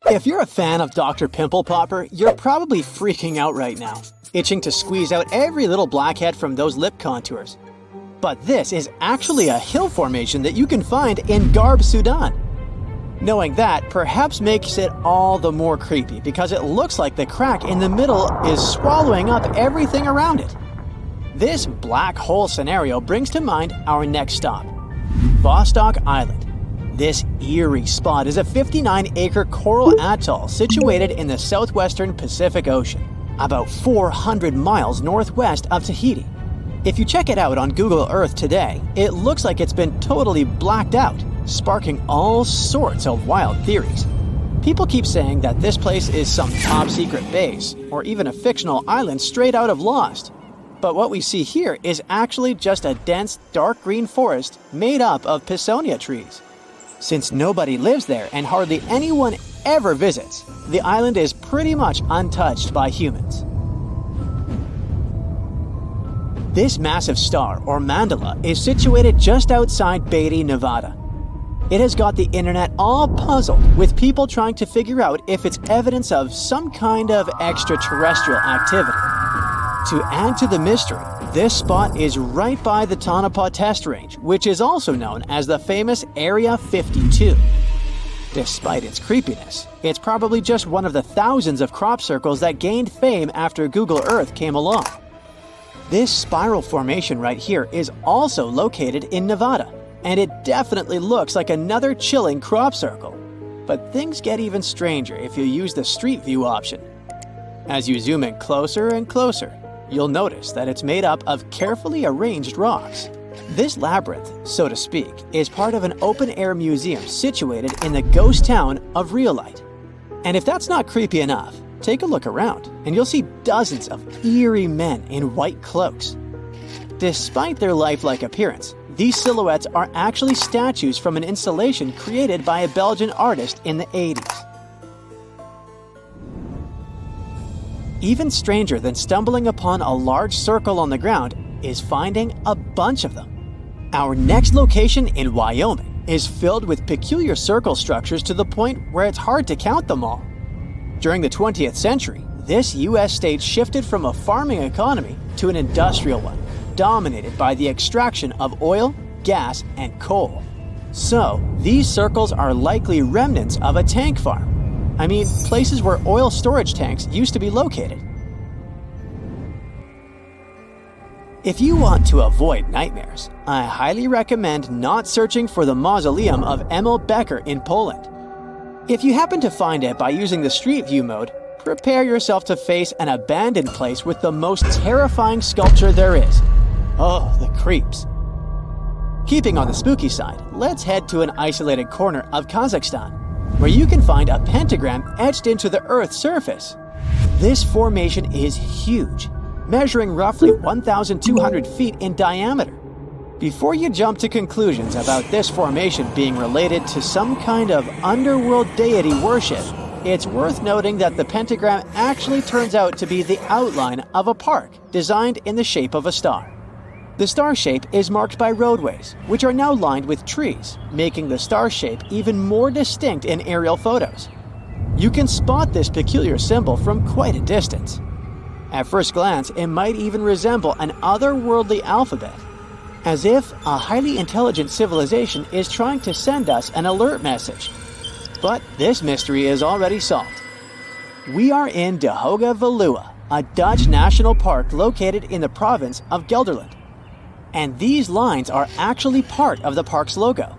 If you're a fan of Dr. Pimple Popper, you're probably freaking out right now, itching to squeeze out every little blackhead from those lip contours. But this is actually a hill formation that you can find in Garb, Sudan. Knowing that perhaps makes it all the more creepy because it looks like the crack in the middle is swallowing up everything around it. This black hole scenario brings to mind our next stop, Vostok Island. This eerie spot is a 59-acre coral atoll situated in the southwestern Pacific Ocean, about 400 miles northwest of Tahiti. If you check it out on Google Earth today, it looks like it's been totally blacked out, sparking all sorts of wild theories. People keep saying that this place is some top-secret base, or even a fictional island straight out of Lost. But what we see here is actually just a dense, dark green forest made up of Pisonia trees. Since nobody lives there and hardly anyone ever visits, the island is pretty much untouched by humans. This massive star, or mandala, is situated just outside Beatty, Nevada. It has got the internet all puzzled, with people trying to figure out if it's evidence of some kind of extraterrestrial activity. To add to the mystery, this spot is right by the Tonopah Test Range, which is also known as the famous Area 52. Despite its creepiness, it's probably just one of the thousands of crop circles that gained fame after Google Earth came along. This spiral formation right here is also located in Nevada, and it definitely looks like another chilling crop circle. But things get even stranger if you use the street view option. As you zoom in closer and closer, you'll notice that it's made up of carefully arranged rocks. This labyrinth, so to speak, is part of an open-air museum situated in the ghost town of Rhyolite. And if that's not creepy enough, take a look around and you'll see dozens of eerie men in white cloaks. Despite their lifelike appearance, these silhouettes are actually statues from an installation created by a Belgian artist in the 80s. Even stranger than stumbling upon a large circle on the ground is finding a bunch of them. Our next location in Wyoming is filled with peculiar circle structures to the point where it's hard to count them all. During the 20th century, this U.S. state shifted from a farming economy to an industrial one, dominated by the extraction of oil, gas, and coal. So, these circles are likely remnants of a tank farm. I mean, places where oil storage tanks used to be located. If you want to avoid nightmares, I highly recommend not searching for the mausoleum of Emil Becker in Poland. If you happen to find it by using the Street View mode, prepare yourself to face an abandoned place with the most terrifying sculpture there is. Oh, the creeps. Keeping on the spooky side, let's head to an isolated corner of Kazakhstan, where you can find a pentagram etched into the Earth's surface. This formation is huge, measuring roughly 1,200 feet in diameter. Before you jump to conclusions about this formation being related to some kind of underworld deity worship, it's worth noting that the pentagram actually turns out to be the outline of a park designed in the shape of a star. The star shape is marked by roadways, which are now lined with trees, making the star shape even more distinct in aerial photos. You can spot this peculiar symbol from quite a distance. At first glance, it might even resemble an otherworldly alphabet, as if a highly intelligent civilization is trying to send us an alert message. But this mystery is already solved. We are in De Hoge Veluwe, a Dutch national park located in the province of Gelderland. And these lines are actually part of the park's logo.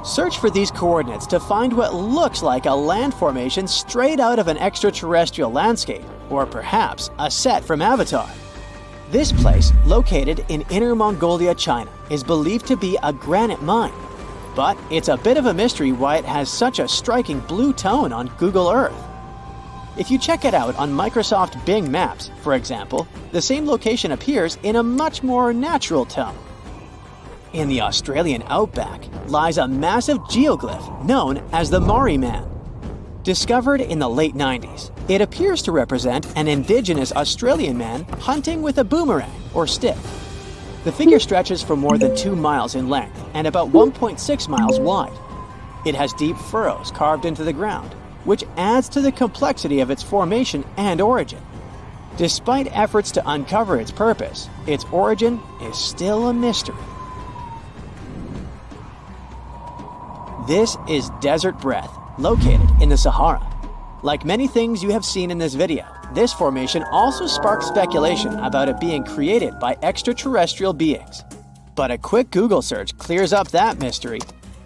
Search for these coordinates to find what looks like a land formation straight out of an extraterrestrial landscape, or perhaps a set from Avatar. This place, located in Inner Mongolia, China, is believed to be a granite mine, but it's a bit of a mystery why it has such a striking blue tone on Google Earth. If you check it out on Microsoft Bing Maps, for example, the same location appears in a much more natural tone. In the Australian outback lies a massive geoglyph known as the Maori Man. Discovered in the late 90s, it appears to represent an indigenous Australian man hunting with a boomerang or stick. The figure stretches for more than 2 miles in length and about 1.6 miles wide. It has deep furrows carved into the ground, which adds to the complexity of its formation and origin. Despite efforts to uncover its purpose, its origin is still a mystery. This is desert breath, located in the Sahara. Like many things you have seen in this video, this formation also sparks speculation about it being created by extraterrestrial beings. But a quick Google search clears up that mystery.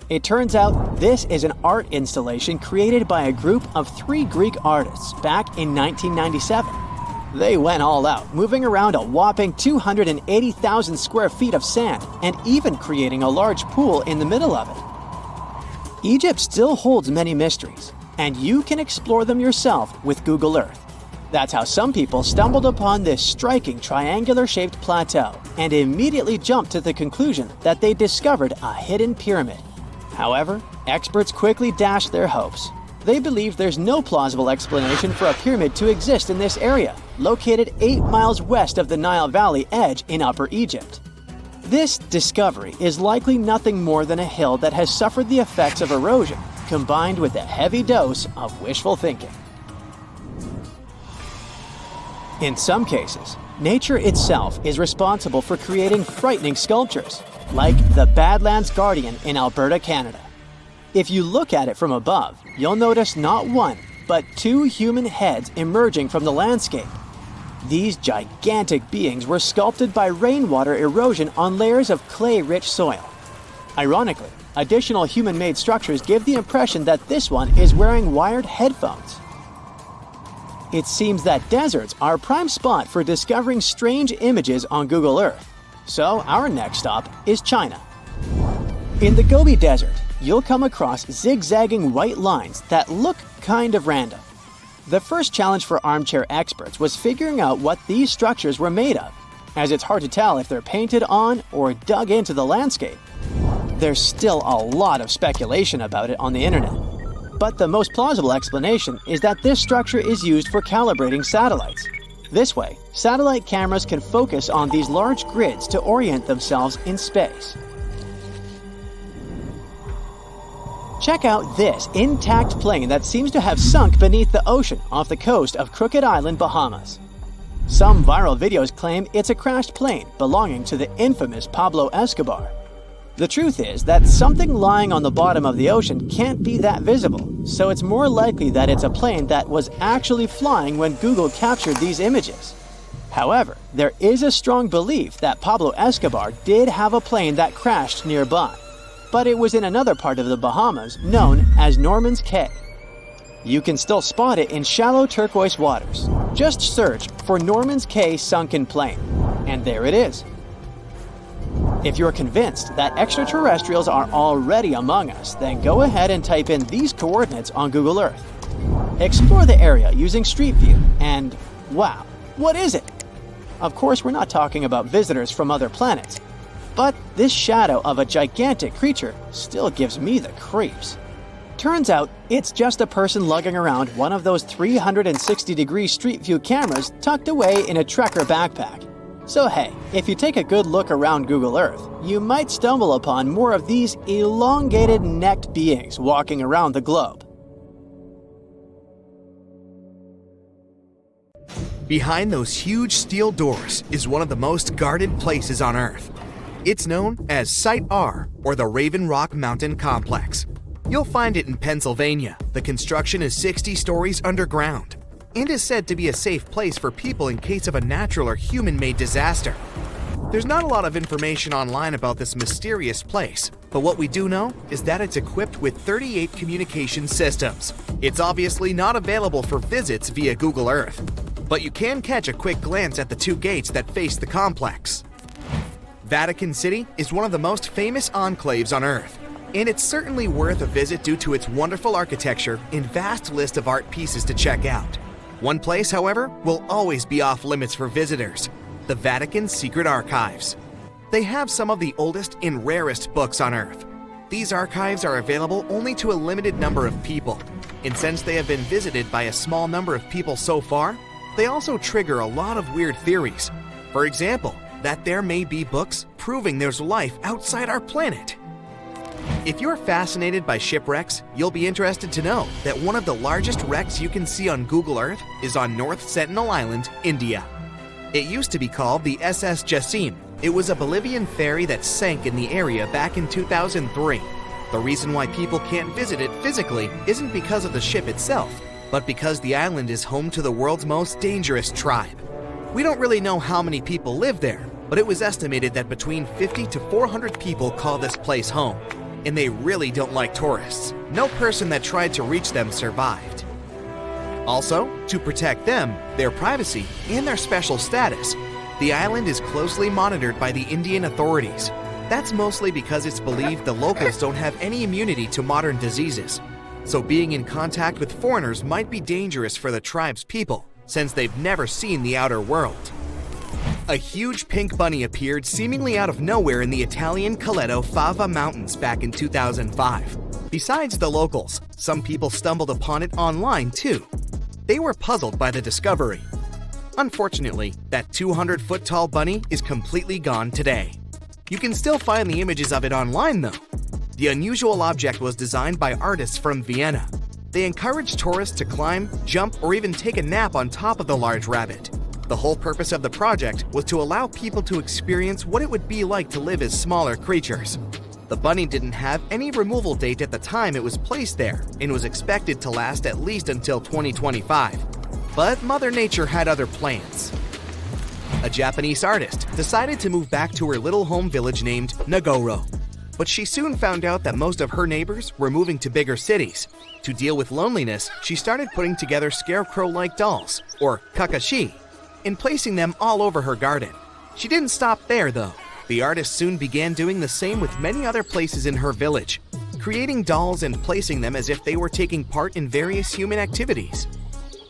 It turns out this is an art installation created by a group of 3 Greek artists back in 1997. They went all out, moving around a whopping 280,000 square feet of sand and even creating a large pool in the middle of it. Egypt still holds many mysteries, and you can explore them yourself with Google Earth. That's how some people stumbled upon this striking triangular-shaped plateau and immediately jumped to the conclusion that they discovered a hidden pyramid. However, experts quickly dashed their hopes. They believe there's no plausible explanation for a pyramid to exist in this area, located 8 miles west of the Nile Valley edge in Upper Egypt. This discovery is likely nothing more than a hill that has suffered the effects of erosion, combined with a heavy dose of wishful thinking. In some cases, nature itself is responsible for creating frightening sculptures, like the Badlands Guardian in Alberta, Canada. If you look at it from above, you'll notice not one, but 2 human heads emerging from the landscape. These gigantic beings were sculpted by rainwater erosion on layers of clay-rich soil. Ironically, additional human-made structures give the impression that this one is wearing wired headphones. It seems that deserts are a prime spot for discovering strange images on Google Earth. So our next stop is China. In the Gobi Desert, you'll come across zigzagging white lines that look kind of random. The first challenge for armchair experts was figuring out what these structures were made of, as it's hard to tell if they're painted on or dug into the landscape. There's still a lot of speculation about it on the internet. But the most plausible explanation is that this structure is used for calibrating satellites. This way, satellite cameras can focus on these large grids to orient themselves in space. Check out this intact plane that seems to have sunk beneath the ocean off the coast of Crooked Island, Bahamas. Some viral videos claim it's a crashed plane belonging to the infamous Pablo Escobar. The truth is that something lying on the bottom of the ocean can't be that visible, so it's more likely that it's a plane that was actually flying when Google captured these images. However, there is a strong belief that Pablo Escobar did have a plane that crashed nearby, but it was in another part of the Bahamas known as Norman's Cay. You can still spot it in shallow turquoise waters. Just search for Norman's Cay sunken plane, and there it is. If you're convinced that extraterrestrials are already among us, then go ahead and type in these coordinates on Google Earth. Explore the area using Street View, and wow, what is it? Of course, we're not talking about visitors from other planets, but this shadow of a gigantic creature still gives me the creeps. Turns out, it's just a person lugging around one of those 360-degree Street View cameras tucked away in a trekker backpack. So hey, if you take a good look around Google Earth, you might stumble upon more of these elongated necked beings walking around the globe. Behind those huge steel doors is one of the most guarded places on Earth. It's known as Site R, or the Raven Rock Mountain Complex. You'll find it in Pennsylvania. The construction is 60 stories underground and is said to be a safe place for people in case of a natural or human-made disaster. There's not a lot of information online about this mysterious place, but what we do know is that it's equipped with 38 communication systems. It's obviously not available for visits via Google Earth, but you can catch a quick glance at the 2 gates that face the complex. Vatican City is one of the most famous enclaves on Earth, and it's certainly worth a visit due to its wonderful architecture and vast list of art pieces to check out. One place, however, will always be off limits for visitors: the Vatican's secret archives. They have some of the oldest and rarest books on Earth. These archives are available only to a limited number of people, and since they have been visited by a small number of people so far, they also trigger a lot of weird theories. For example, that there may be books proving there's life outside our planet. If you're fascinated by shipwrecks, you'll be interested to know that one of the largest wrecks you can see on Google Earth is on North Sentinel Island, India. It used to be called the SS Jassim. It was a Bolivian ferry that sank in the area back in 2003. The reason why people can't visit it physically isn't because of the ship itself, but because the island is home to the world's most dangerous tribe. We don't really know how many people live there, but it was estimated that between 50 to 400 people call this place home. And they really don't like tourists. No person that tried to reach them survived. Also, to protect them, their privacy, and their special status, the island is closely monitored by the Indian authorities. That's mostly because it's believed the locals don't have any immunity to modern diseases. So being in contact with foreigners might be dangerous for the tribe's people, since they've never seen the outer world. A huge pink bunny appeared seemingly out of nowhere in the Italian Coleto Fava Mountains back in 2005. Besides the locals, some people stumbled upon it online too. They were puzzled by the discovery. Unfortunately, that 200-foot-tall bunny is completely gone today. You can still find the images of it online though. The unusual object was designed by artists from Vienna. They encouraged tourists to climb, jump, or even take a nap on top of the large rabbit. The whole purpose of the project was to allow people to experience what it would be like to live as smaller creatures. The bunny didn't have any removal date at the time it was placed there and was expected to last at least until 2025. But Mother Nature had other plans. A Japanese artist decided to move back to her little home village named Nagoro. But she soon found out that most of her neighbors were moving to bigger cities. To deal with loneliness, she started putting together scarecrow-like dolls, or kakashi, and placing them all over her garden. She didn't stop there though. The artist soon began doing the same with many other places in her village, creating dolls and placing them as if they were taking part in various human activities.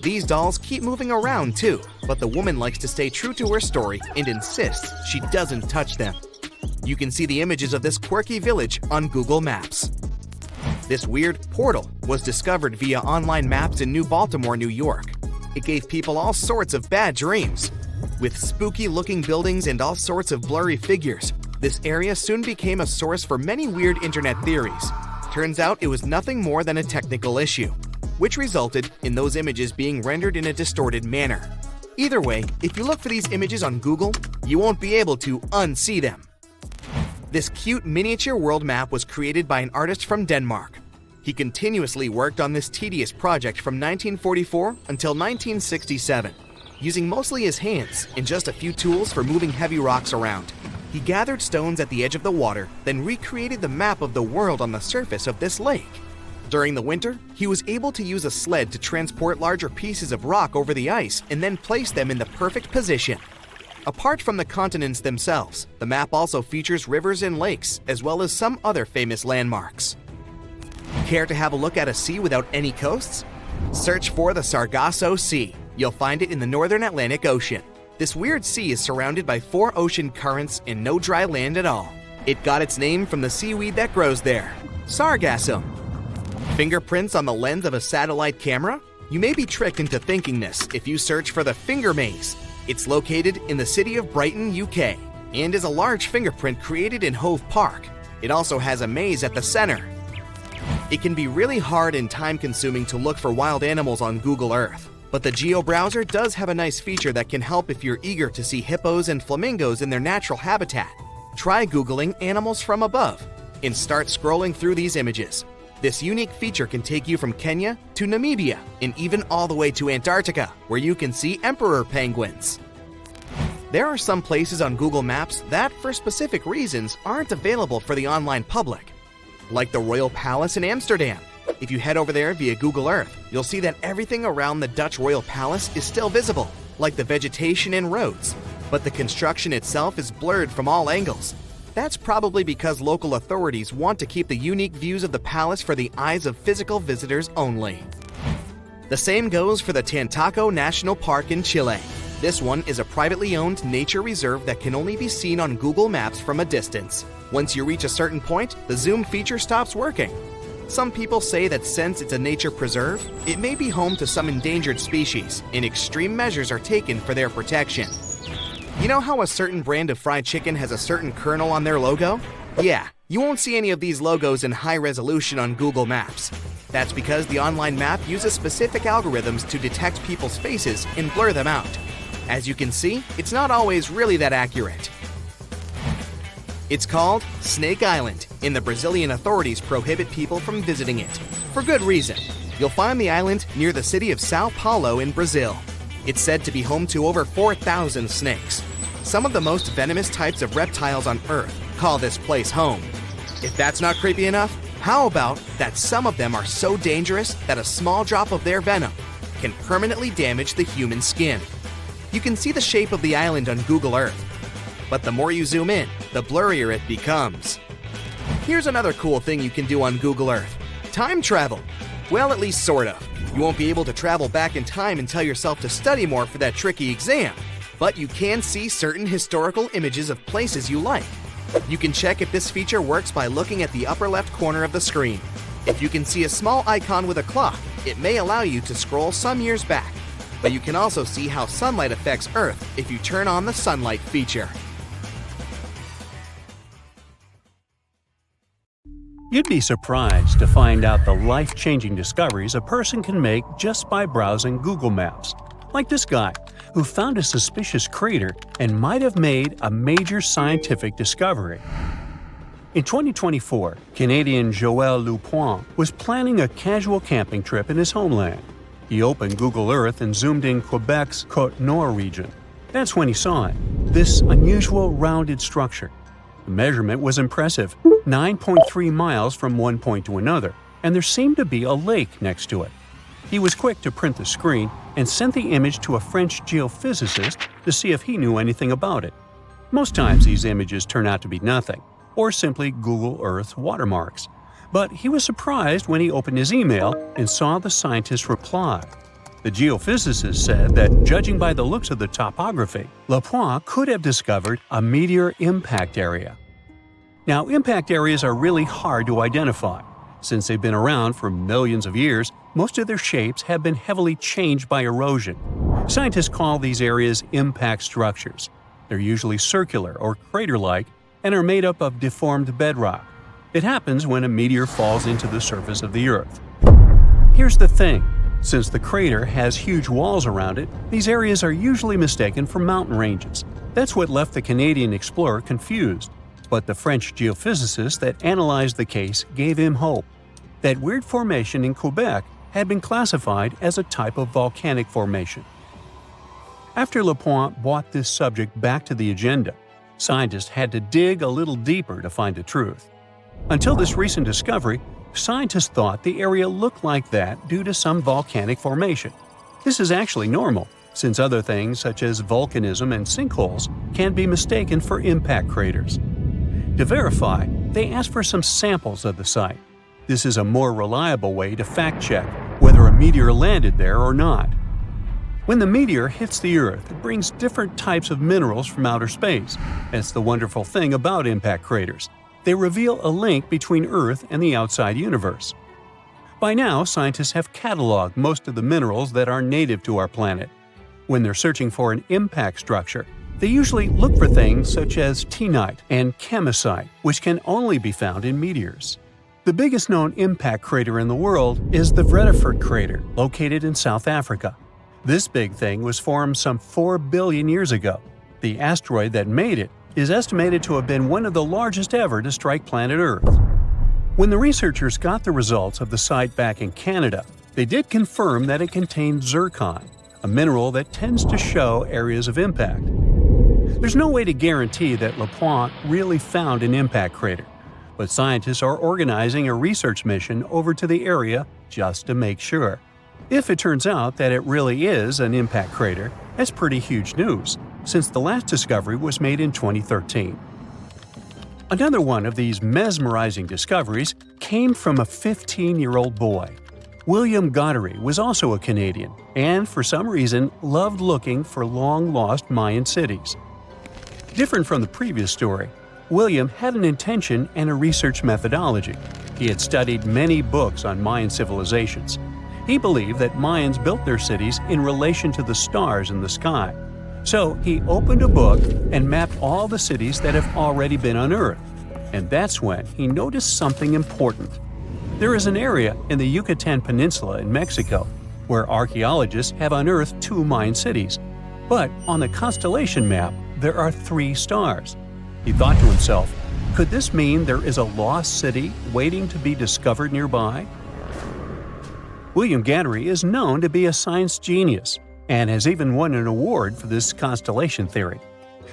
These dolls keep moving around too, but the woman likes to stay true to her story and insists she doesn't touch them. You can see the images of this quirky village on Google Maps. This weird portal was discovered via online maps in New Baltimore, New York. It gave people all sorts of bad dreams. With spooky-looking buildings and all sorts of blurry figures, this area soon became a source for many weird internet theories. Turns out it was nothing more than a technical issue, which resulted in those images being rendered in a distorted manner. Either way, if you look for these images on Google, you won't be able to unsee them. This cute miniature world map was created by an artist from Denmark. He continuously worked on this tedious project from 1944 until 1967, using mostly his hands and just a few tools for moving heavy rocks around. He gathered stones at the edge of the water, then recreated the map of the world on the surface of this lake. During the winter, he was able to use a sled to transport larger pieces of rock over the ice and then place them in the perfect position. Apart from the continents themselves, the map also features rivers and lakes, as well as some other famous landmarks. Care to have a look at a sea without any coasts? Search for the Sargasso Sea. You'll find it in the northern Atlantic Ocean. This weird sea is surrounded by 4 ocean currents and no dry land at all. It got its name from the seaweed that grows there, sargassum. Fingerprints on the lens of a satellite camera? You may be tricked into thinking this if you search for the Finger Maze. It's located in the city of Brighton, UK, and is a large fingerprint created in Hove Park. It also has a maze at the center. It can be really hard and time-consuming to look for wild animals on Google Earth, but the Geo browser does have a nice feature that can help if you're eager to see hippos and flamingos in their natural habitat. Try Googling animals from above and start scrolling through these images. This unique feature can take you from Kenya to Namibia and even all the way to Antarctica, where you can see emperor penguins. There are some places on Google Maps that, for specific reasons, aren't available for the online public, like the Royal Palace in Amsterdam. If you head over there via Google Earth, you'll see that everything around the Dutch Royal Palace is still visible, like the vegetation and roads, but the construction itself is blurred from all angles. That's probably because local authorities want to keep the unique views of the palace for the eyes of physical visitors only. The same goes for the Tantaco National Park in Chile. This one is a privately owned nature reserve that can only be seen on Google Maps from a distance. Once you reach a certain point, the zoom feature stops working. Some people say that since it's a nature preserve, it may be home to some endangered species, and extreme measures are taken for their protection. You know how a certain brand of fried chicken has a certain kernel on their logo? Yeah, You won't see any of these logos in high resolution on Google Maps. That's because the online map uses specific algorithms to detect people's faces and blur them out. As you can see, it's not always really that accurate. It's called Snake Island, and the Brazilian authorities prohibit people from visiting it. For good reason. You'll find the island near the city of Sao Paulo in Brazil. It's said to be home to over 4,000 snakes. Some of the most venomous types of reptiles on Earth call this place home. If that's not creepy enough, how about that some of them are so dangerous that a small drop of their venom can permanently damage the human skin? You can see the shape of the island on Google Earth, but the more you zoom in, the blurrier it becomes. Here's another cool thing you can do on Google Earth: time travel. Well, at least sort of. You won't be able to travel back in time and tell yourself to study more for that tricky exam, but you can see certain historical images of places you like. You can check if this feature works by looking at the upper left corner of the screen. If you can see a small icon with a clock, it may allow you to scroll some years back. But you can also see how sunlight affects Earth if you turn on the sunlight feature. You'd be surprised to find out the life-changing discoveries a person can make just by browsing Google Maps. Like this guy, who found a suspicious crater and might have made a major scientific discovery. In 2024, Canadian Joël Lupoint was planning a casual camping trip in his homeland. He opened Google Earth and zoomed in Quebec's Côte-Nord region. That's when he saw it, this unusual rounded structure. The measurement was impressive, 9.3 miles from one point to another, and there seemed to be a lake next to it. He was quick to print the screen and sent the image to a French geophysicist to see if he knew anything about it. Most times these images turn out to be nothing, or simply Google Earth watermarks. But he was surprised when he opened his email and saw the scientist's reply. The geophysicist said that, judging by the looks of the topography, Lapointe could have discovered a meteor impact area. Now, impact areas are really hard to identify. Since they've been around for millions of years, most of their shapes have been heavily changed by erosion. Scientists call these areas impact structures. They're usually circular or crater-like and are made up of deformed bedrock. It happens when a meteor falls into the surface of the Earth. Here's the thing. Since the crater has huge walls around it, these areas are usually mistaken for mountain ranges. That's what left the Canadian explorer confused. But the French geophysicist that analyzed the case gave him hope. That weird formation in Quebec had been classified as a type of volcanic formation. After Lapointe brought this subject back to the agenda, scientists had to dig a little deeper to find the truth. Until this recent discovery, scientists thought the area looked like that due to some volcanic formation. This is actually normal, since other things such as volcanism and sinkholes can be mistaken for impact craters. To verify, they asked for some samples of the site. This is a more reliable way to fact-check whether a meteor landed there or not. When the meteor hits the Earth, it brings different types of minerals from outer space. That's the wonderful thing about impact craters. They reveal a link between Earth and the outside universe. By now, scientists have cataloged most of the minerals that are native to our planet. When they're searching for an impact structure, they usually look for things such as tinnite and chemisite, which can only be found in meteors. The biggest known impact crater in the world is the Vredefort crater, located in South Africa. This big thing was formed some 4 billion years ago. The asteroid that made it is estimated to have been one of the largest ever to strike planet Earth. When the researchers got the results of the site back in Canada, they did confirm that it contained zircon, a mineral that tends to show areas of impact. There's no way to guarantee that Lapointe really found an impact crater, but scientists are organizing a research mission over to the area just to make sure. If it turns out that it really is an impact crater, that's pretty huge news, since the last discovery was made in 2013. Another one of these mesmerizing discoveries came from a 15-year-old boy. William Goddery was also a Canadian, and for some reason loved looking for long-lost Mayan cities. Different from the previous story, William had an intention and a research methodology. He had studied many books on Mayan civilizations. He believed that Mayans built their cities in relation to the stars in the sky. So he opened a book and mapped all the cities that have already been unearthed. and that's when he noticed something important. There is an area in the Yucatan Peninsula in Mexico where archaeologists have unearthed 2 Mayan cities, but on the constellation map there are 3 stars. He thought to himself, could this mean there is a lost city waiting to be discovered nearby? William Gantery is known to be a science genius and has even won an award for this constellation theory.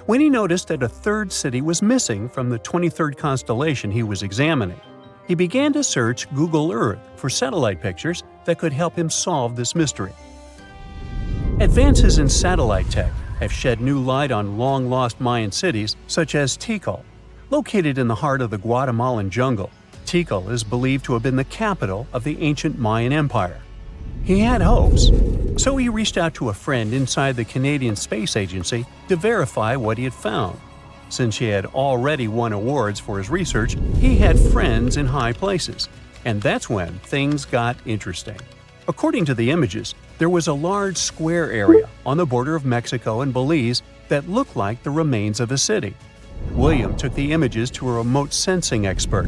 When he noticed that a 3rd city was missing from the 23rd constellation he was examining, he began to search Google Earth for satellite pictures that could help him solve this mystery. Advances in satellite tech have shed new light on long-lost Mayan cities such as Tikal. Located in the heart of the Guatemalan jungle, Tikal is believed to have been the capital of the ancient Mayan Empire. He had hopes, so he reached out to a friend inside the Canadian Space Agency to verify what he had found. Since he had already won awards for his research, he had friends in high places, and that's when things got interesting. According to the images, there was a large square area on the border of Mexico and Belize that looked like the remains of a city. William took the images to a remote sensing expert.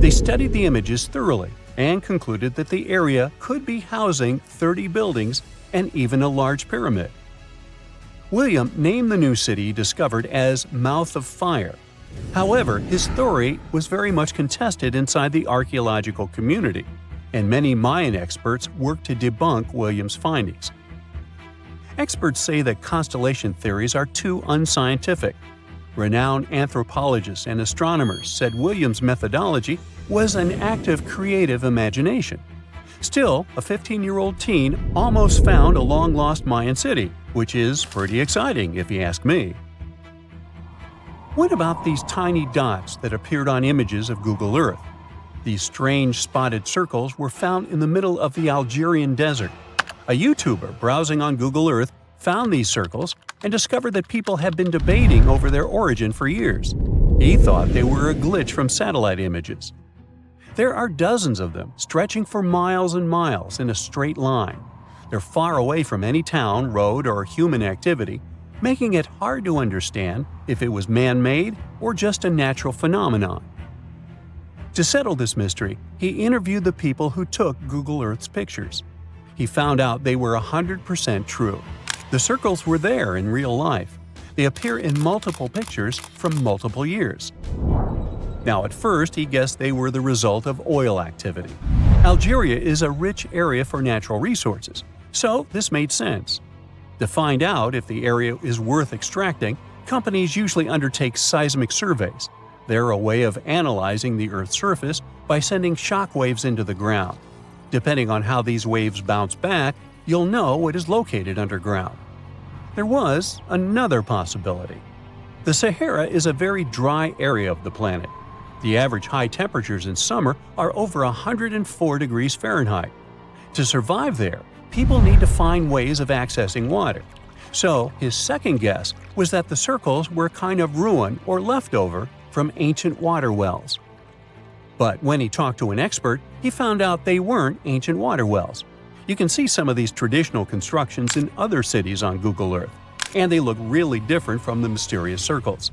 They studied the images thoroughly and concluded that the area could be housing 30 buildings and even a large pyramid. William named the new city he discovered as Mouth of Fire. However, his story was very much contested inside the archaeological community, and many Mayan experts worked to debunk William's findings. Experts say that constellation theories are too unscientific. Renowned anthropologists and astronomers said William's methodology was an act of creative imagination. Still, a 15-year-old teen almost found a long-lost Mayan city, which is pretty exciting if you ask me. What about these tiny dots that appeared on images of Google Earth? These strange spotted circles were found in the middle of the Algerian desert. A YouTuber browsing on Google Earth found these circles and discovered that people had been debating over their origin for years. He thought they were a glitch from satellite images. There are dozens of them, stretching for miles and miles in a straight line. They're far away from any town, road, or human activity, making it hard to understand if it was man-made or just a natural phenomenon. To settle this mystery, he interviewed the people who took Google Earth's pictures. He found out they were 100% true. The circles were there in real life. They appear in multiple pictures from multiple years. Now, at first, he guessed they were the result of oil activity. Algeria is a rich area for natural resources, so this made sense. To find out if the area is worth extracting, companies usually undertake seismic surveys. They're a way of analyzing the Earth's surface by sending shock waves into the ground. Depending on how these waves bounce back, you'll know what is located underground. There was another possibility. The Sahara is a very dry area of the planet. The average high temperatures in summer are over 104 degrees Fahrenheit. To survive there, people need to find ways of accessing water. So his second guess was that the circles were kind of ruin or leftover from ancient water wells. But when he talked to an expert, he found out they weren't ancient water wells. You can see some of these traditional constructions in other cities on Google Earth, and they look really different from the mysterious circles.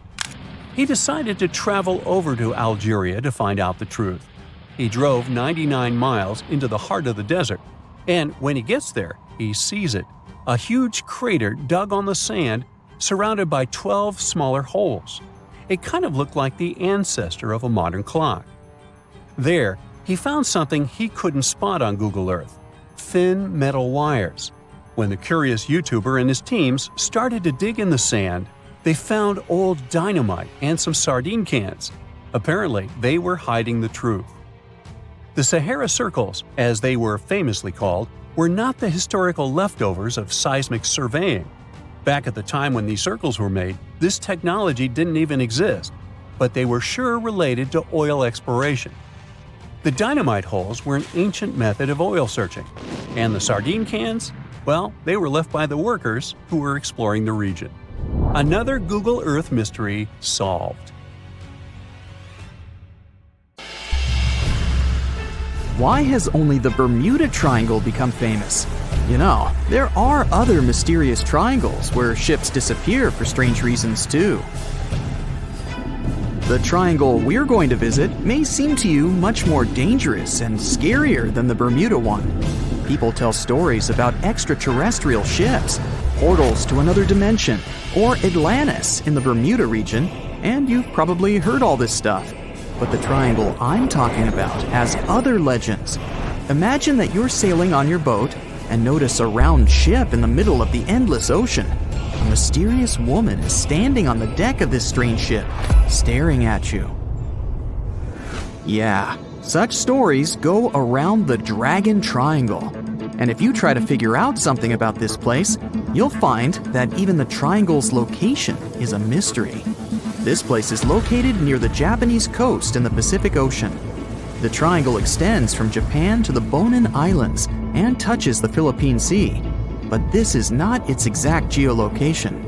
He decided to travel over to Algeria to find out the truth. He drove 99 miles into the heart of the desert, and when he gets there, he sees it, a huge crater dug on the sand, surrounded by 12 smaller holes. It kind of looked like the ancestor of a modern clock. There, he found something he couldn't spot on Google Earth: thin metal wires. When the curious YouTuber and his teams started to dig in the sand, they found old dynamite and some sardine cans. Apparently, they were hiding the truth. The Sahara Circles, as they were famously called, were not the historical leftovers of seismic surveying. Back at the time when these circles were made, this technology didn't even exist, but they were sure related to oil exploration. The dynamite holes were an ancient method of oil searching, and the sardine cans, well, they were left by the workers who were exploring the region. Another Google Earth mystery solved. Why has only the Bermuda Triangle become famous? You know, there are other mysterious triangles where ships disappear for strange reasons too. The triangle we're going to visit may seem to you much more dangerous and scarier than the Bermuda one. People tell stories about extraterrestrial ships, portals to another dimension, or Atlantis in the Bermuda region, and you've probably heard all this stuff. But the triangle I'm talking about has other legends. Imagine that you're sailing on your boat and notice a round ship in the middle of the endless ocean. A mysterious woman is standing on the deck of this strange ship, staring at you. Yeah, such stories go around the Dragon Triangle. And if you try to figure out something about this place, you'll find that even the triangle's location is a mystery. This place is located near the Japanese coast in the Pacific Ocean. The triangle extends from Japan to the Bonin Islands and touches the Philippine Sea, but this is not its exact geolocation.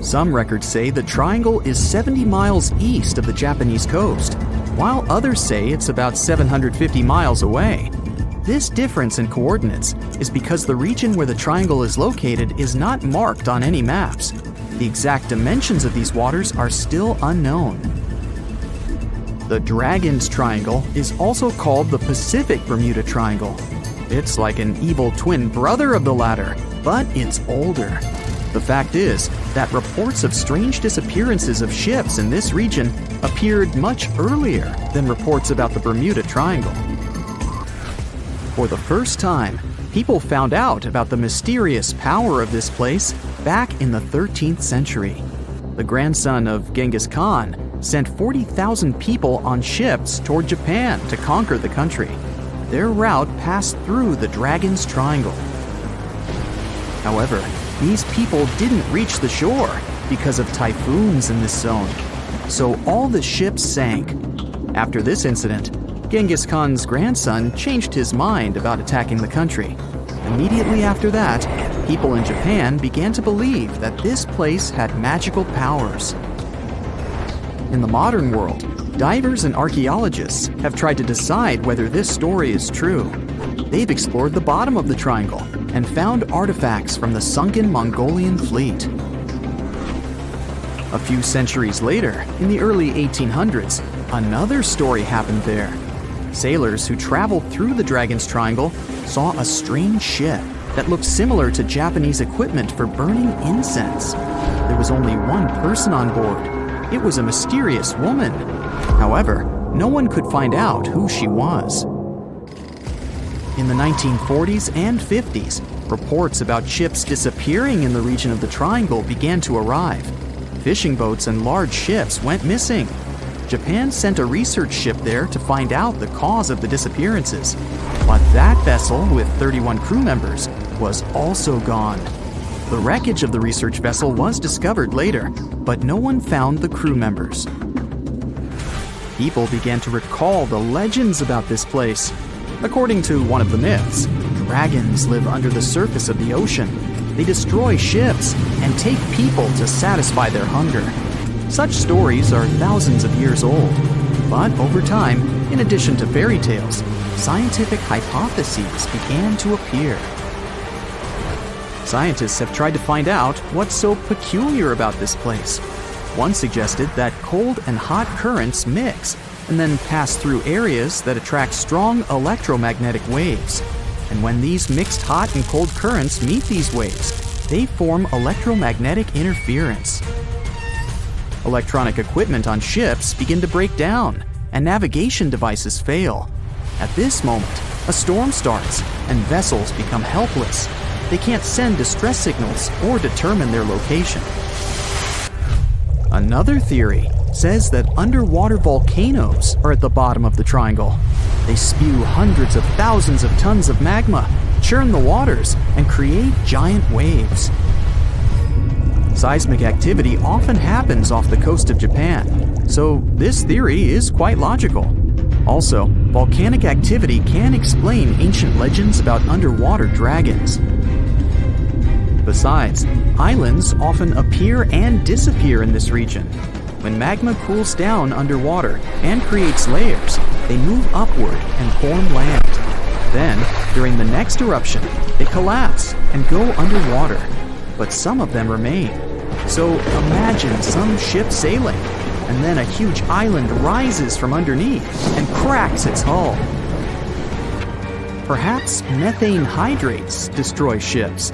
Some records say the triangle is 70 miles east of the Japanese coast, while others say it's about 750 miles away. This difference in coordinates is because the region where the triangle is located is not marked on any maps. The exact dimensions of these waters are still unknown. The Dragon's Triangle is also called the Pacific Bermuda Triangle. It's like an evil twin brother of the latter, but it's older. The fact is that reports of strange disappearances of ships in this region appeared much earlier than reports about the Bermuda Triangle. For the first time, people found out about the mysterious power of this place back in the 13th century. The grandson of Genghis Khan sent 40,000 people on ships toward Japan to conquer the country. Their route passed through the Dragon's Triangle. However, these people didn't reach the shore because of typhoons in this zone, so all the ships sank. After this incident, Genghis Khan's grandson changed his mind about attacking the country. Immediately after that, people in Japan began to believe that this place had magical powers. In the modern world, divers and archaeologists have tried to decide whether this story is true. They've explored the bottom of the triangle and found artifacts from the sunken Mongolian fleet. A few centuries later, in the early 1800s, another story happened there. Sailors who traveled through the Dragon's Triangle saw a strange ship that looked similar to Japanese equipment for burning incense. There was only one person on board. It was a mysterious woman. However, no one could find out who she was. In the 1940s and 50s, reports about ships disappearing in the region of the Triangle began to arrive. Fishing boats and large ships went missing. Japan sent a research ship there to find out the cause of the disappearances. But that vessel, with 31 crew members, was also gone. The wreckage of the research vessel was discovered later, but no one found the crew members. People began to recall the legends about this place. According to one of the myths, dragons live under the surface of the ocean. They destroy ships and take people to satisfy their hunger. Such stories are thousands of years old. But over time, in addition to fairy tales, scientific hypotheses began to appear. Scientists have tried to find out what's so peculiar about this place. One suggested that cold and hot currents mix and then pass through areas that attract strong electromagnetic waves. And when these mixed hot and cold currents meet these waves, they form electromagnetic interference. Electronic equipment on ships begin to break down, and navigation devices fail. At this moment, a storm starts, and vessels become helpless. They can't send distress signals or determine their location. Another theory says that underwater volcanoes are at the bottom of the triangle. They spew hundreds of thousands of tons of magma, churn the waters, and create giant waves. Seismic activity often happens off the coast of Japan, so this theory is quite logical. Also, volcanic activity can explain ancient legends about underwater dragons. Besides, islands often appear and disappear in this region. When magma cools down underwater and creates layers, they move upward and form land. Then, during the next eruption, they collapse and go underwater. But some of them remain. So imagine some ship sailing, and then a huge island rises from underneath and cracks its hull. Perhaps methane hydrates destroy ships.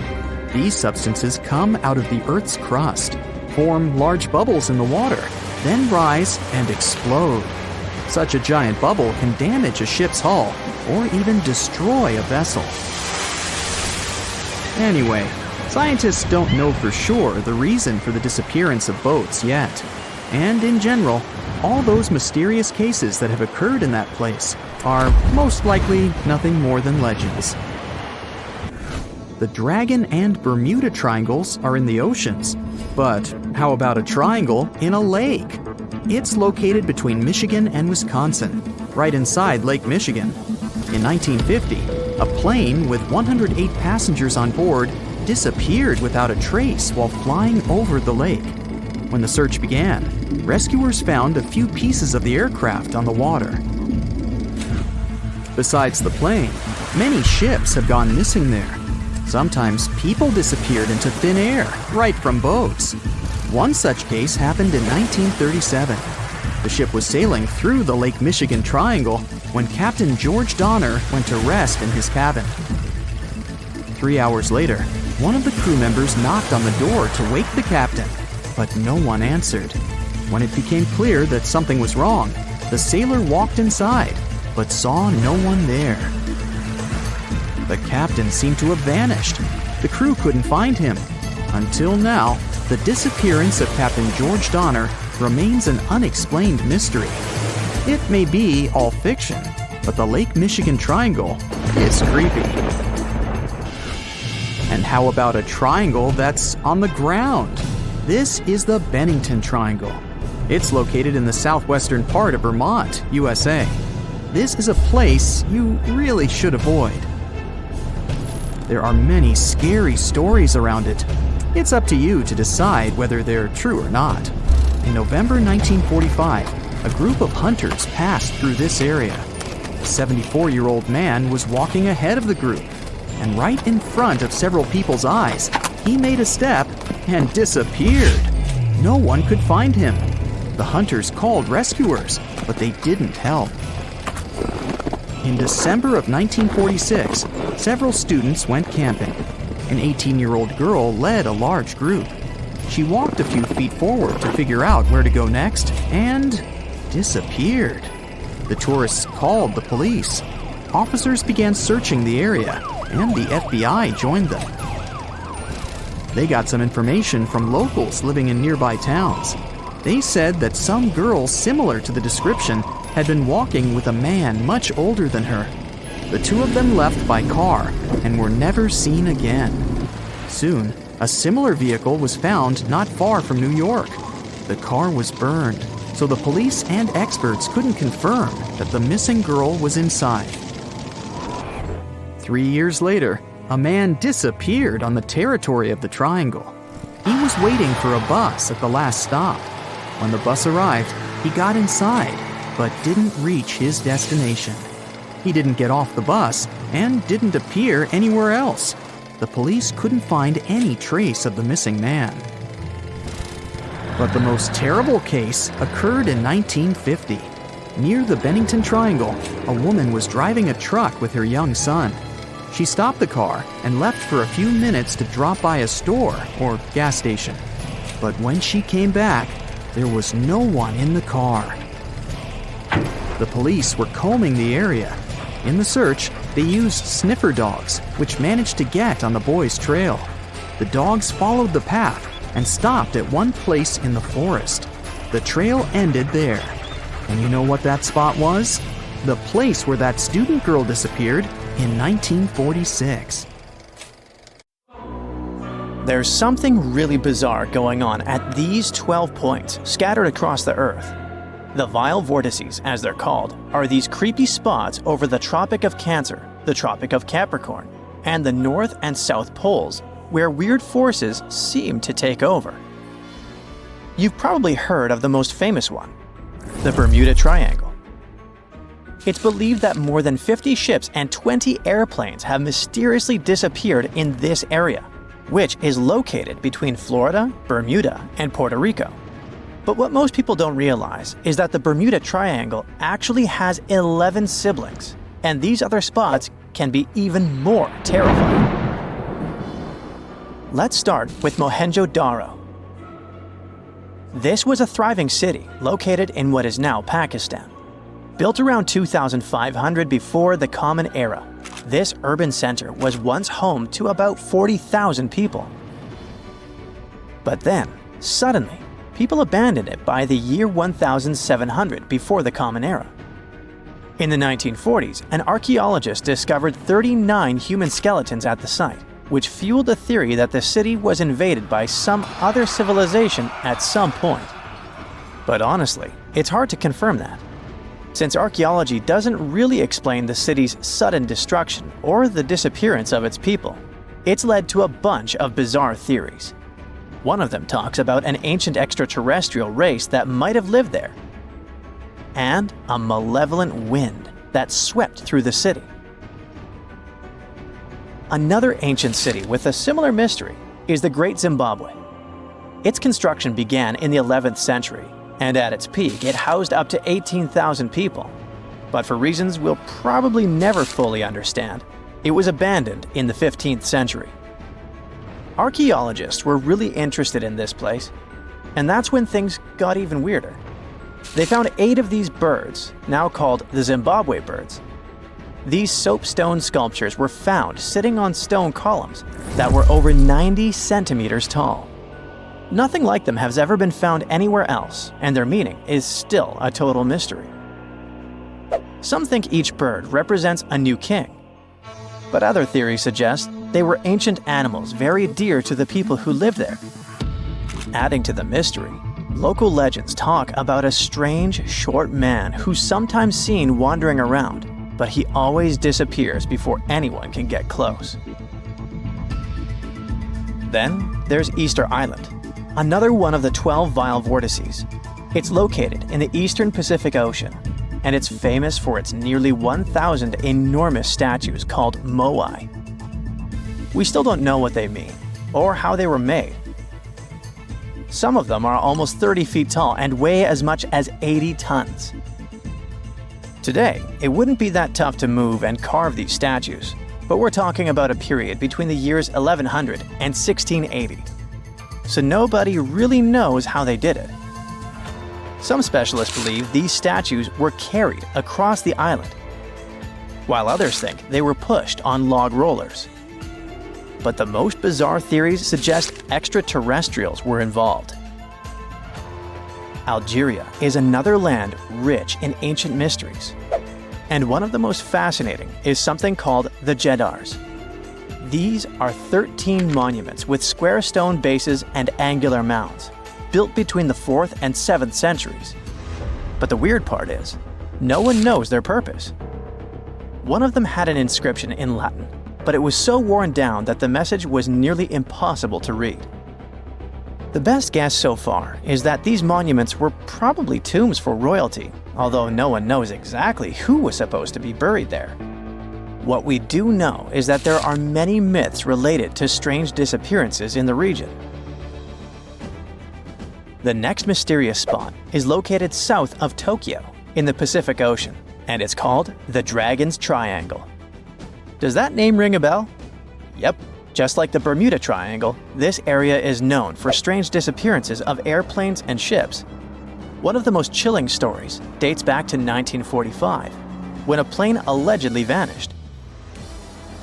These substances come out of the Earth's crust, form large bubbles in the water, then rise and explode. Such a giant bubble can damage a ship's hull or even destroy a vessel. Anyway, scientists don't know for sure the reason for the disappearance of boats yet. And in general, all those mysterious cases that have occurred in that place are most likely nothing more than legends. The Dragon and Bermuda Triangles are in the oceans, but how about a triangle in a lake? It's located between Michigan and Wisconsin, right inside Lake Michigan. In 1950, a plane with 108 passengers on board disappeared without a trace while flying over the lake. When the search began, rescuers found a few pieces of the aircraft on the water. Besides the plane, many ships have gone missing there. Sometimes people disappeared into thin air, right from boats. One such case happened in 1937. The ship was sailing through the Lake Michigan Triangle when Captain George Donner went to rest in his cabin. 3 hours later, one of the crew members knocked on the door to wake the captain, but no one answered. When it became clear that something was wrong, the sailor walked inside, but saw no one there. The captain seemed to have vanished. The crew couldn't find him. Until now, the disappearance of Captain George Donner remains an unexplained mystery. It may be all fiction, but the Lake Michigan Triangle is creepy. And how about a triangle that's on the ground? This is the Bennington Triangle. It's located in the southwestern part of Vermont, USA. This is a place you really should avoid. There are many scary stories around it. It's up to you to decide whether they're true or not. In November 1945, a group of hunters passed through this area. A 74-year-old man was walking ahead of the group, and right in front of several people's eyes, he made a step and disappeared. No one could find him. The hunters called rescuers, but they didn't help. In December of 1946, several students went camping. An 18-year-old girl led a large group. She walked a few feet forward to figure out where to go next and disappeared. The tourists called the police. Officers began searching the area, and the FBI joined them. They got some information from locals living in nearby towns. They said that some girl similar to the description had been walking with a man much older than her. The two of them left by car and were never seen again. Soon, a similar vehicle was found not far from New York. The car was burned, so the police and experts couldn't confirm that the missing girl was inside. 3 years later, a man disappeared on the territory of the Triangle. He was waiting for a bus at the last stop. When the bus arrived, he got inside, but didn't reach his destination. He didn't get off the bus and didn't appear anywhere else. The police couldn't find any trace of the missing man. But the most terrible case occurred in 1950. Near the Bennington Triangle, a woman was driving a truck with her young son. She stopped the car and left for a few minutes to drop by a store or gas station. But when she came back, there was no one in the car. The police were combing the area. In the search, they used sniffer dogs, which managed to get on the boy's trail. The dogs followed the path and stopped at one place in the forest. The trail ended there. And you know what that spot was? The place where that student girl disappeared in 1946. There's something really bizarre going on at these 12 points scattered across the Earth. The vile vortices, as they're called, are these creepy spots over the Tropic of Cancer, the Tropic of Capricorn, and the North and South Poles, where weird forces seem to take over. You've probably heard of the most famous one, the Bermuda Triangle. It's believed that more than 50 ships and 20 airplanes have mysteriously disappeared in this area, which is located between Florida, Bermuda, and Puerto Rico. But what most people don't realize is that the Bermuda Triangle actually has 11 siblings, and these other spots can be even more terrifying. Let's start with Mohenjo-Daro. This was a thriving city located in what is now Pakistan. Built around 2500 before the Common Era, this urban center was once home to about 40,000 people. But then, suddenly, people abandoned it by the year 1700 before the Common Era. In the 1940s, an archaeologist discovered 39 human skeletons at the site, which fueled the theory that the city was invaded by some other civilization at some point. But honestly, it's hard to confirm that, since archaeology doesn't really explain the city's sudden destruction or the disappearance of its people. It's led to a bunch of bizarre theories. One of them talks about an ancient extraterrestrial race that might have lived there, and a malevolent wind that swept through the city. Another ancient city with a similar mystery is the Great Zimbabwe. Its construction began in the 11th century, and at its peak it housed up to 18,000 people. But for reasons we'll probably never fully understand, it was abandoned in the 15th century. Archaeologists were really interested in this place, and that's when things got even weirder. They found 8 of these birds, now called the Zimbabwe birds. These soapstone sculptures were found sitting on stone columns that were over 90 centimeters tall. Nothing like them has ever been found anywhere else, and their meaning is still a total mystery. Some think each bird represents a new king, but other theories suggest they were ancient animals very dear to the people who lived there. Adding to the mystery, local legends talk about a strange, short man who's sometimes seen wandering around, but he always disappears before anyone can get close. Then there's Easter Island, another one of the 12 vile vortices. It's located in the eastern Pacific Ocean, and it's famous for its nearly 1,000 enormous statues called moai. We still don't know what they mean, or how they were made. Some of them are almost 30 feet tall and weigh as much as 80 tons. Today, it wouldn't be that tough to move and carve these statues, but we're talking about a period between the years 1100 and 1680. So nobody really knows how they did it. Some specialists believe these statues were carried across the island, while others think they were pushed on log rollers. But the most bizarre theories suggest extraterrestrials were involved. Algeria is another land rich in ancient mysteries, and one of the most fascinating is something called the Jeddars. These are 13 monuments with square stone bases and angular mounds, built between the 4th and 7th centuries. But the weird part is, no one knows their purpose. One of them had an inscription in Latin, but it was so worn down that the message was nearly impossible to read. The best guess so far is that these monuments were probably tombs for royalty, although no one knows exactly who was supposed to be buried there. What we do know is that there are many myths related to strange disappearances in the region. The next mysterious spot is located south of Tokyo in the Pacific Ocean, and it's called the Dragon's Triangle. Does that name ring a bell? Yep. Just like the Bermuda Triangle, this area is known for strange disappearances of airplanes and ships. One of the most chilling stories dates back to 1945, when a plane allegedly vanished.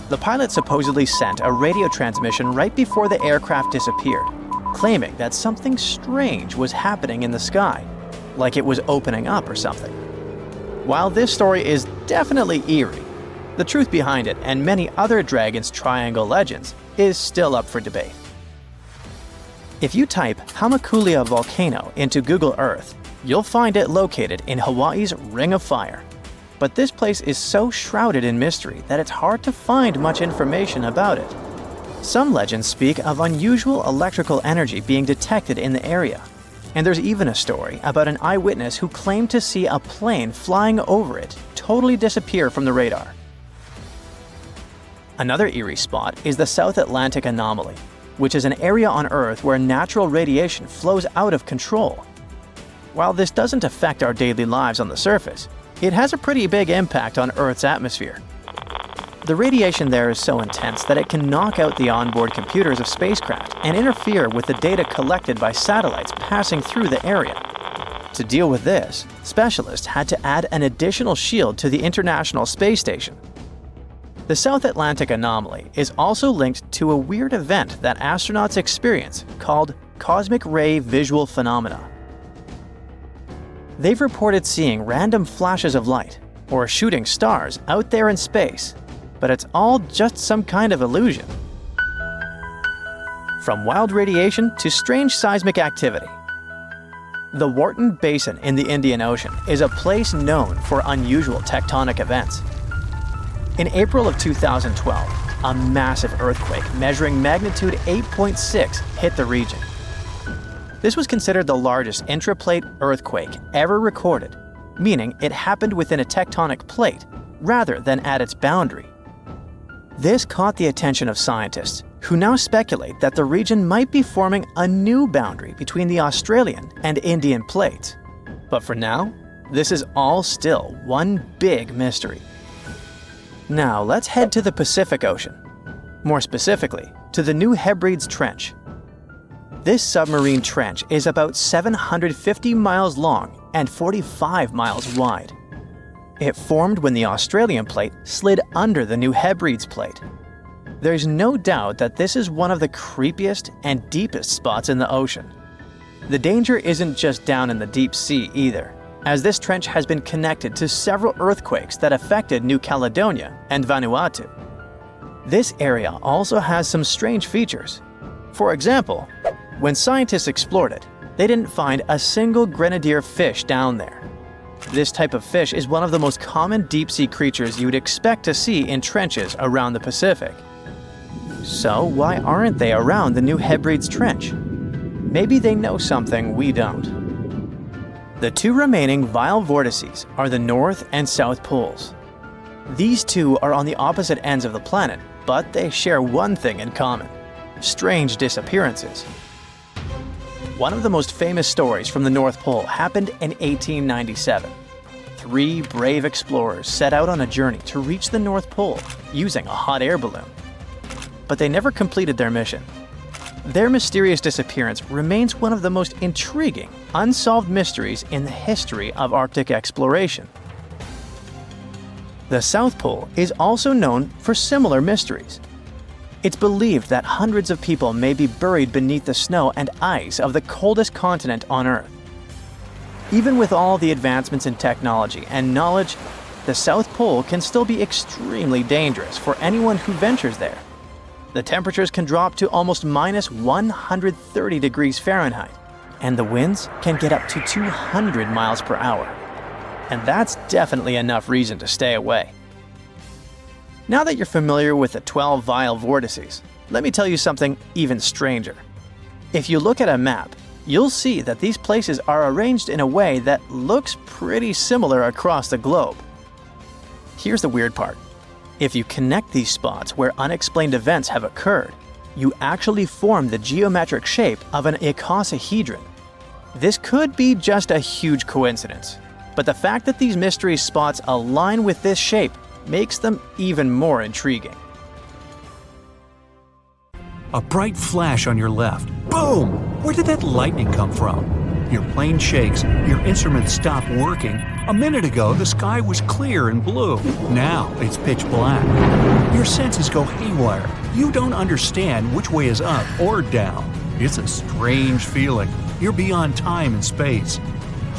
The pilot supposedly sent a radio transmission right before the aircraft disappeared, claiming that something strange was happening in the sky, like it was opening up or something. While this story is definitely eerie, the truth behind it and many other Dragon's Triangle legends is still up for debate. If you type Hamakulia volcano into Google Earth, you'll find it located in Hawaii's Ring of Fire. But this place is so shrouded in mystery that it's hard to find much information about it. Some legends speak of unusual electrical energy being detected in the area, and there's even a story about an eyewitness who claimed to see a plane flying over it totally disappear from the radar. Another eerie spot is the South Atlantic Anomaly, which is an area on Earth where natural radiation flows out of control. While this doesn't affect our daily lives on the surface, it has a pretty big impact on Earth's atmosphere. The radiation there is so intense that it can knock out the onboard computers of spacecraft and interfere with the data collected by satellites passing through the area. To deal with this, specialists had to add an additional shield to the International Space Station. The South Atlantic anomaly is also linked to a weird event that astronauts experience called cosmic ray visual phenomena. They've reported seeing random flashes of light or shooting stars out there in space, but it's all just some kind of illusion. From wild radiation to strange seismic activity. The Wharton Basin in the Indian Ocean is a place known for unusual tectonic events. In April of 2012, a massive earthquake measuring magnitude 8.6 hit the region. This was considered the largest intraplate earthquake ever recorded, meaning it happened within a tectonic plate rather than at its boundary. This caught the attention of scientists, who now speculate that the region might be forming a new boundary between the Australian and Indian plates. But for now, this is all still one big mystery. Now let's head to the Pacific Ocean. More specifically, to the New Hebrides Trench. This submarine trench is about 750 miles long and 45 miles wide. It formed when the Australian plate slid under the New Hebrides plate. There's no doubt that this is one of the creepiest and deepest spots in the ocean. The danger isn't just down in the deep sea either, as this trench has been connected to several earthquakes that affected New Caledonia and Vanuatu. This area also has some strange features. For example, when scientists explored it, they didn't find a single grenadier fish down there. This type of fish is one of the most common deep-sea creatures you would expect to see in trenches around the Pacific. So why aren't they around the New Hebrides Trench? Maybe they know something we don't. The two remaining vile vortices are the North and South Poles. These two are on the opposite ends of the planet, but they share one thing in common: strange disappearances. One of the most famous stories from the North Pole happened in 1897. 3 brave explorers set out on a journey to reach the North Pole using a hot air balloon. But they never completed their mission. Their mysterious disappearance remains one of the most intriguing, unsolved mysteries in the history of Arctic exploration. The South Pole is also known for similar mysteries. It's believed that hundreds of people may be buried beneath the snow and ice of the coldest continent on Earth. Even with all the advancements in technology and knowledge, the South Pole can still be extremely dangerous for anyone who ventures there. The temperatures can drop to almost minus 130 degrees Fahrenheit, and the winds can get up to 200 miles per hour. And that's definitely enough reason to stay away. Now that you're familiar with the 12 vile vortices, let me tell you something even stranger. If you look at a map, you'll see that these places are arranged in a way that looks pretty similar across the globe. Here's the weird part. If you connect these spots where unexplained events have occurred, you actually form the geometric shape of an icosahedron. This could be just a huge coincidence, but the fact that these mystery spots align with this shape makes them even more intriguing. A bright flash on your left. Boom! Where did that lightning come from? Your plane shakes, your instruments stop working. A minute ago, the sky was clear and blue. Now it's pitch black. Your senses go haywire. You don't understand which way is up or down. It's a strange feeling. You're beyond time and space.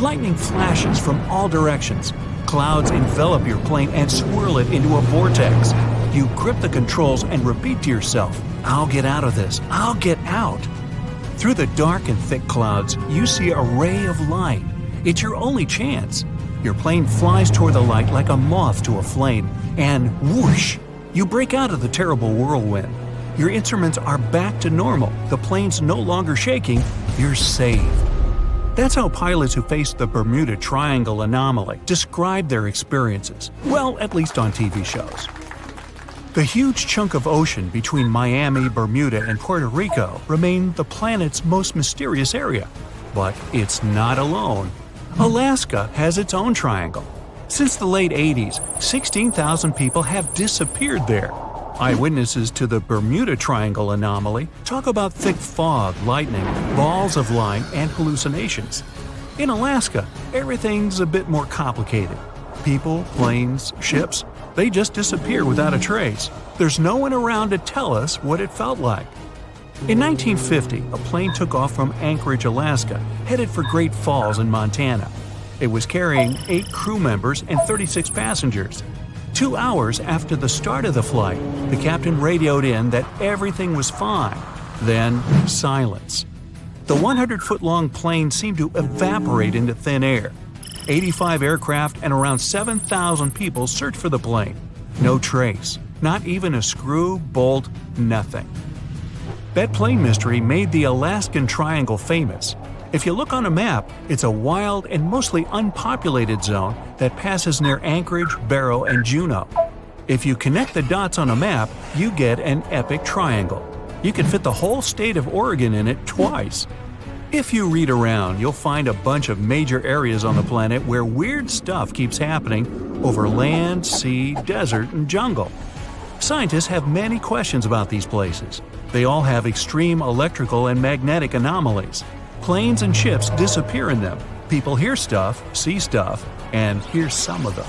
Lightning flashes from all directions. Clouds envelop your plane and swirl it into a vortex. You grip the controls and repeat to yourself, "I'll get out of this. I'll get out." Through the dark and thick clouds, you see a ray of light. It's your only chance. Your plane flies toward the light like a moth to a flame, and whoosh! You break out of the terrible whirlwind. Your instruments are back to normal. The plane's no longer shaking. You're saved. That's how pilots who faced the Bermuda Triangle anomaly describe their experiences. Well, at least on TV shows. The huge chunk of ocean between Miami, Bermuda, and Puerto Rico remain the planet's most mysterious area. But it's not alone. Alaska has its own triangle. Since the late 80s, 16,000 people have disappeared there. Eyewitnesses to the Bermuda Triangle anomaly talk about thick fog, lightning, balls of light, and hallucinations. In Alaska, everything's a bit more complicated. People, planes, ships, they just disappear without a trace. There's no one around to tell us what it felt like. In 1950, a plane took off from Anchorage, Alaska, headed for Great Falls in Montana. It was carrying 8 crew members and 36 passengers. 2 hours after the start of the flight, the captain radioed in that everything was fine. Then, silence. The 100-foot-long plane seemed to evaporate into thin air. 85 aircraft and around 7,000 people searched for the plane. No trace. Not even a screw, bolt, nothing. That plane mystery made the Alaskan Triangle famous. If you look on a map, it's a wild and mostly unpopulated zone that passes near Anchorage, Barrow, and Juneau. If you connect the dots on a map, you get an epic triangle. You can fit the whole state of Oregon in it twice. If you read around, you'll find a bunch of major areas on the planet where weird stuff keeps happening over land, sea, desert, and jungle. Scientists have many questions about these places. They all have extreme electrical and magnetic anomalies. Planes and ships disappear in them. People hear stuff, see stuff, and here's some of them.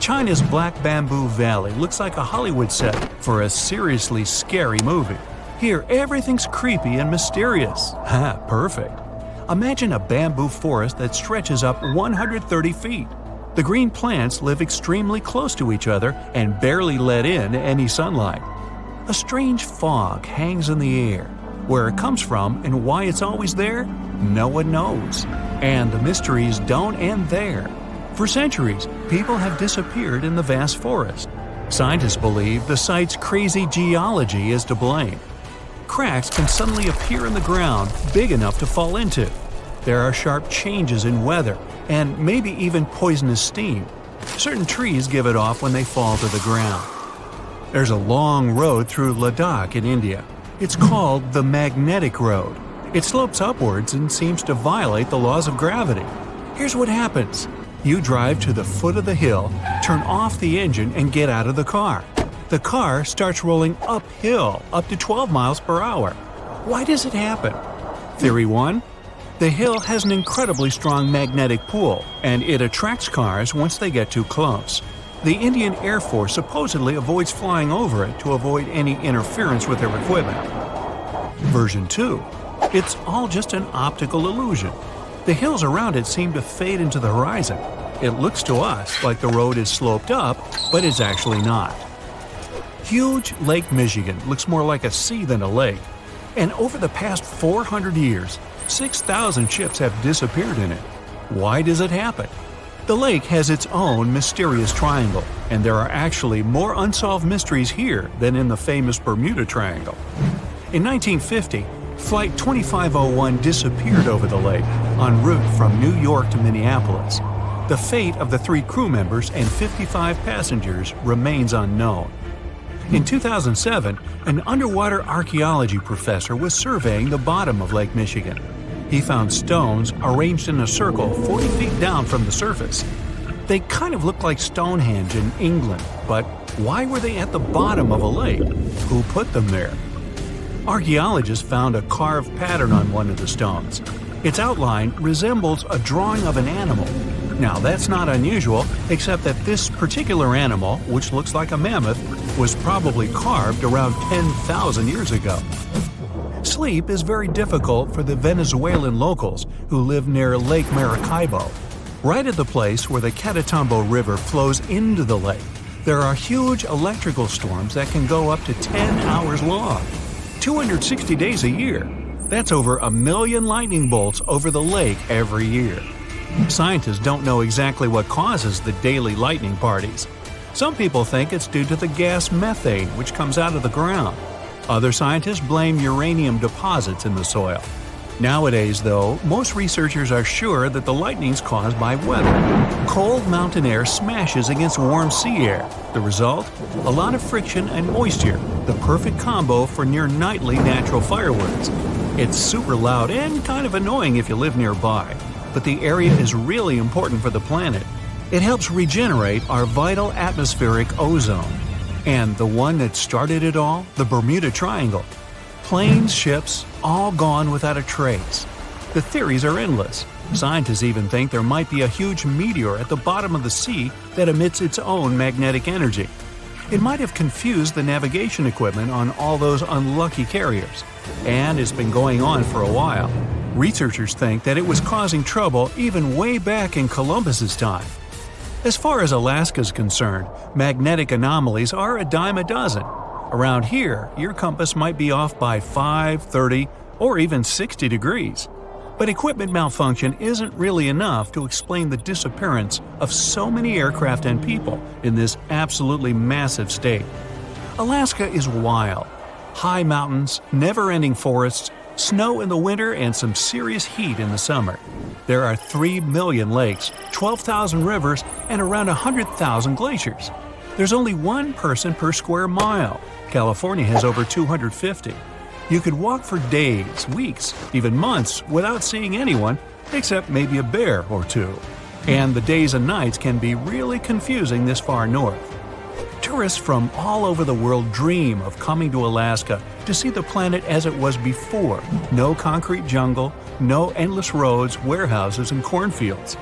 China's Black Bamboo Valley looks like a Hollywood set for a seriously scary movie. Here, everything's creepy and mysterious. Ha, perfect. Imagine a bamboo forest that stretches up 130 feet. The green plants live extremely close to each other and barely let in any sunlight. A strange fog hangs in the air. Where it comes from and why it's always there, no one knows. And the mysteries don't end there. For centuries, people have disappeared in the vast forest. Scientists believe the site's crazy geology is to blame. Cracks can suddenly appear in the ground big enough to fall into. There are sharp changes in weather, and maybe even poisonous steam. Certain trees give it off when they fall to the ground. There's a long road through Ladakh in India. It's called the Magnetic Road. It slopes upwards and seems to violate the laws of gravity. Here's what happens. You drive to the foot of the hill, turn off the engine, and get out of the car. The car starts rolling uphill, up to 12 miles per hour. Why does it happen? Theory 1. The hill has an incredibly strong magnetic pull, and it attracts cars once they get too close. The Indian Air Force supposedly avoids flying over it to avoid any interference with their equipment. Version 2. It's all just an optical illusion. The hills around it seem to fade into the horizon. It looks to us like the road is sloped up, but it's actually not. Huge Lake Michigan looks more like a sea than a lake. And over the past 400 years, 6,000 ships have disappeared in it. Why does it happen? The lake has its own mysterious triangle, and there are actually more unsolved mysteries here than in the famous Bermuda Triangle. In 1950, Flight 2501 disappeared over the lake, en route from New York to Minneapolis. The fate of the 3 crew members and 55 passengers remains unknown. In 2007, an underwater archaeology professor was surveying the bottom of Lake Michigan. He found stones arranged in a circle 40 feet down from the surface. They kind of look like Stonehenge in England, but why were they at the bottom of a lake? Who put them there? Archaeologists found a carved pattern on one of the stones. Its outline resembles a drawing of an animal. Now, that's not unusual, except that this particular animal, which looks like a mammoth, was probably carved around 10,000 years ago. Sleep is very difficult for the Venezuelan locals who live near Lake Maracaibo. Right at the place where the Catatumbo River flows into the lake, there are huge electrical storms that can go up to 10 hours long. 260 days a year. That's over 1 million lightning bolts over the lake every year. Scientists don't know exactly what causes the daily lightning parties. Some people think it's due to the gas methane which comes out of the ground. Other scientists blame uranium deposits in the soil. Nowadays, though, most researchers are sure that the lightning's caused by weather. Cold mountain air smashes against warm sea air. The result? A lot of friction and moisture, the perfect combo for near-nightly natural fireworks. It's super loud and kind of annoying if you live nearby. but the area is really important for the planet. It helps regenerate our vital atmospheric ozone. And the one that started it all, the Bermuda Triangle. Planes, ships, all gone without a trace. The theories are endless. Scientists even think there might be a huge meteor at the bottom of the sea that emits its own magnetic energy. It might have confused the navigation equipment on all those unlucky carriers. And it's been going on for a while. Researchers think that it was causing trouble even way back in Columbus's time. As far as Alaska is concerned, magnetic anomalies are a dime a dozen. Around here, your compass might be off by 5, 30, or even 60 degrees. But equipment malfunction isn't really enough to explain the disappearance of so many aircraft and people in this absolutely massive state. Alaska is wild. High mountains, never-ending forests, snow in the winter, and some serious heat in the summer. There are 3 million lakes, 12,000 rivers, and around 100,000 glaciers. There's only one person per square mile. California has over 250. You could walk for days, weeks, even months without seeing anyone, except maybe a bear or two. And the days and nights can be really confusing this far north. Tourists from all over the world dream of coming to Alaska to see the planet as it was before. No concrete jungle, no endless roads, warehouses, and cornfields.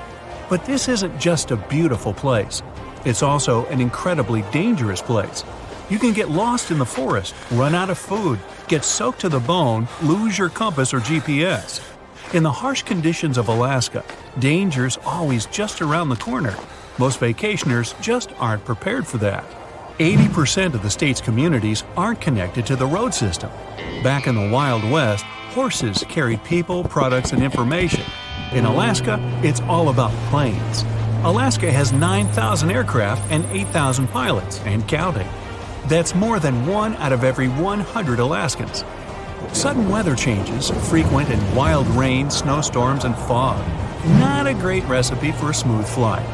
But this isn't just a beautiful place. It's also an incredibly dangerous place. You can get lost in the forest, run out of food, get soaked to the bone, lose your compass or GPS. In the harsh conditions of Alaska, danger's always just around the corner. Most vacationers just aren't prepared for that. 80% of the state's communities aren't connected to the road system. Back in the Wild West, horses carried people, products, and information. In Alaska, it's all about planes. Alaska has 9,000 aircraft and 8,000 pilots, and counting. That's more than 1 out of every 100 Alaskans. Sudden weather changes, frequent and wild rain, snowstorms, and fog. Not a great recipe for a smooth flight.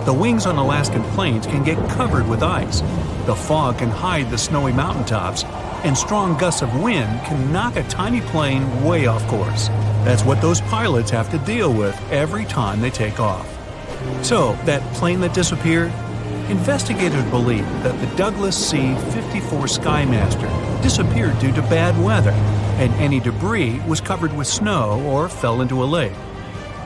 The wings on Alaskan planes can get covered with ice. The fog can hide the snowy mountaintops, and strong gusts of wind can knock a tiny plane way off course. That's what those pilots have to deal with every time they take off. So, that plane that disappeared? Investigators believe that the Douglas C-54 Skymaster disappeared due to bad weather, and any debris was covered with snow or fell into a lake.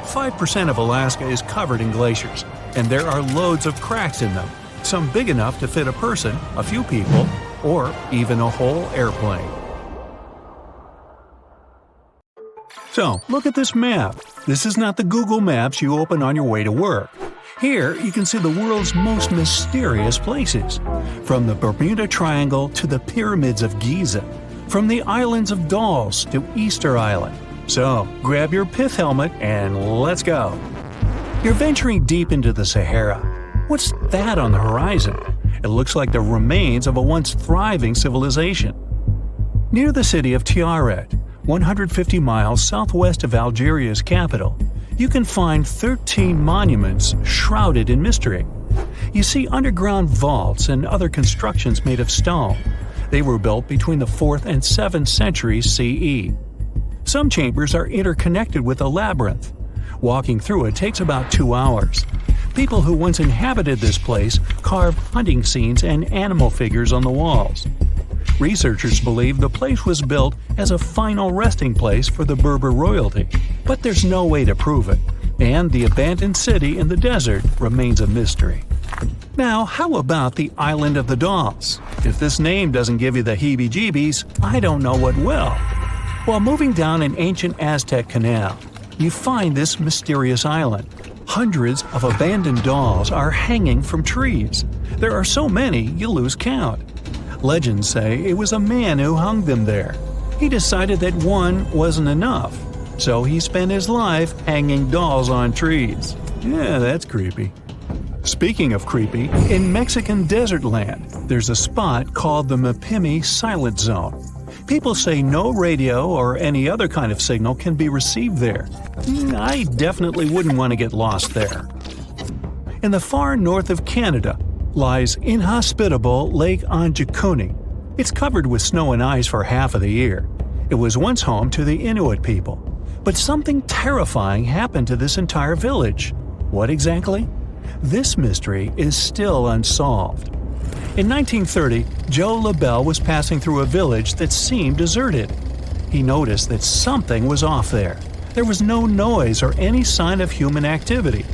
5% of Alaska is covered in glaciers, and there are loads of cracks in them, some big enough to fit a person, a few people, or even a whole airplane. So, look at this map. This is not the Google Maps you open on your way to work. Here, you can see the world's most mysterious places. From the Bermuda Triangle to the pyramids of Giza. From the islands of Dolls to Easter Island. So, grab your pith helmet and let's go. You're venturing deep into the Sahara. What's that on the horizon? It looks like the remains of a once thriving civilization. Near the city of Tiaret, 150 miles southwest of Algeria's capital, you can find 13 monuments shrouded in mystery. You see underground vaults and other constructions made of stone. They were built between the 4th and 7th centuries CE. Some chambers are interconnected with a labyrinth. Walking through it takes about 2 hours. People who once inhabited this place carved hunting scenes and animal figures on the walls. Researchers believe the place was built as a final resting place for the Berber royalty, but there's no way to prove it, and the abandoned city in the desert remains a mystery. Now, how about the Island of the Dolls? If this name doesn't give you the heebie-jeebies, I don't know what will. While moving down an ancient Aztec canal, you find this mysterious island. Hundreds of abandoned dolls are hanging from trees. There are so many, you lose count. Legends say it was a man who hung them there. He decided that one wasn't enough, so he spent his life hanging dolls on trees. Yeah, that's creepy. Speaking of creepy, in Mexican desert land, there's a spot called the Mapimi Silent Zone. People say no radio or any other kind of signal can be received there. I definitely wouldn't want to get lost there. In the far north of Canada lies inhospitable Lake Anjikuni. It's covered with snow and ice for half of the year. It was once home to the Inuit people. But something terrifying happened to this entire village. What exactly? This mystery is still unsolved. In 1930, Joe LaBelle was passing through a village that seemed deserted. He noticed that something was off there. There was no noise or any sign of human activity.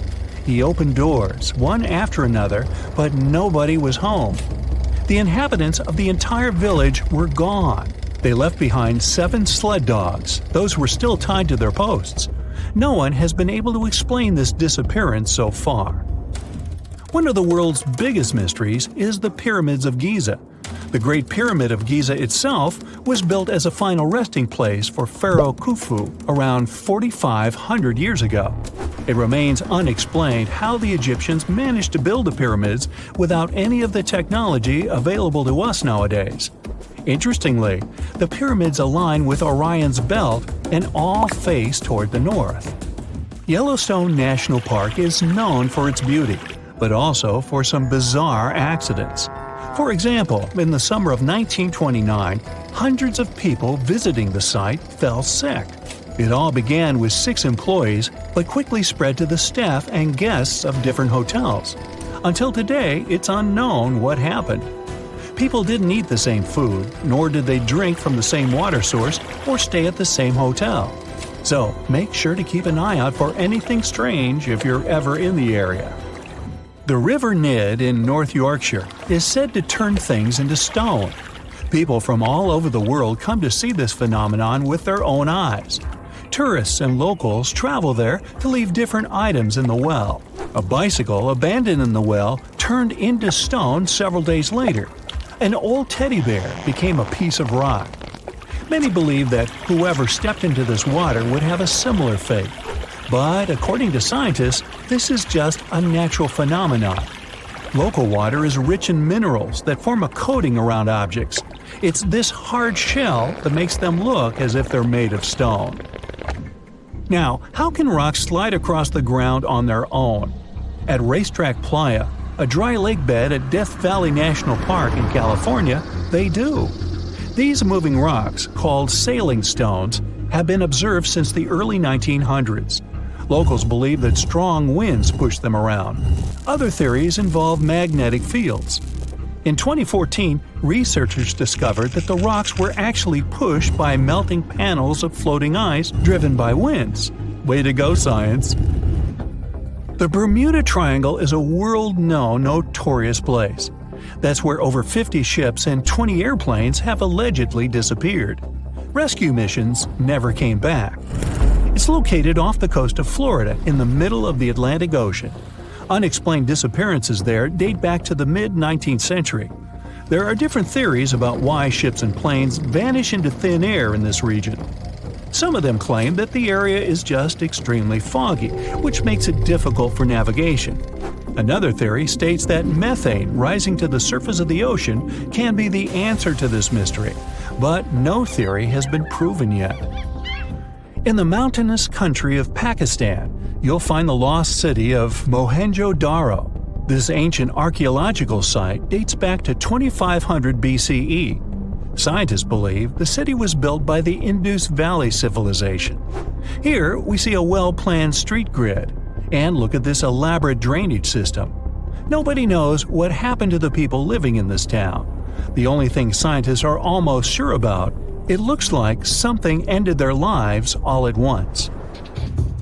He opened doors, one after another, but nobody was home. The inhabitants of the entire village were gone. They left behind 7 sled dogs. Those were still tied to their posts. No one has been able to explain this disappearance so far. One of the world's biggest mysteries is the Pyramids of Giza. The Great Pyramid of Giza itself was built as a final resting place for Pharaoh Khufu around 4,500 years ago. It remains unexplained how the Egyptians managed to build the pyramids without any of the technology available to us nowadays. Interestingly, the pyramids align with Orion's belt and all face toward the north. Yellowstone National Park is known for its beauty, but also for some bizarre accidents. For example, in the summer of 1929, hundreds of people visiting the site fell sick. It all began with 6 employees, but quickly spread to the staff and guests of different hotels. Until today, it's unknown what happened. People didn't eat the same food, nor did they drink from the same water source or stay at the same hotel. So, make sure to keep an eye out for anything strange if you're ever in the area. The River Nid in North Yorkshire is said to turn things into stone. People from all over the world come to see this phenomenon with their own eyes. Tourists and locals travel there to leave different items in the well. A bicycle abandoned in the well turned into stone several days later. An old teddy bear became a piece of rock. Many believe that whoever stepped into this water would have a similar fate. But according to scientists, this is just a natural phenomenon. Local water is rich in minerals that form a coating around objects. It's this hard shell that makes them look as if they're made of stone. Now, how can rocks slide across the ground on their own? At Racetrack Playa, a dry lake bed at Death Valley National Park in California, they do. These moving rocks, called sailing stones, have been observed since the early 1900s. Locals believe that strong winds push them around. Other theories involve magnetic fields. In 2014, researchers discovered that the rocks were actually pushed by melting panels of floating ice driven by winds. Way to go, science! The Bermuda Triangle is a world-known notorious place. That's where over 50 ships and 20 airplanes have allegedly disappeared. Rescue missions never came back. It's located off the coast of Florida in the middle of the Atlantic Ocean. Unexplained disappearances there date back to the mid-19th century. There are different theories about why ships and planes vanish into thin air in this region. Some of them claim that the area is just extremely foggy, which makes it difficult for navigation. Another theory states that methane rising to the surface of the ocean can be the answer to this mystery, but no theory has been proven yet. In the mountainous country of Pakistan, you'll find the lost city of Mohenjo-Daro. This ancient archaeological site dates back to 2500 BCE. Scientists believe the city was built by the Indus Valley Civilization. Here, we see a well-planned street grid. And look at this elaborate drainage system. Nobody knows what happened to the people living in this town. The only thing scientists are almost sure about, it looks like something ended their lives all at once.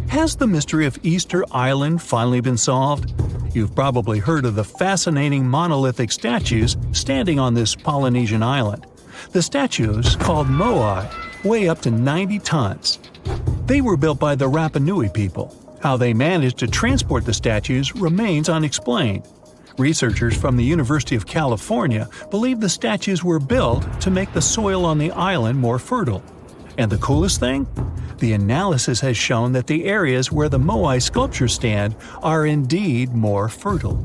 Has the mystery of Easter Island finally been solved? You've probably heard of the fascinating monolithic statues standing on this Polynesian island. The statues, called moai, weigh up to 90 tons. They were built by the Rapa Nui people. How they managed to transport the statues remains unexplained. Researchers from the University of California believe the statues were built to make the soil on the island more fertile. And the coolest thing? The analysis has shown that the areas where the moai sculptures stand are indeed more fertile.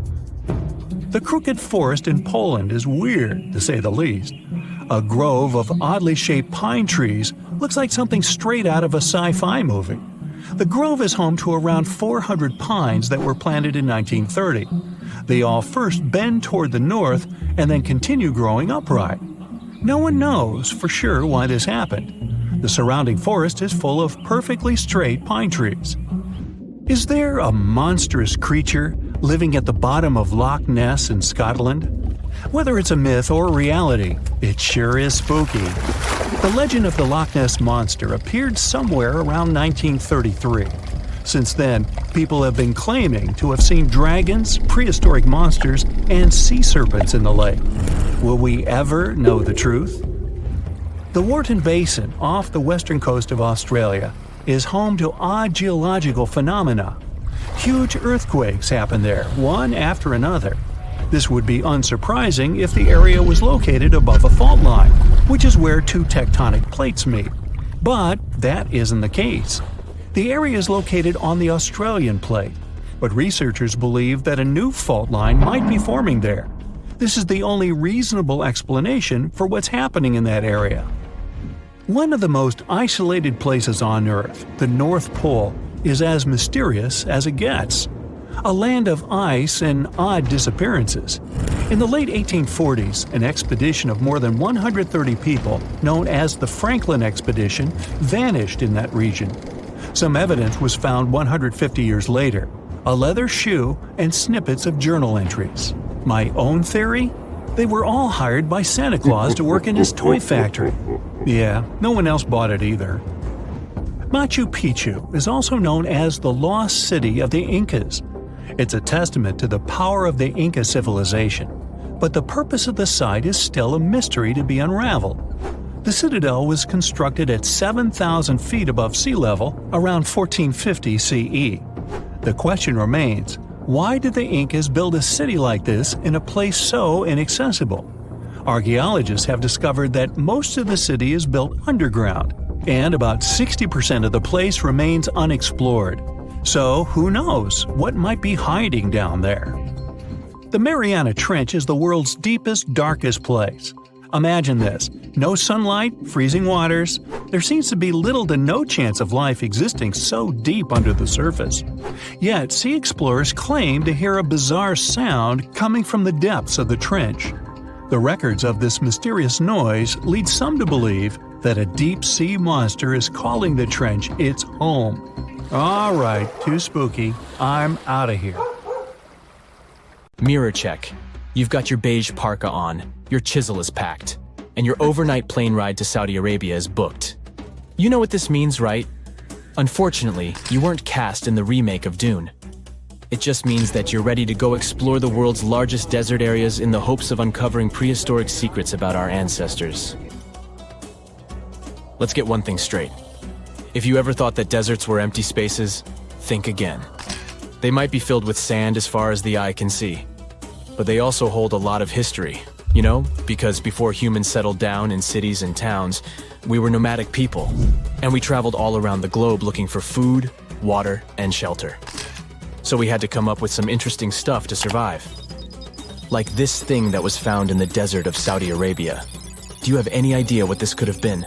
The Crooked Forest in Poland is weird, to say the least. A grove of oddly shaped pine trees looks like something straight out of a sci-fi movie. The grove is home to around 400 pines that were planted in 1930. They all first bend toward the north and then continue growing upright. No one knows for sure why this happened. The surrounding forest is full of perfectly straight pine trees. Is there a monstrous creature living at the bottom of Loch Ness in Scotland? Whether it's a myth or reality, it sure is spooky. The legend of the Loch Ness Monster appeared somewhere around 1933. Since then, people have been claiming to have seen dragons, prehistoric monsters, and sea serpents in the lake. Will we ever know the truth? The Wharton Basin, off the western coast of Australia, is home to odd geological phenomena. Huge earthquakes happen there, one after another. This would be unsurprising if the area was located above a fault line, which is where two tectonic plates meet. But that isn't the case. The area is located on the Australian plate, but researchers believe that a new fault line might be forming there. This is the only reasonable explanation for what's happening in that area. One of the most isolated places on Earth, the North Pole, is as mysterious as it gets. A land of ice and odd disappearances. In the late 1840s, an expedition of more than 130 people, known as the Franklin Expedition, vanished in that region. Some evidence was found 150 years later, a leather shoe and snippets of journal entries. My own theory? They were all hired by Santa Claus to work in his toy factory. Yeah, no one else bought it either. Machu Picchu is also known as the Lost City of the Incas. It's a testament to the power of the Inca civilization, but the purpose of the site is still a mystery to be unraveled. The citadel was constructed at 7,000 feet above sea level around 1450 CE. The question remains, why did the Incas build a city like this in a place so inaccessible? Archaeologists have discovered that most of the city is built underground, and about 60% of the place remains unexplored. So who knows what might be hiding down there? The Mariana Trench is the world's deepest, darkest place. Imagine this: no sunlight, freezing waters. There seems to be little to no chance of life existing so deep under the surface. Yet, sea explorers claim to hear a bizarre sound coming from the depths of the trench. The records of this mysterious noise lead some to believe that a deep-sea monster is calling the trench its home. All right, too spooky. I'm out of here. Mirror check. You've got your beige parka on, your chisel is packed, and your overnight plane ride to Saudi Arabia is booked. You know what this means, right? Unfortunately, you weren't cast in the remake of Dune. It just means that you're ready to go explore the world's largest desert areas in the hopes of uncovering prehistoric secrets about our ancestors. Let's get one thing straight. If you ever thought that deserts were empty spaces, think again. They might be filled with sand as far as the eye can see, but they also hold a lot of history, you know, because before humans settled down in cities and towns, we were nomadic people, and we traveled all around the globe looking for food, water, and shelter. So we had to come up with some interesting stuff to survive. Like this thing that was found in the desert of Saudi Arabia. Do you have any idea what this could have been?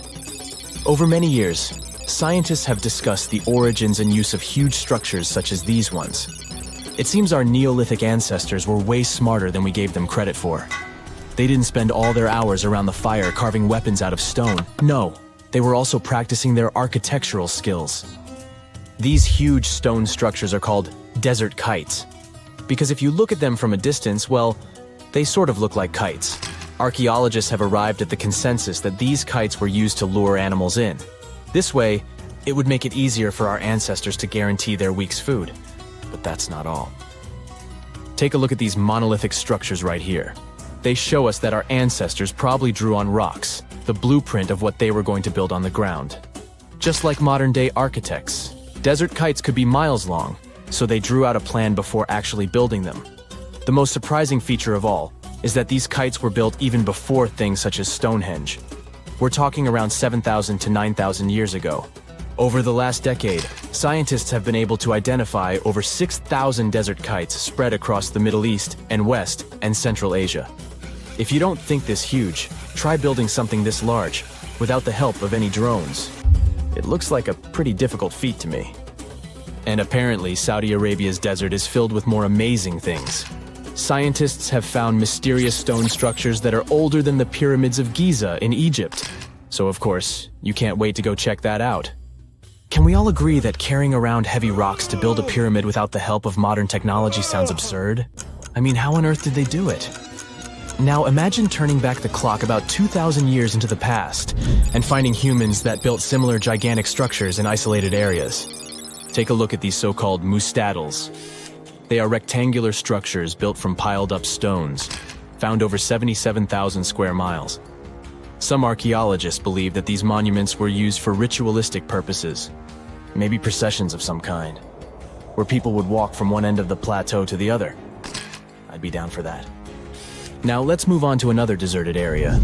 Over many years, scientists have discussed the origins and use of huge structures such as these ones. It seems our Neolithic ancestors were way smarter than we gave them credit for. They didn't spend all their hours around the fire carving weapons out of stone. No, they were also practicing their architectural skills. These huge stone structures are called desert kites, because if you look at them from a distance, well, they sort of look like kites. Archaeologists have arrived at the consensus that these kites were used to lure animals in. This way, it would make it easier for our ancestors to guarantee their week's food. But that's not all. Take a look at these monolithic structures right here. They show us that our ancestors probably drew on rocks, the blueprint of what they were going to build on the ground. Just like modern-day architects, desert kites could be miles long, so they drew out a plan before actually building them. The most surprising feature of all is that these kites were built even before things such as Stonehenge. We're talking around 7,000 to 9,000 years ago. Over the last decade, scientists have been able to identify over 6,000 desert kites spread across the Middle East and West and Central Asia. If you don't think this huge, try building something this large without the help of any drones. It looks like a pretty difficult feat to me. And apparently, Saudi Arabia's desert is filled with more amazing things. Scientists have found mysterious stone structures that are older than the pyramids of Giza in Egypt. So of course, you can't wait to go check that out. Can we all agree that carrying around heavy rocks to build a pyramid without the help of modern technology sounds absurd? I mean, how on earth did they do it? Now imagine turning back the clock about 2,000 years into the past and finding humans that built similar gigantic structures in isolated areas. Take a look at these so-called mustattles. They are rectangular structures built from piled-up stones, found over 77,000 square miles. Some archaeologists believe that these monuments were used for ritualistic purposes, maybe processions of some kind, where people would walk from one end of the plateau to the other. I'd be down for that. Now let's move on to another deserted area.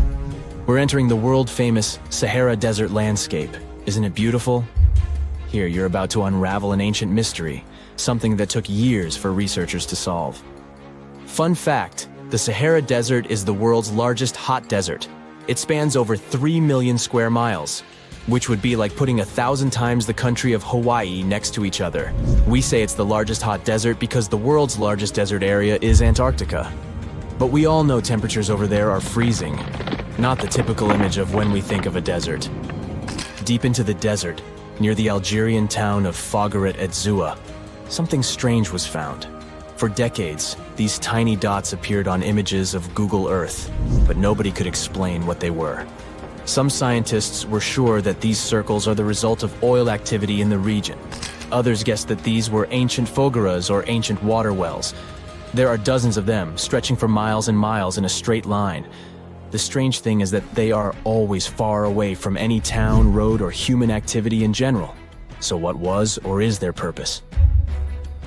We're entering the world-famous Sahara Desert landscape. Isn't it beautiful? Here, you're about to unravel an ancient mystery, something that took years for researchers to solve. Fun fact, the Sahara Desert is the world's largest hot desert. It spans over 3 million square miles, which would be like putting 1,000 times the country of Hawaii next to each other. We say it's the largest hot desert because the world's largest desert area is Antarctica. But we all know temperatures over there are freezing, not the typical image of when we think of a desert. Deep into the desert, near the Algerian town of Fougeret et Zoua, something strange was found. For decades, these tiny dots appeared on images of Google Earth, but nobody could explain what they were. Some scientists were sure that these circles are the result of oil activity in the region. Others guessed that these were ancient fogeras or ancient water wells. There are dozens of them, stretching for miles and miles in a straight line. The strange thing is that they are always far away from any town, road, or human activity in general. So what was or is their purpose?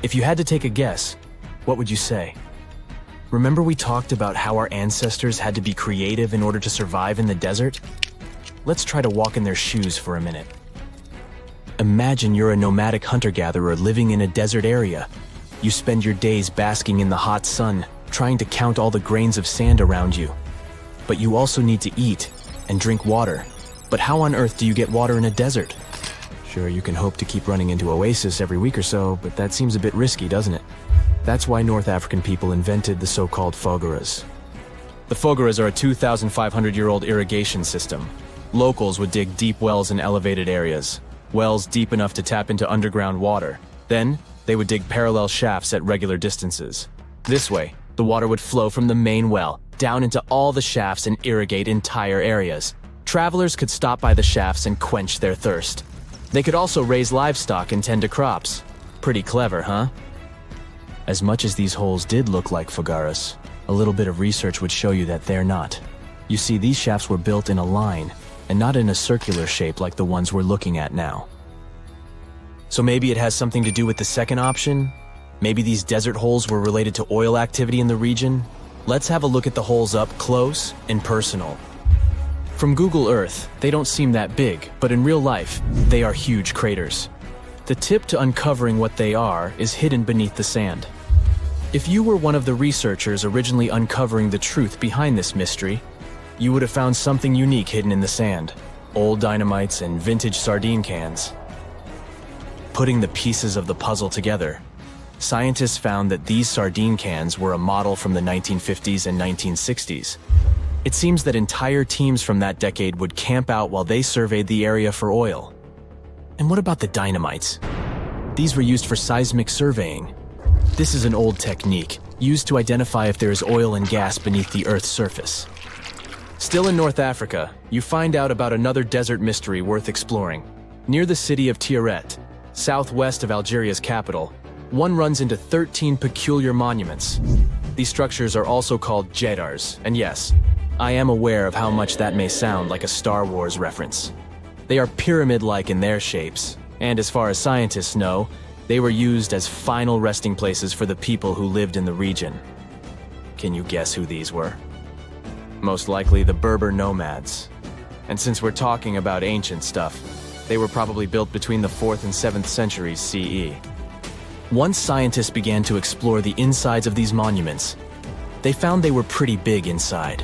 If you had to take a guess, what would you say? Remember we talked about how our ancestors had to be creative in order to survive in the desert? Let's try to walk in their shoes for a minute. Imagine you're a nomadic hunter-gatherer living in a desert area. You spend your days basking in the hot sun, trying to count all the grains of sand around you. But you also need to eat and drink water. But how on earth do you get water in a desert? Sure, you can hope to keep running into oasis every week or so, but that seems a bit risky, doesn't it? That's why North African people invented the so-called fogeras. The fogeras are a 2,500-year-old irrigation system. Locals would dig deep wells in elevated areas, wells deep enough to tap into underground water. Then, they would dig parallel shafts at regular distances. This way, the water would flow from the main well down into all the shafts and irrigate entire areas. Travelers could stop by the shafts and quench their thirst. They could also raise livestock and tend to crops. Pretty clever, huh? As much as these holes did look like fogaras, a little bit of research would show you that they're not. You see, these shafts were built in a line, and not in a circular shape like the ones we're looking at now. So maybe it has something to do with the second option? Maybe these desert holes were related to oil activity in the region? Let's have a look at the holes up close and personal. From Google Earth, they don't seem that big, but in real life, they are huge craters. The tip to uncovering what they are is hidden beneath the sand. If you were one of the researchers originally uncovering the truth behind this mystery, you would have found something unique hidden in the sand. Old dynamites and vintage sardine cans. Putting the pieces of the puzzle together, scientists found that these sardine cans were a model from the 1950s and 1960s. It seems that entire teams from that decade would camp out while they surveyed the area for oil. And what about the dynamites? These were used for seismic surveying. This is an old technique, used to identify if there is oil and gas beneath the Earth's surface. Still in North Africa, you find out about another desert mystery worth exploring. Near the city of Tiaret, southwest of Algeria's capital, one runs into 13 peculiar monuments. These structures are also called jedars, and yes, I am aware of how much that may sound like a Star Wars reference. They are pyramid-like in their shapes, and as far as scientists know, they were used as final resting places for the people who lived in the region. Can you guess who these were? Most likely the Berber nomads. And since we're talking about ancient stuff, they were probably built between the 4th and 7th centuries CE. Once scientists began to explore the insides of these monuments, they found they were pretty big inside.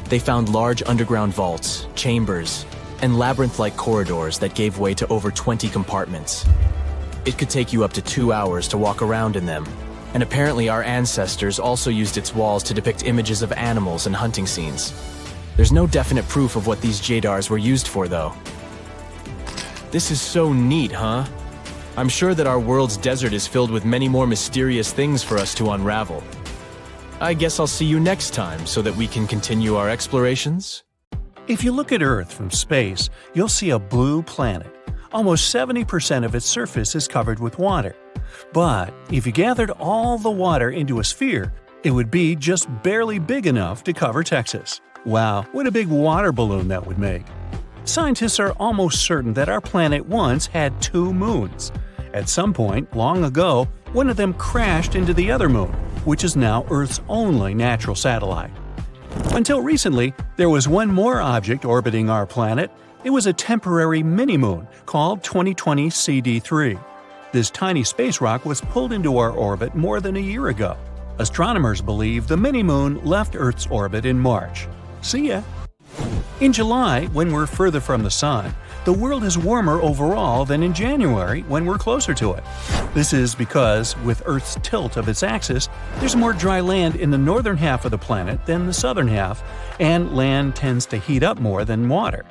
They found large underground vaults, chambers, and labyrinth-like corridors that gave way to over 20 compartments. It could take you up to 2 hours to walk around in them, and apparently our ancestors also used its walls to depict images of animals and hunting scenes. There's no definite proof of what these jadars were used for, though. This is so neat, huh? I'm sure that our world's desert is filled with many more mysterious things for us to unravel. I guess I'll see you next time so that we can continue our explorations. If you look at Earth from space, you'll see a blue planet. Almost 70% of its surface is covered with water. But if you gathered all the water into a sphere, it would be just barely big enough to cover Texas. Wow, what a big water balloon that would make. Scientists are almost certain that our planet once had 2 moons. At some point, long ago, one of them crashed into the other moon, which is now Earth's only natural satellite. Until recently, there was one more object orbiting our planet. It was a temporary mini-moon called 2020 CD3. This tiny space rock was pulled into our orbit more than a year ago. Astronomers believe the mini-moon left Earth's orbit in March. See ya! In July, when we're further from the Sun, the world is warmer overall than in January when we're closer to it. This is because, with Earth's tilt of its axis, there's more dry land in the northern half of the planet than the southern half, and land tends to heat up more than water.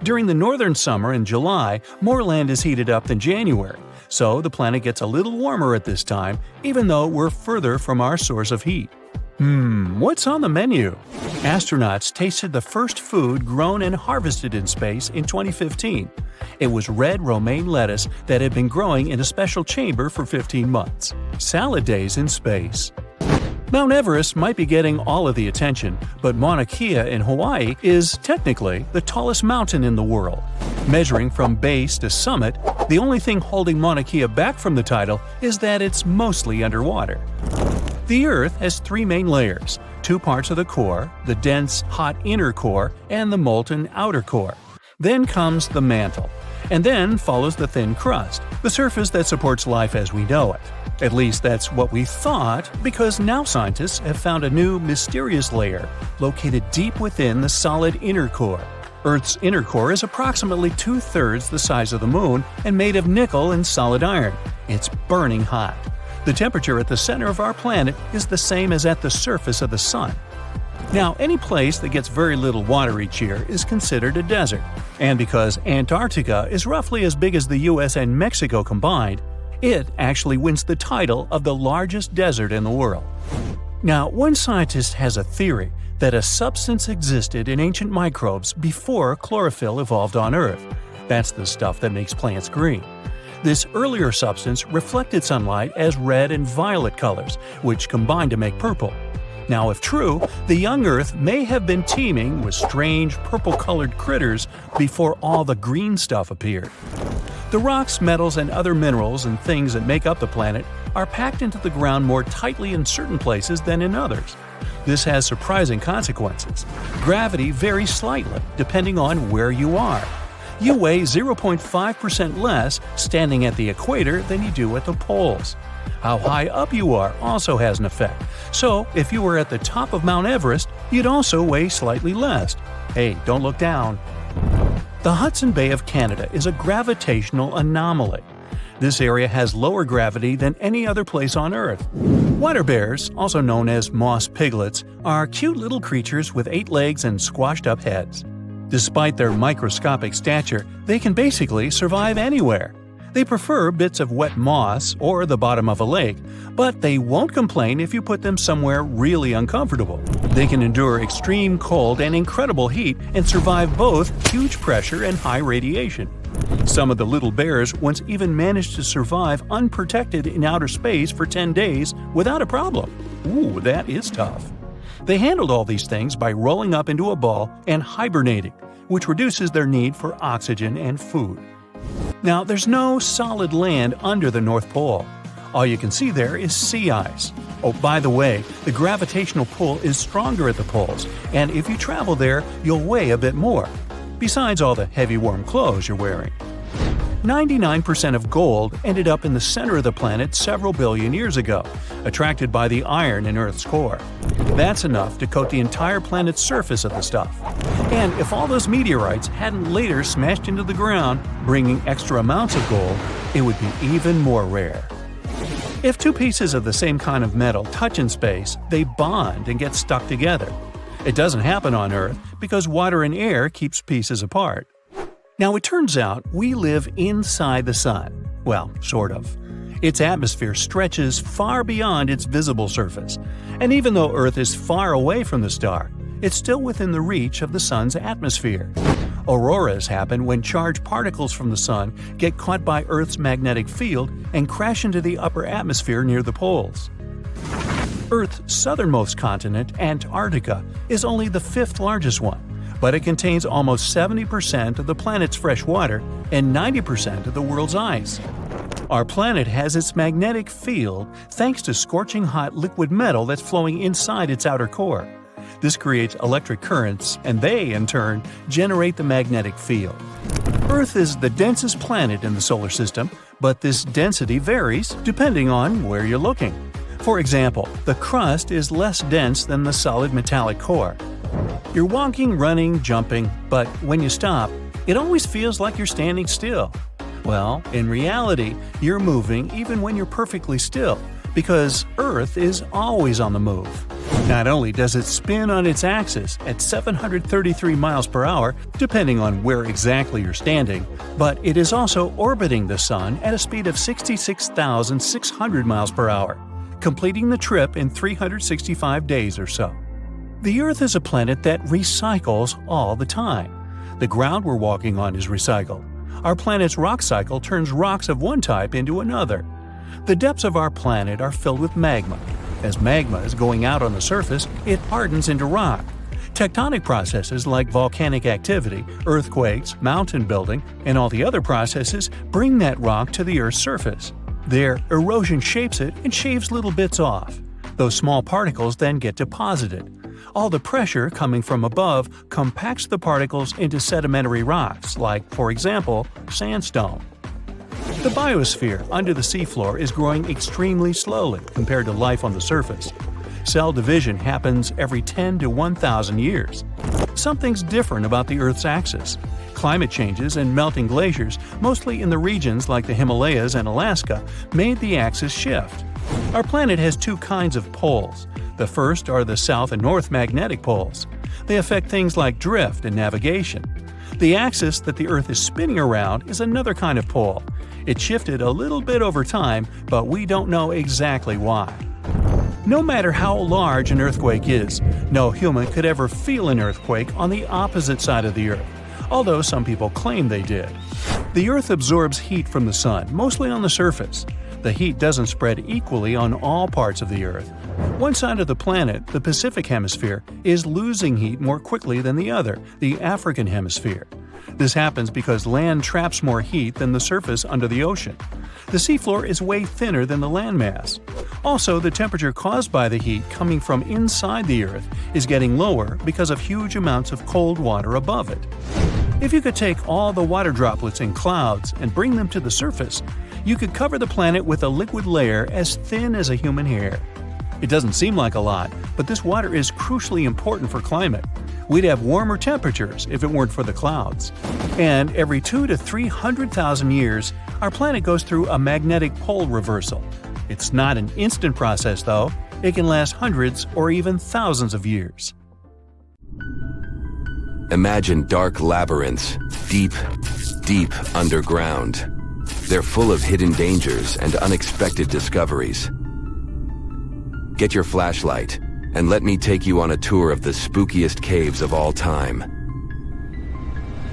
During the northern summer in July, more land is heated up than January, so the planet gets a little warmer at this time, even though we're further from our source of heat. What's on the menu? Astronauts tasted the first food grown and harvested in space in 2015. It was red romaine lettuce that had been growing in a special chamber for 15 months. Salad days in space. Mount Everest might be getting all of the attention, but Mauna Kea in Hawaii is technically the tallest mountain in the world. Measuring from base to summit, the only thing holding Mauna Kea back from the title is that it's mostly underwater. The Earth has 3 main layers, 2 parts of the core, the dense, hot inner core, and the molten outer core. Then comes the mantle, and then follows the thin crust, the surface that supports life as we know it. At least that's what we thought, because now scientists have found a new, mysterious layer located deep within the solid inner core. Earth's inner core is approximately 2/3 the size of the Moon and made of nickel and solid iron. It's burning hot. The temperature at the center of our planet is the same as at the surface of the Sun. Now, any place that gets very little water each year is considered a desert. And because Antarctica is roughly as big as the US and Mexico combined, it actually wins the title of the largest desert in the world. Now, one scientist has a theory that a substance existed in ancient microbes before chlorophyll evolved on Earth. That's the stuff that makes plants green. This earlier substance reflected sunlight as red and violet colors, which combined to make purple. Now, if true, the young Earth may have been teeming with strange purple-colored critters before all the green stuff appeared. The rocks, metals, and other minerals and things that make up the planet are packed into the ground more tightly in certain places than in others. This has surprising consequences. Gravity varies slightly depending on where you are. You weigh 0.5% less standing at the equator than you do at the poles. How high up you are also has an effect. So, if you were at the top of Mount Everest, you'd also weigh slightly less. Hey, don't look down. The Hudson Bay of Canada is a gravitational anomaly. This area has lower gravity than any other place on Earth. Water bears, also known as moss piglets, are cute little creatures with 8 legs and squashed-up heads. Despite their microscopic stature, they can basically survive anywhere. They prefer bits of wet moss or the bottom of a lake, but they won't complain if you put them somewhere really uncomfortable. They can endure extreme cold and incredible heat and survive both huge pressure and high radiation. Some of the little bears once even managed to survive unprotected in outer space for 10 days without a problem. Ooh, that is tough. They handled all these things by rolling up into a ball and hibernating, which reduces their need for oxygen and food. Now, there's no solid land under the North Pole. All you can see there is sea ice. Oh, by the way, the gravitational pull is stronger at the poles, and if you travel there, you'll weigh a bit more, besides all the heavy warm clothes you're wearing. 99% of gold ended up in the center of the planet several billion years ago, attracted by the iron in Earth's core. That's enough to coat the entire planet's surface of the stuff. And if all those meteorites hadn't later smashed into the ground, bringing extra amounts of gold, it would be even more rare. If 2 pieces of the same kind of metal touch in space, they bond and get stuck together. It doesn't happen on Earth because water and air keeps pieces apart. Now, it turns out we live inside the sun. Well, sort of. Its atmosphere stretches far beyond its visible surface, and even though Earth is far away from the star, it's still within the reach of the sun's atmosphere. Auroras happen when charged particles from the sun get caught by Earth's magnetic field and crash into the upper atmosphere near the poles. Earth's southernmost continent, Antarctica, is only the fifth largest one, but it contains almost 70% of the planet's fresh water and 90% of the world's ice. Our planet has its magnetic field thanks to scorching hot liquid metal that's flowing inside its outer core. This creates electric currents, and they, in turn, generate the magnetic field. Earth is the densest planet in the solar system, but this density varies depending on where you're looking. For example, the crust is less dense than the solid metallic core. You're walking, running, jumping, but when you stop, it always feels like you're standing still. Well, in reality, you're moving even when you're perfectly still, because Earth is always on the move. Not only does it spin on its axis at 733 miles per hour, depending on where exactly you're standing, but it is also orbiting the Sun at a speed of 66,600 miles per hour, completing the trip in 365 days or so. The Earth is a planet that recycles all the time. The ground we're walking on is recycled. Our planet's rock cycle turns rocks of one type into another. The depths of our planet are filled with magma. As magma is going out on the surface, it hardens into rock. Tectonic processes like volcanic activity, earthquakes, mountain building, and all the other processes bring that rock to the Earth's surface. There, erosion shapes it and shaves little bits off. Those small particles then get deposited. All the pressure coming from above compacts the particles into sedimentary rocks, like, for example, sandstone. The biosphere under the seafloor is growing extremely slowly compared to life on the surface. Cell division happens every 10 to 1,000 years. Something's different about the Earth's axis. Climate changes and melting glaciers, mostly in the regions like the Himalayas and Alaska, made the axis shift. Our planet has two kinds of poles. The first are the south and north magnetic poles. They affect things like drift and navigation. The axis that the Earth is spinning around is another kind of pole. It shifted a little bit over time, but we don't know exactly why. No matter how large an earthquake is, no human could ever feel an earthquake on the opposite side of the Earth, although some people claim they did. The Earth absorbs heat from the sun, mostly on the surface. The heat doesn't spread equally on all parts of the Earth. One side of the planet, the Pacific Hemisphere, is losing heat more quickly than the other, the African Hemisphere. This happens because land traps more heat than the surface under the ocean. The seafloor is way thinner than the landmass. Also, the temperature caused by the heat coming from inside the Earth is getting lower because of huge amounts of cold water above it. If you could take all the water droplets in clouds and bring them to the surface, you could cover the planet with a liquid layer as thin as a human hair. It doesn't seem like a lot, but this water is crucially important for climate. We'd have warmer temperatures if it weren't for the clouds. And every 200,000 to 300,000 years, our planet goes through a magnetic pole reversal. It's not an instant process, though. It can last hundreds or even thousands of years. Imagine dark labyrinths, deep, deep underground. They're full of hidden dangers and unexpected discoveries. Get your flashlight, and let me take you on a tour of the spookiest caves of all time.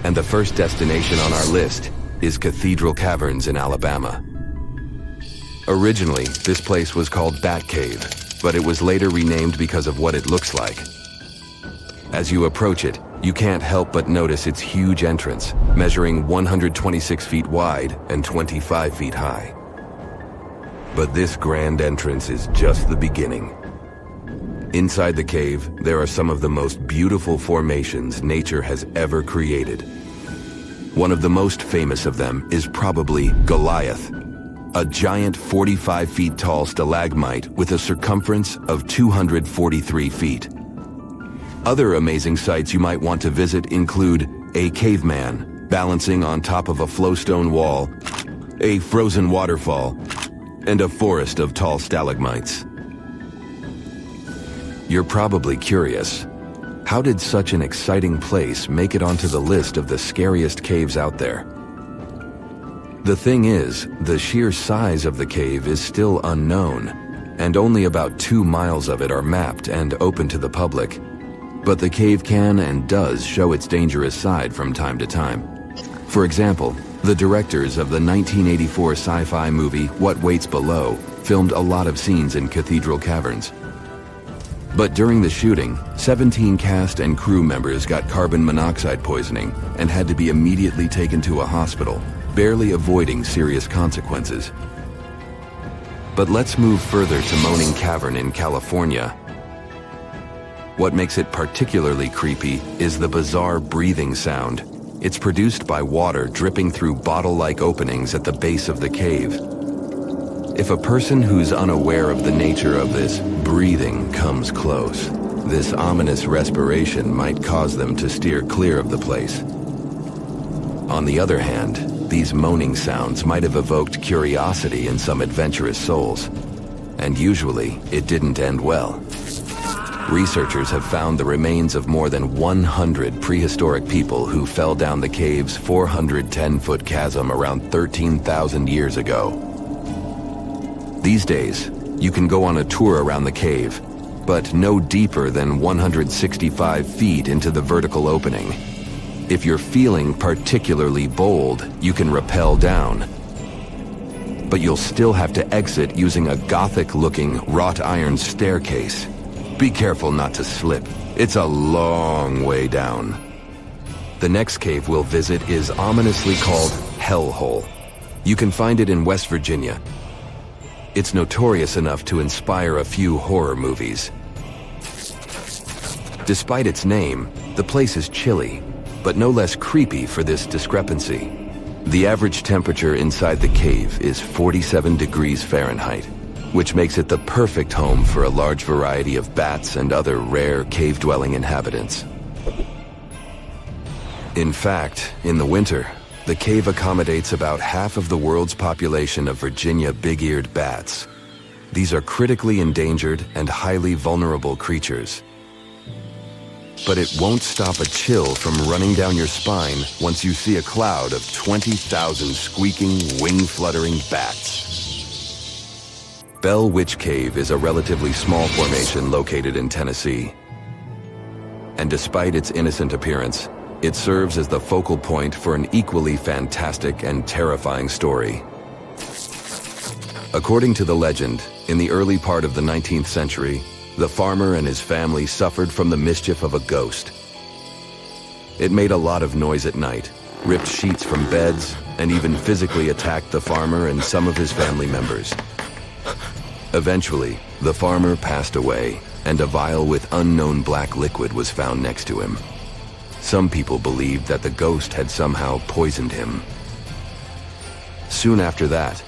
And the first destination on our list is Cathedral Caverns in Alabama. Originally, this place was called Bat Cave, but it was later renamed because of what it looks like. As you approach it, you can't help but notice its huge entrance, measuring 126 feet wide and 25 feet high. But this grand entrance is just the beginning. Inside the cave, there are some of the most beautiful formations nature has ever created. One of the most famous of them is probably Goliath, a giant 45 feet tall stalagmite with a circumference of 243 feet. Other amazing sights you might want to visit include a caveman balancing on top of a flowstone wall, a frozen waterfall, and a forest of tall stalagmites. You're probably curious, How did such an exciting place make it onto the list of the scariest caves out there? The thing is, the sheer size of the cave is still unknown, and only about 2 miles of it are mapped and open to the public. But the cave can and does show its dangerous side from time to time. For example, the directors of the 1984 sci-fi movie What Waits Below filmed a lot of scenes in cathedral caverns. But during the shooting, 17 cast and crew members got carbon monoxide poisoning and had to be immediately taken to a hospital, barely avoiding serious consequences. But let's move further to Moaning Cavern in California. What makes it particularly creepy is the bizarre breathing sound. It's produced by water dripping through bottle-like openings at the base of the cave. If a person who's unaware of the nature of this breathing comes close, this ominous respiration might cause them to steer clear of the place. On the other hand, these moaning sounds might have evoked curiosity in some adventurous souls, and usually it didn't end well. Researchers have found the remains of more than 100 prehistoric people who fell down the cave's 410-foot chasm around 13,000 years ago. These days, you can go on a tour around the cave, but no deeper than 165 feet into the vertical opening. If you're feeling particularly bold, you can rappel down. But you'll still have to exit using a Gothic-looking wrought iron staircase. Be careful not to slip. It's a long way down. The next cave we'll visit is ominously called Hellhole. You can find it in West Virginia. It's notorious enough to inspire a few horror movies. Despite its name, the place is chilly, but no less creepy for this discrepancy. The average temperature inside the cave is 47 degrees Fahrenheit, which makes it the perfect home for a large variety of bats and other rare cave-dwelling inhabitants. In fact, in the winter, the cave accommodates about half of the world's population of Virginia big-eared bats. These are critically endangered and highly vulnerable creatures. But it won't stop a chill from running down your spine once you see a cloud of 20,000 squeaking, wing-fluttering bats. Bell Witch Cave is a relatively small formation located in Tennessee. And despite its innocent appearance, it serves as the focal point for an equally fantastic and terrifying story. According to the legend, in the early part of the 19th century, the farmer and his family suffered from the mischief of a ghost. It made a lot of noise at night, ripped sheets from beds, and even physically attacked the farmer and some of his family members. Eventually, the farmer passed away, and a vial with unknown black liquid was found next to him. Some people believed that the ghost had somehow poisoned him. Soon after that,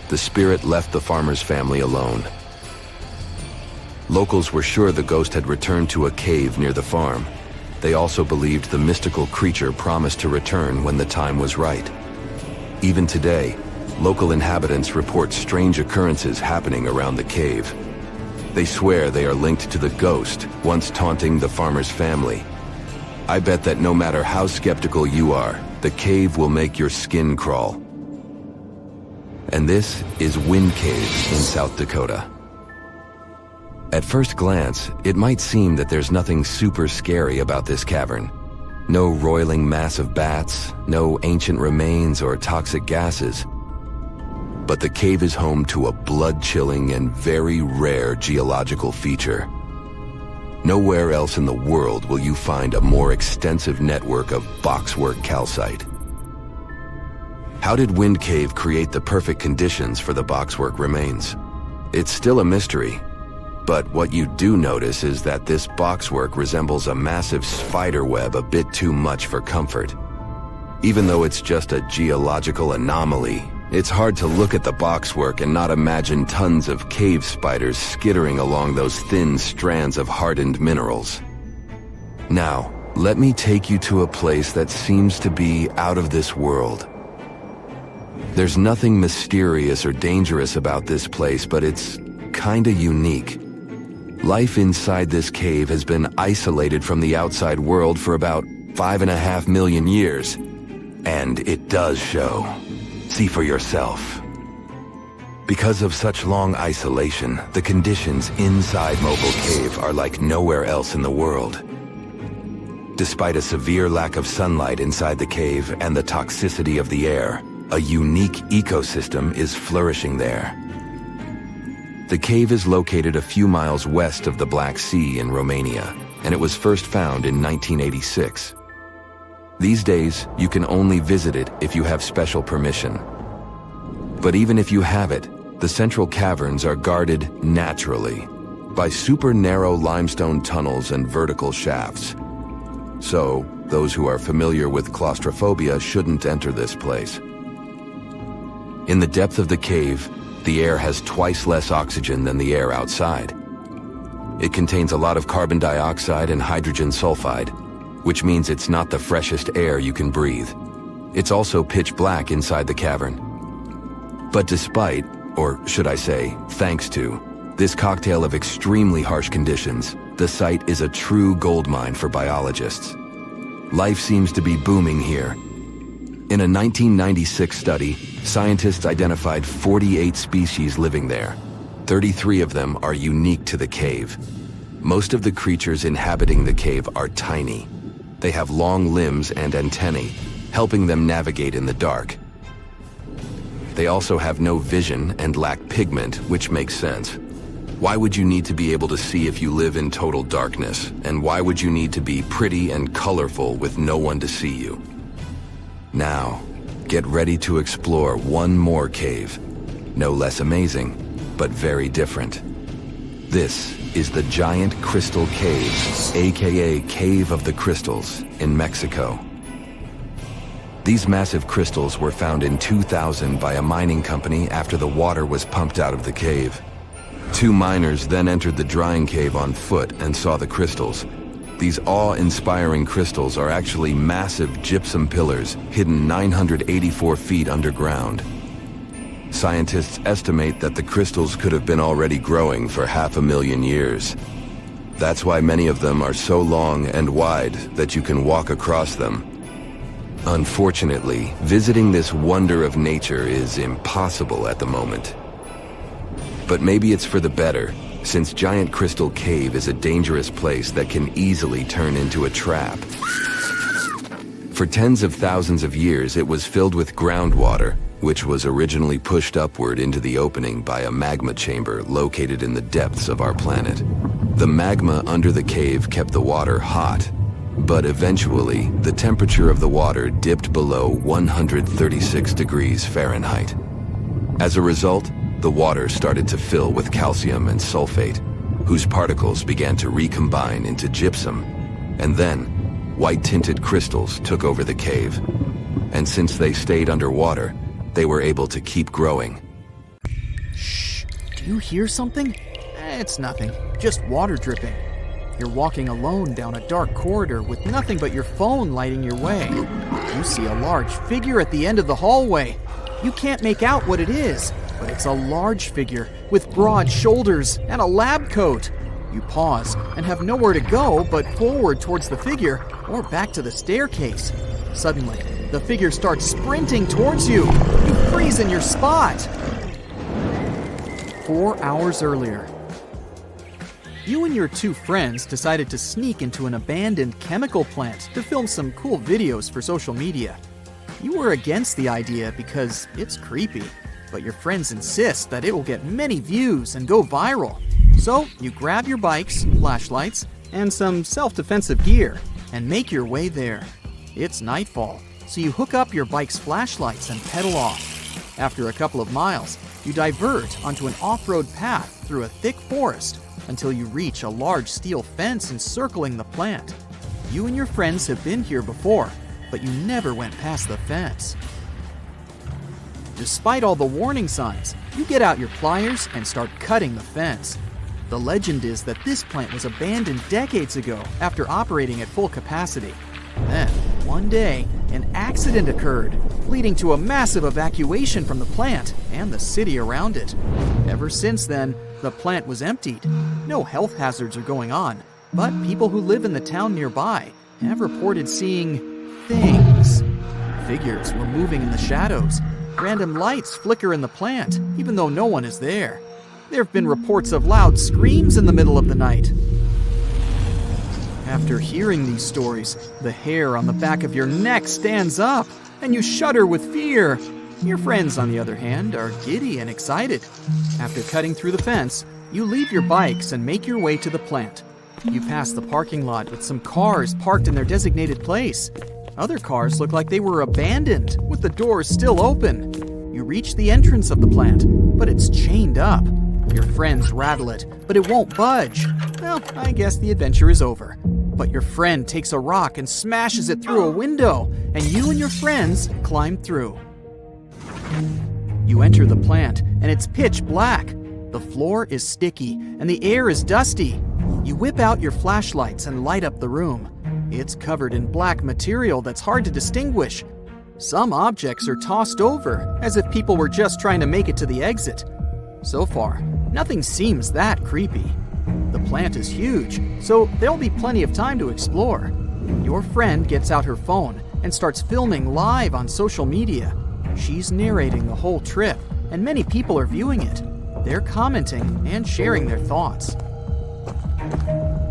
the spirit left the farmer's family alone. Locals were sure the ghost had returned to a cave near the farm. They also believed the mystical creature promised to return when the time was right. Even today, local inhabitants report strange occurrences happening around the cave. They swear they are linked to the ghost once taunting the farmer's family. I bet that no matter how skeptical you are, the cave will make your skin crawl. And this is Wind Cave in South Dakota. At first glance, it might seem that there's nothing super scary about this cavern. No roiling mass of bats, no ancient remains or toxic gases. But the cave is home to a blood-chilling and very rare geological feature. Nowhere else in the world will you find a more extensive network of boxwork calcite. How did Wind Cave create the perfect conditions for the boxwork remains? It's still a mystery. But what you do notice is that this boxwork resembles a massive spider web a bit too much for comfort. Even though it's just a geological anomaly, it's hard to look at the boxwork and not imagine tons of cave spiders skittering along those thin strands of hardened minerals. Now, let me take you to a place that seems to be out of this world. There's nothing mysterious or dangerous about this place, but it's kinda unique. Life inside this cave has been isolated from the outside world for about 5.5 million years. And it does show. See for yourself. Because of such long isolation, the conditions inside Mobile Cave are like nowhere else in the world. Despite a severe lack of sunlight inside the cave and the toxicity of the air, a unique ecosystem is flourishing there. The cave is located a few miles west of the Black Sea in Romania, and it was first found in 1986. These days, you can only visit it if you have special permission. But even if you have it, the central caverns are guarded naturally by super narrow limestone tunnels and vertical shafts. So, those who are familiar with claustrophobia shouldn't enter this place. In the depth of the cave, the air has twice less oxygen than the air outside. It contains a lot of carbon dioxide and hydrogen sulfide, which means it's not the freshest air you can breathe. It's also pitch black inside the cavern. But despite, or should I say, thanks to, this cocktail of extremely harsh conditions, the site is a true goldmine for biologists. Life seems to be booming here. In a 1996 study, scientists identified 48 species living there. 33 of them are unique to the cave. Most of the creatures inhabiting the cave are tiny. They have long limbs and antennae, helping them navigate in the dark. They also have no vision and lack pigment, which makes sense. Why would you need to be able to see if you live in total darkness? And why would you need to be pretty and colorful with no one to see you? Now, get ready to explore one more cave. No less amazing, but very different. This is the Giant Crystal Cave, aka Cave of the Crystals, in Mexico. These massive crystals were found in 2000 by a mining company after the water was pumped out of the cave. 2 miners then entered the drying cave on foot and saw the crystals. These awe-inspiring crystals are actually massive gypsum pillars hidden 984 feet underground. Scientists estimate that the crystals could have been already growing for 500,000 years. That's why many of them are so long and wide that you can walk across them. Unfortunately, visiting this wonder of nature is impossible at the moment. But maybe it's for the better, since Giant Crystal Cave is a dangerous place that can easily turn into a trap. For tens of thousands of years, it was filled with groundwater, which was originally pushed upward into the opening by a magma chamber located in the depths of our planet. The magma under the cave kept the water hot, but eventually, the temperature of the water dipped below 136 degrees Fahrenheit. As a result, the water started to fill with calcium and sulfate, whose particles began to recombine into gypsum, and then white-tinted crystals took over the cave. And since they stayed underwater, they were able to keep growing. Shh, do you hear something? It's nothing, just water dripping. You're walking alone down a dark corridor with nothing but your phone lighting your way. You see a large figure at the end of the hallway. You can't make out what it is, but it's a large figure with broad shoulders and a lab coat. You pause and have nowhere to go but forward towards the figure or back to the staircase. Suddenly, the figure starts sprinting towards you. You freeze in your spot. 4 hours earlier. You and your 2 friends decided to sneak into an abandoned chemical plant to film some cool videos for social media. You were against the idea because it's creepy, but your friends insist that it will get many views and go viral. So you grab your bikes, flashlights, and some self-defensive gear and make your way there. It's nightfall, so you hook up your bike's flashlights and pedal off. After a couple of miles, you divert onto an off-road path through a thick forest until you reach a large steel fence encircling the plant. You and your friends have been here before, but you never went past the fence. Despite all the warning signs, you get out your pliers and start cutting the fence. The legend is that this plant was abandoned decades ago after operating at full capacity. Then, one day, an accident occurred. leading to a massive evacuation from the plant and the city around it. Ever since then, the plant was emptied. No health hazards are going on, but people who live in the town nearby have reported seeing things. Figures were moving in the shadows. Random lights flicker in the plant, even though no one is there. There have been reports of loud screams in the middle of the night. After hearing these stories, the hair on the back of your neck stands up, and you shudder with fear. Your friends, on the other hand, are giddy and excited. After cutting through the fence, you leave your bikes and make your way to the plant. You pass the parking lot with some cars parked in their designated place. Other cars look like they were abandoned, with the doors still open. You reach the entrance of the plant, but it's chained up. Your friends rattle it, but it won't budge. Well, I guess the adventure is over. But your friend takes a rock and smashes it through a window, and you and your friends climb through. You enter the plant, and it's pitch black. The floor is sticky, and the air is dusty. You whip out your flashlights and light up the room. It's covered in black material that's hard to distinguish. Some objects are tossed over, as if people were just trying to make it to the exit. So far, nothing seems that creepy. The plant is huge, so there'll be plenty of time to explore. Your friend gets out her phone and starts filming live on social media. She's narrating the whole trip, and many people are viewing it. They're commenting and sharing their thoughts.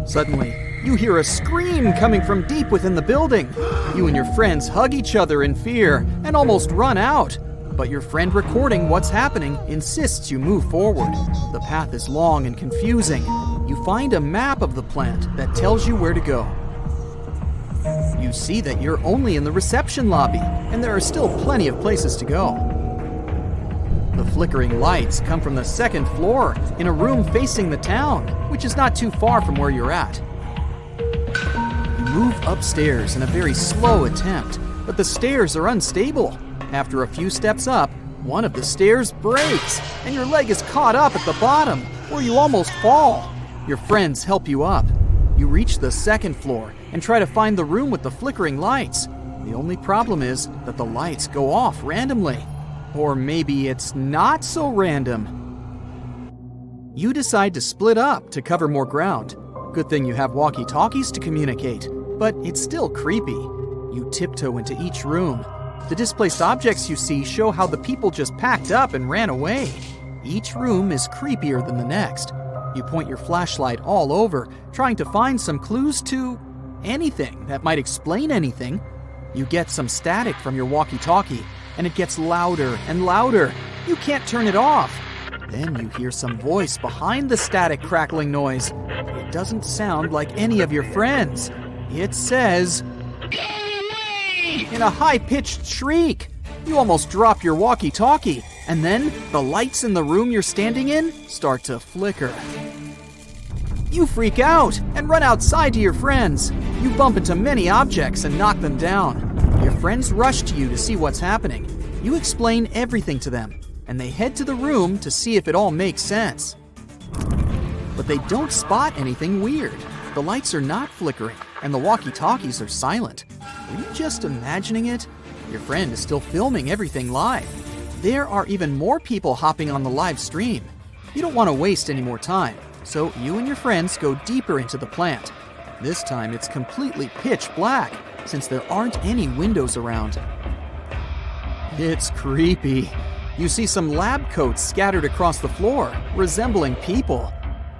Suddenly, you hear a scream coming from deep within the building. You and your friends hug each other in fear and almost run out. But your friend recording what's happening insists you move forward. The path is long and confusing. You find a map of the plant that tells you where to go. You see that you're only in the reception lobby, and there are still plenty of places to go. The flickering lights come from the second floor in a room facing the town, which is not too far from where you're at. You move upstairs in a very slow attempt, but the stairs are unstable. After a few steps up, one of the stairs breaks, and your leg is caught up at the bottom, where you almost fall. Your friends help you up. You reach the second floor and try to find the room with the flickering lights. The only problem is that the lights go off randomly. Or maybe it's not so random. You decide to split up to cover more ground. Good thing you have walkie-talkies to communicate, but it's still creepy. You tiptoe into each room. The displaced objects you see show how the people just packed up and ran away. Each room is creepier than the next. You point your flashlight all over, trying to find some clues to anything that might explain anything. You get some static from your walkie-talkie, and it gets louder and louder. You can't turn it off. Then you hear some voice behind the static crackling noise. It doesn't sound like any of your friends. It says, in a high-pitched shriek. You almost drop your walkie-talkie, and then the lights in the room you're standing in start to flicker. You freak out and run outside to your friends. You bump into many objects and knock them down. Your friends rush to you to see what's happening. You explain everything to them, and they head to the room to see if it all makes sense. But they don't spot anything weird. The lights are not flickering, and the walkie-talkies are silent. Are you just imagining it? Your friend is still filming everything live. There are even more people hopping on the live stream. You don't want to waste any more time, so you and your friends go deeper into the plant. This time it's completely pitch black, since there aren't any windows around. It's creepy. You see some lab coats scattered across the floor, resembling people.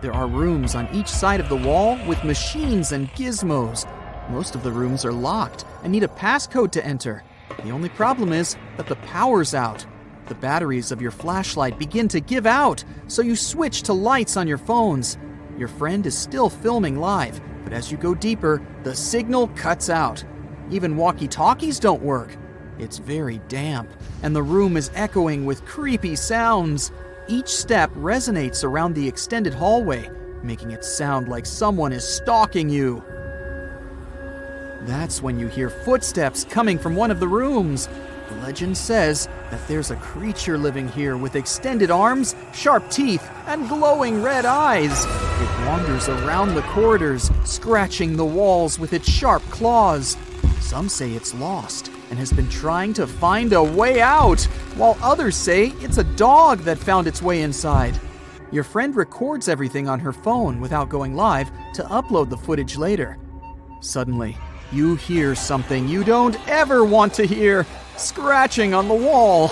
There are rooms on each side of the wall with machines and gizmos. Most of the rooms are locked and need a passcode to enter. The only problem is that the power's out. The batteries of your flashlight begin to give out, so you switch to lights on your phones. Your friend is still filming live, but as you go deeper, the signal cuts out. Even walkie-talkies don't work. It's very damp, and the room is echoing with creepy sounds. Each step resonates around the extended hallway, making it sound like someone is stalking you. That's when you hear footsteps coming from one of the rooms. The legend says that there's a creature living here with extended arms, sharp teeth, and glowing red eyes. It wanders around the corridors, scratching the walls with its sharp claws. Some say it's lost and has been trying to find a way out, while others say it's a dog that found its way inside. Your friend records everything on her phone without going live to upload the footage later. Suddenly, you hear something you don't ever want to hear, scratching on the wall.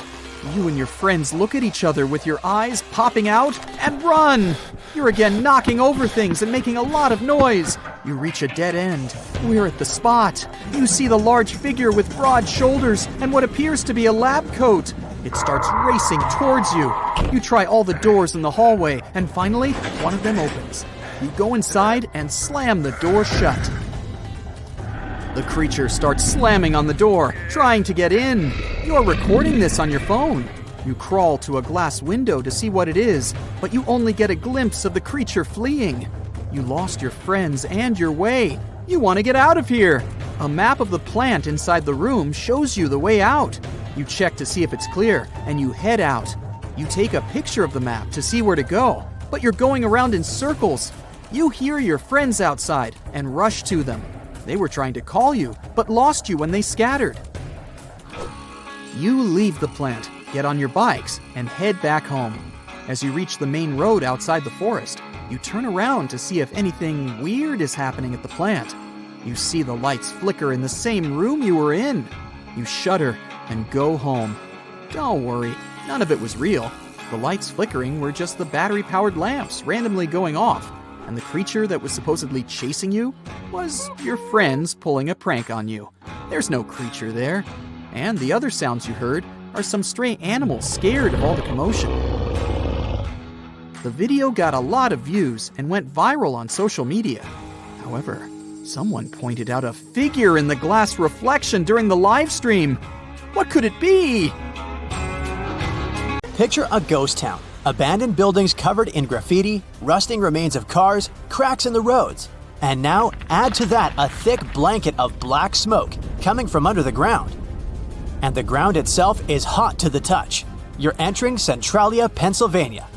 You and your friends look at each other with your eyes popping out and run. You're again knocking over things and making a lot of noise. You reach a dead end. We're at the spot. You see the large figure with broad shoulders and what appears to be a lab coat. It starts racing towards you. You try all the doors in the hallway, and finally, one of them opens. You go inside and slam the door shut. The creature starts slamming on the door, trying to get in. You're recording this on your phone. You crawl to a glass window to see what it is, but you only get a glimpse of the creature fleeing. You lost your friends and your way. You want to get out of here. A map of the plant inside the room shows you the way out. You check to see if it's clear, and you head out. You take a picture of the map to see where to go, but you're going around in circles. You hear your friends outside and rush to them. They were trying to call you, but lost you when they scattered. You leave the plant, get on your bikes, and head back home. As you reach the main road outside the forest, you turn around to see if anything weird is happening at the plant. You see the lights flicker in the same room you were in. You shudder and go home. Don't worry, none of it was real. The lights flickering were just the battery-powered lamps randomly going off, and the creature that was supposedly chasing you was your friends pulling a prank on you. There's no creature there, and the other sounds you heard are some stray animals scared of all the commotion. The video got a lot of views and went viral on social media. However, someone pointed out a figure in the glass reflection during the live stream. What could it be? Picture a ghost town. Abandoned buildings covered in graffiti, rusting remains of cars, cracks in the roads. And now add to that a thick blanket of black smoke coming from under the ground. And the ground itself is hot to the touch. You're entering Centralia, Pennsylvania.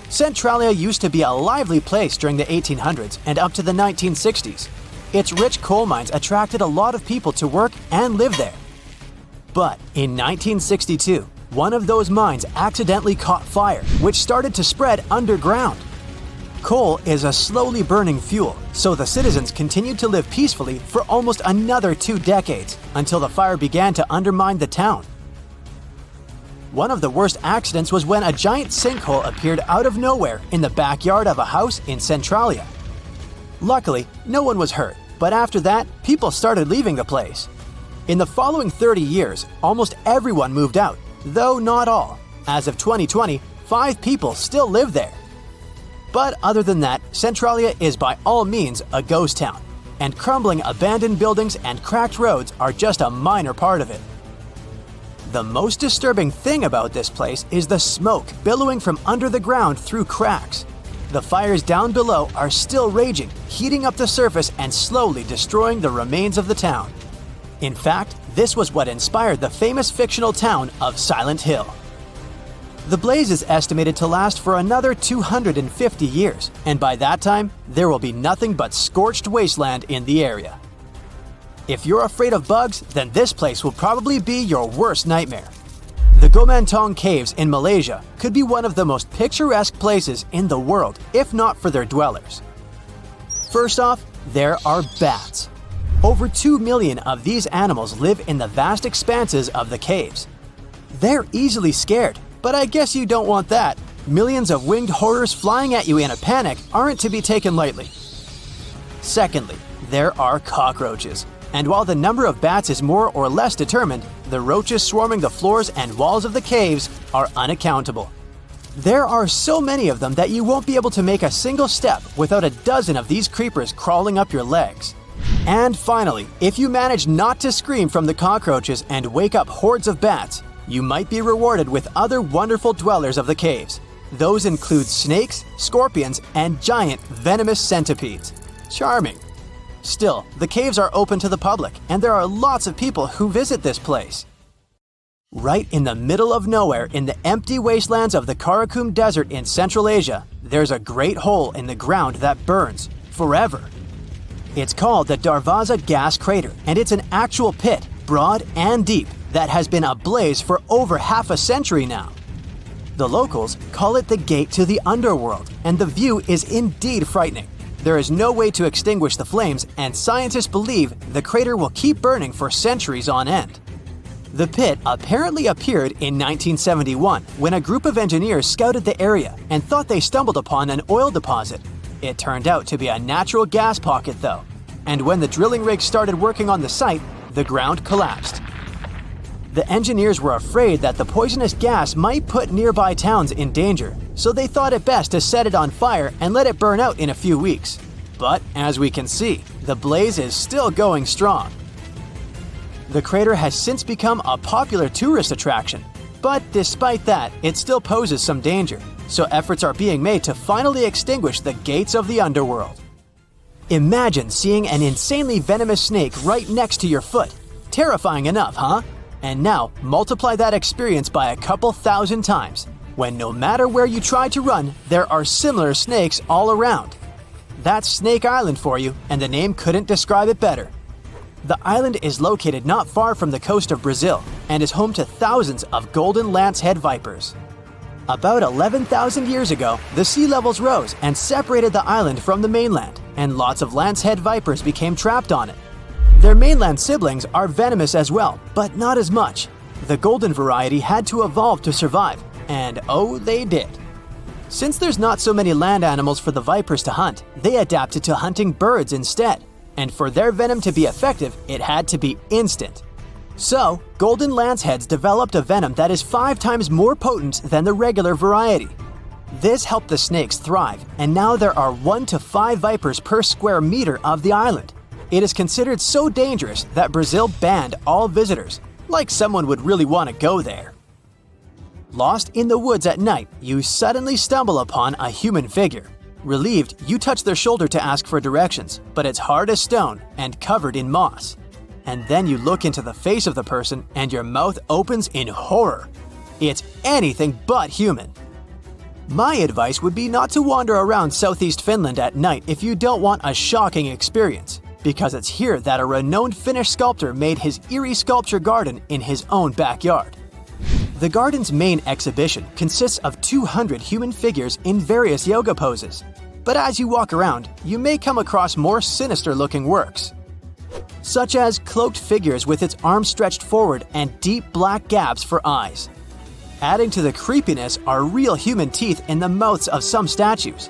Centralia used to be a lively place during the 1800s and up to the 1960s. Its rich coal mines attracted a lot of people to work and live there. But in 1962, one of those mines accidentally caught fire, which started to spread underground. Coal is a slowly burning fuel, so the citizens continued to live peacefully for almost another 2 decades until the fire began to undermine the town. One of the worst accidents was when a giant sinkhole appeared out of nowhere in the backyard of a house in Centralia. Luckily, no one was hurt, but after that, people started leaving the place. In the following 30 years, almost everyone moved out, though not all. As of 2020, 5 people still live there. But other than that, Centralia is by all means a ghost town, and crumbling abandoned buildings and cracked roads are just a minor part of it. The most disturbing thing about this place is the smoke billowing from under the ground through cracks. The fires down below are still raging, heating up the surface and slowly destroying the remains of the town. In fact, this was what inspired the famous fictional town of Silent Hill. The blaze is estimated to last for another 250 years, and by that time, there will be nothing but scorched wasteland in the area. If you're afraid of bugs, then this place will probably be your worst nightmare. The Gomantong Caves in Malaysia could be one of the most picturesque places in the world, if not for their dwellers. First off, there are bats. Over 2 million of these animals live in the vast expanses of the caves. They're easily scared, but I guess you don't want that. Millions of winged horrors flying at you in a panic aren't to be taken lightly. Secondly, there are cockroaches. And while the number of bats is more or less determined, the roaches swarming the floors and walls of the caves are unaccountable. There are so many of them that you won't be able to make a single step without a dozen of these creepers crawling up your legs. And finally, if you manage not to scream from the cockroaches and wake up hordes of bats, you might be rewarded with other wonderful dwellers of the caves. Those include snakes, scorpions, and giant venomous centipedes. Charming. Still, the caves are open to the public, and there are lots of people who visit this place. Right in the middle of nowhere in the empty wastelands of the Karakum Desert in Central Asia, there's a great hole in the ground that burns forever. It's called the Darvaza Gas Crater, and it's an actual pit, broad and deep, that has been ablaze for over half a century now. The locals call it the gate to the underworld, and the view is indeed frightening. There is no way to extinguish the flames, and scientists believe the crater will keep burning for centuries on end. The pit apparently appeared in 1971 when a group of engineers scouted the area and thought they stumbled upon an oil deposit. It turned out to be a natural gas pocket though, and when the drilling rig started working on the site, the ground collapsed. The engineers were afraid that the poisonous gas might put nearby towns in danger, so they thought it best to set it on fire and let it burn out in a few weeks. But as we can see, the blaze is still going strong. The crater has since become a popular tourist attraction, but despite that, it still poses some danger, so efforts are being made to finally extinguish the gates of the underworld. Imagine seeing an insanely venomous snake right next to your foot. Terrifying enough, huh? And now, multiply that experience by a couple thousand times, when no matter where you try to run, there are similar snakes all around. That's Snake Island for you, and the name couldn't describe it better. The island is located not far from the coast of Brazil and is home to thousands of golden lancehead vipers. About 11,000 years ago, the sea levels rose and separated the island from the mainland, and lots of lancehead vipers became trapped on it. Their mainland siblings are venomous as well, but not as much. The golden variety had to evolve to survive, and oh, they did. Since there's not so many land animals for the vipers to hunt, they adapted to hunting birds instead. And for their venom to be effective, it had to be instant. So, golden lanceheads developed a venom that is 5 times more potent than the regular variety. This helped the snakes thrive, and now there are 1 to 5 vipers per square meter of the island. It is considered so dangerous that Brazil banned all visitors, like someone would really want to go there. Lost in the woods at night, you suddenly stumble upon a human figure. Relieved, you touch their shoulder to ask for directions, but it's hard as stone and covered in moss. And then you look into the face of the person and your mouth opens in horror. It's anything but human. My advice would be not to wander around southeast Finland at night if you don't want a shocking experience, because it's here that a renowned Finnish sculptor made his eerie sculpture garden in his own backyard. The garden's main exhibition consists of 200 human figures in various yoga poses. But as you walk around, you may come across more sinister-looking works, such as cloaked figures with its arms stretched forward and deep black gaps for eyes. Adding to the creepiness are real human teeth in the mouths of some statues.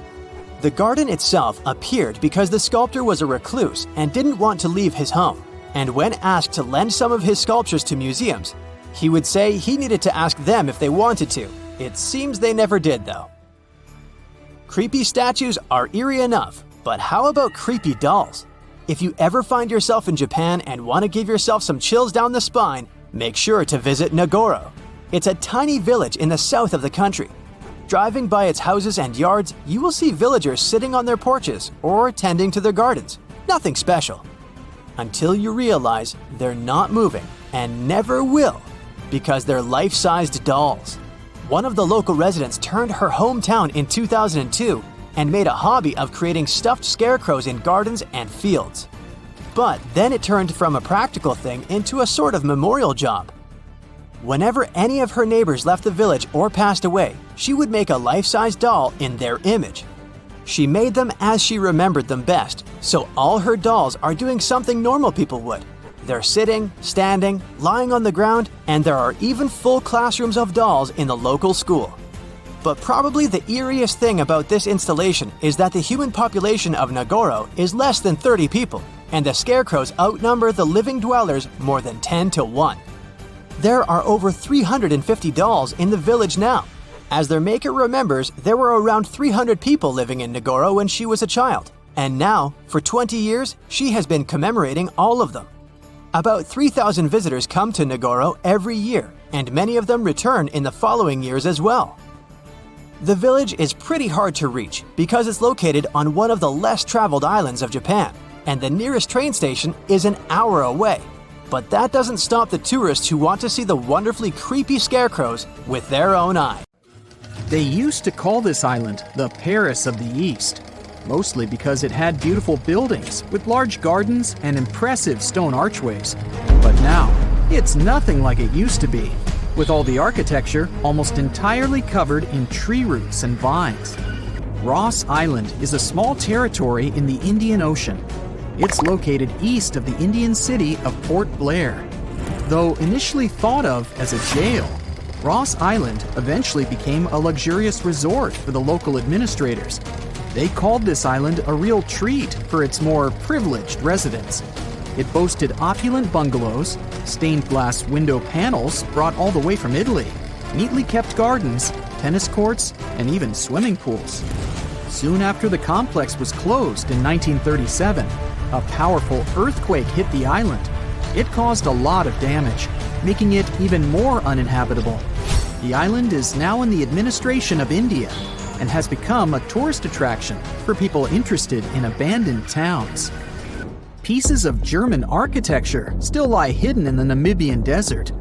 The garden itself appeared because the sculptor was a recluse and didn't want to leave his home. And when asked to lend some of his sculptures to museums, he would say he needed to ask them if they wanted to. It seems they never did, though. Creepy statues are eerie enough, but how about creepy dolls? If you ever find yourself in Japan and want to give yourself some chills down the spine, make sure to visit Nagoro. It's a tiny village in the south of the country. Driving by its houses and yards, you will see villagers sitting on their porches or tending to their gardens. Nothing special. Until you realize they're not moving and never will, because they're life-sized dolls. One of the local residents turned her hometown in 2002 and made a hobby of creating stuffed scarecrows in gardens and fields. But then it turned from a practical thing into a sort of memorial job. Whenever any of her neighbors left the village or passed away, she would make a life-size doll in their image. She made them as she remembered them best, so all her dolls are doing something normal people would. They're sitting, standing, lying on the ground, and there are even full classrooms of dolls in the local school. But probably the eeriest thing about this installation is that the human population of Nagoro is less than 30 people, and the scarecrows outnumber the living dwellers more than 10 to 1. There are over 350 dolls in the village now. As their maker remembers, there were around 300 people living in Nagoro when she was a child, and now, for 20 years, she has been commemorating all of them. About 3,000 visitors come to Nagoro every year, and many of them return in the following years as well. The village is pretty hard to reach because it's located on one of the less traveled islands of Japan, and the nearest train station is an hour away. But that doesn't stop the tourists who want to see the wonderfully creepy scarecrows with their own eye. They used to call this island the Paris of the East. mostly because it had beautiful buildings with large gardens and impressive stone archways. But now, it's nothing like it used to be, with all the architecture almost entirely covered in tree roots and vines. Ross Island is a small territory in the Indian Ocean. It's located east of the Indian city of Port Blair. Though initially thought of as a jail, Ross Island eventually became a luxurious resort for the local administrators. They called this island a real treat for its more privileged residents. It boasted opulent bungalows, stained glass window panels brought all the way from Italy, neatly kept gardens, tennis courts, and even swimming pools. Soon after the complex was closed in 1937, a powerful earthquake hit the island. It caused a lot of damage, making it even more uninhabitable. The island is now in the administration of India and has become a tourist attraction for people interested in abandoned towns. Pieces of German architecture still lie hidden in the Namibian desert.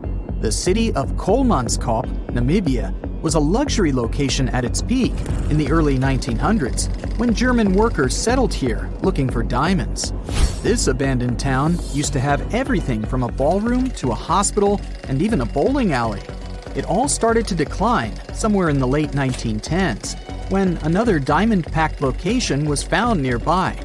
The city of Kolmanskop, Namibia, was a luxury location at its peak in the early 1900s when German workers settled here looking for diamonds. This abandoned town used to have everything from a ballroom to a hospital and even a bowling alley. It all started to decline somewhere in the late 1910s when another diamond-packed location was found nearby.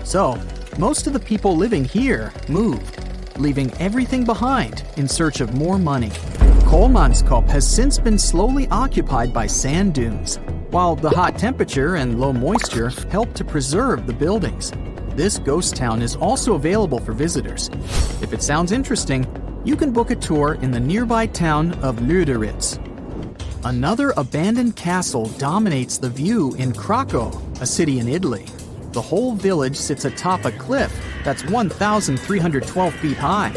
So, most of the people living here moved, leaving everything behind in search of more money. Kolmanskop has since been slowly occupied by sand dunes, while the hot temperature and low moisture help to preserve the buildings. This ghost town is also available for visitors. If it sounds interesting, you can book a tour in the nearby town of Lüderitz. Another abandoned castle dominates the view in Krakow, a city in Italy. The whole village sits atop a cliff that's 1,312 feet high.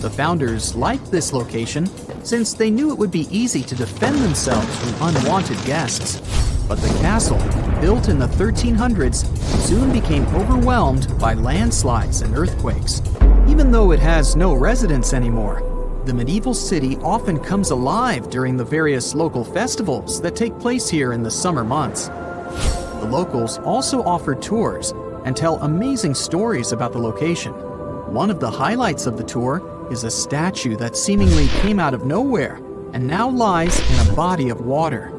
The founders liked this location since they knew it would be easy to defend themselves from unwanted guests. But the castle, built in the 1300s, soon became overwhelmed by landslides and earthquakes. Even though it has no residents anymore, the medieval city often comes alive during the various local festivals that take place here in the summer months. The locals also offer tours and tell amazing stories about the location. One of the highlights of the tour is a statue that seemingly came out of nowhere and now lies in a body of water.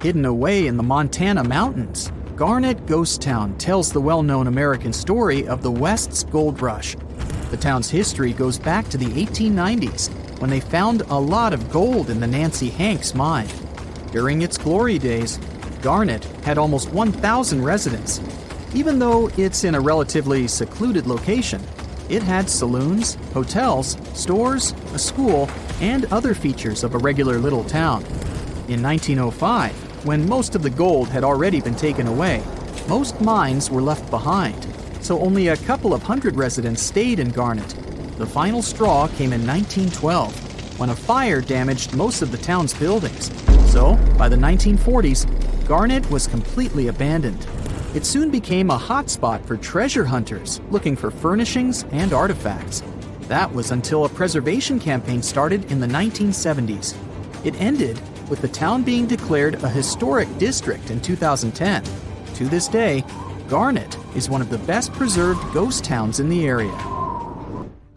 Hidden away in the Montana mountains, Garnet Ghost Town tells the well-known American story of the West's gold rush. The town's history goes back to the 1890s, when they found a lot of gold in the Nancy Hanks mine. During its glory days, Garnet had almost 1,000 residents. Even though it's in a relatively secluded location, it had saloons, hotels, stores, a school, and other features of a regular little town. In 1905, when most of the gold had already been taken away, most mines were left behind, so only a couple of hundred residents stayed in Garnet. The final straw came in 1912, when a fire damaged most of the town's buildings. So, by the 1940s, Garnet was completely abandoned. It soon became a hotspot for treasure hunters looking for furnishings and artifacts. That was until a preservation campaign started in the 1970s. It ended with the town being declared a historic district in 2010. To this day, Garnet is one of the best preserved ghost towns in the area.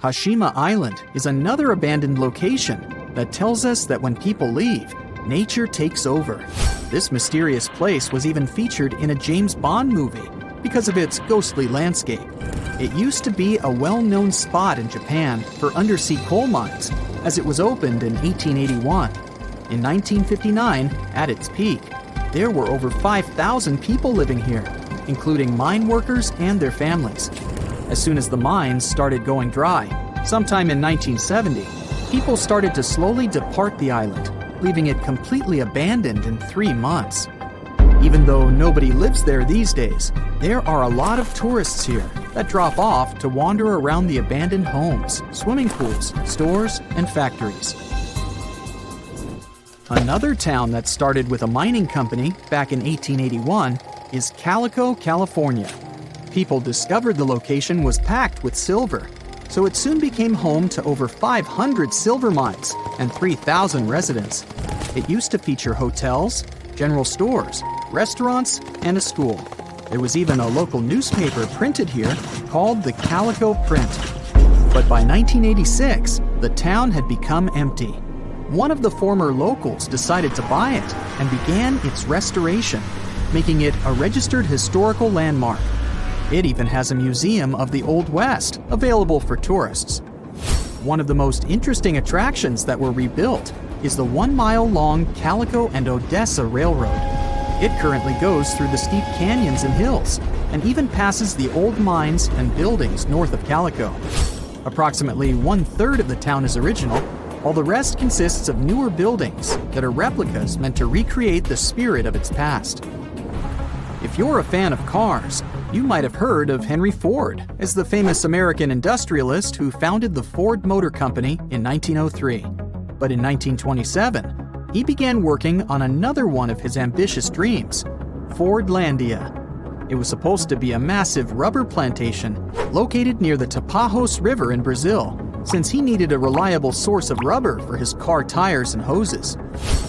Hashima Island is another abandoned location that tells us that when people leave, nature takes over. This mysterious place was even featured in a James Bond movie because of its ghostly landscape. It used to be a well-known spot in Japan for undersea coal mines, as it was opened in 1881. In 1959, at its peak, there were over 5,000 people living here, including mine workers and their families. As soon as the mines started going dry, sometime in 1970, people started to slowly depart the island, leaving it completely abandoned in 3 months. Even though nobody lives there these days, there are a lot of tourists here that drop off to wander around the abandoned homes, swimming pools, stores, and factories. Another town that started with a mining company back in 1881 is Calico, California. People discovered the location was packed with silver, so it soon became home to over 500 silver mines and 3,000 residents. It used to feature hotels, general stores, restaurants, and a school. There was even a local newspaper printed here called the Calico Print. But by 1986, the town had become empty. One of the former locals decided to buy it and began its restoration, making it a registered historical landmark. It even has a museum of the Old West available for tourists. One of the most interesting attractions that were rebuilt is the 1-mile-long Calico and Odessa Railroad. It currently goes through the steep canyons and hills, and even passes the old mines and buildings north of Calico. Approximately 1/3 of the town is original, while the rest consists of newer buildings that are replicas meant to recreate the spirit of its past. If you're a fan of cars, you might have heard of Henry Ford as the famous American industrialist who founded the Ford Motor Company in 1903. But in 1927, he began working on another one of his ambitious dreams, Fordlandia. It was supposed to be a massive rubber plantation located near the Tapajos River in Brazil, since he needed a reliable source of rubber for his car tires and hoses.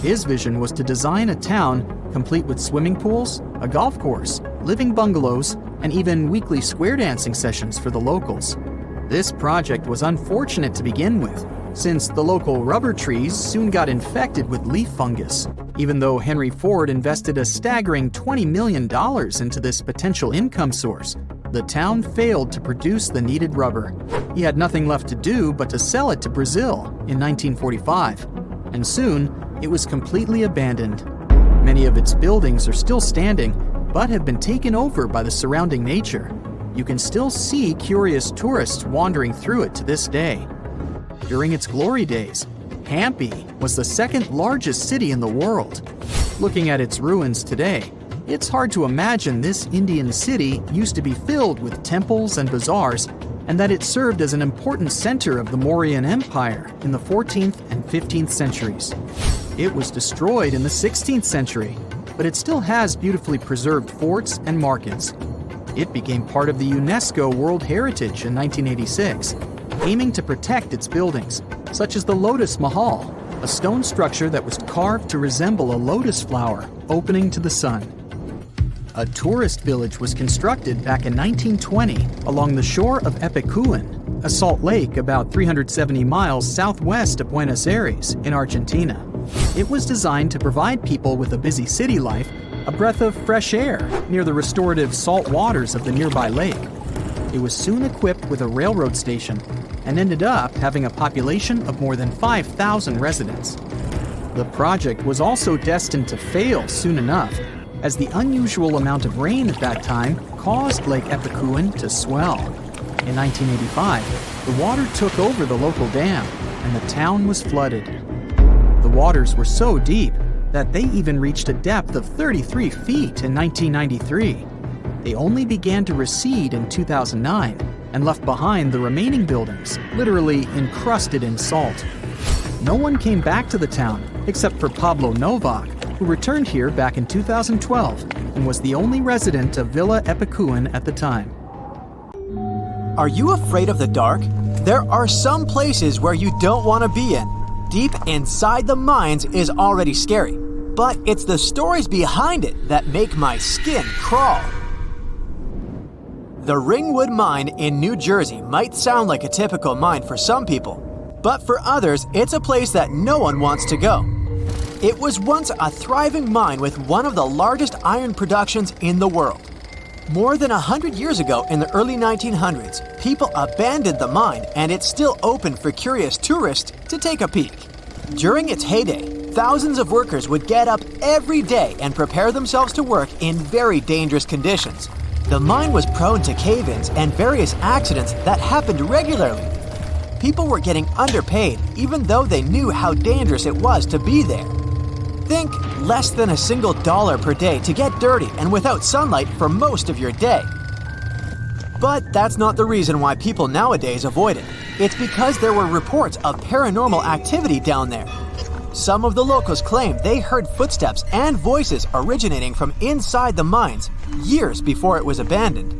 His vision was to design a town complete with swimming pools, a golf course, living bungalows, and even weekly square dancing sessions for the locals. This project was unfortunate to begin with, since the local rubber trees soon got infected with leaf fungus. Even though Henry Ford invested a staggering $20 million into this potential income source, the town failed to produce the needed rubber. He had nothing left to do but to sell it to Brazil in 1945, and soon it was completely abandoned. Many of its buildings are still standing, but have been taken over by the surrounding nature. You can still see curious tourists wandering through it to this day. During its glory days, Hampi was the second largest city in the world. Looking at its ruins today, it's hard to imagine this Indian city used to be filled with temples and bazaars, and that it served as an important center of the Mauryan Empire in the 14th and 15th centuries. It was destroyed in the 16th century, but it still has beautifully preserved forts and markets. It became part of the UNESCO World Heritage in 1986, aiming to protect its buildings, such as the Lotus Mahal, a stone structure that was carved to resemble a lotus flower opening to the sun. A tourist village was constructed back in 1920 along the shore of Epicuén, a salt lake about 370 miles southwest of Buenos Aires in Argentina. It was designed to provide people with a busy city life a breath of fresh air near the restorative salt waters of the nearby lake. It was soon equipped with a railroad station and ended up having a population of more than 5,000 residents. The project was also destined to fail soon enough, as the unusual amount of rain at that time caused Lake Epicuén to swell. In 1985, the water took over the local dam, and the town was flooded. The waters were so deep that they even reached a depth of 33 feet in 1993. They only began to recede in 2009 and left behind the remaining buildings, literally encrusted in salt. No one came back to the town except for Pablo Novak, who returned here back in 2012 and was the only resident of Villa Epicuén at the time. Are you afraid of the dark? There are some places where you don't want to be in. Deep inside the mines is already scary, but it's the stories behind it that make my skin crawl. The Ringwood Mine in New Jersey might sound like a typical mine for some people, but for others, it's a place that no one wants to go. It was once a thriving mine with one of the largest iron productions in the world. More than 100 years ago, in the early 1900s, people abandoned the mine, and it's still open for curious tourists to take a peek. During its heyday, thousands of workers would get up every day and prepare themselves to work in very dangerous conditions. The mine was prone to cave-ins and various accidents that happened regularly. People were getting underpaid even though they knew how dangerous it was to be there. Think less than a single dollar per day to get dirty and without sunlight for most of your day. But that's not the reason why people nowadays avoid it. It's because there were reports of paranormal activity down there. Some of the locals claim they heard footsteps and voices originating from inside the mines years before it was abandoned.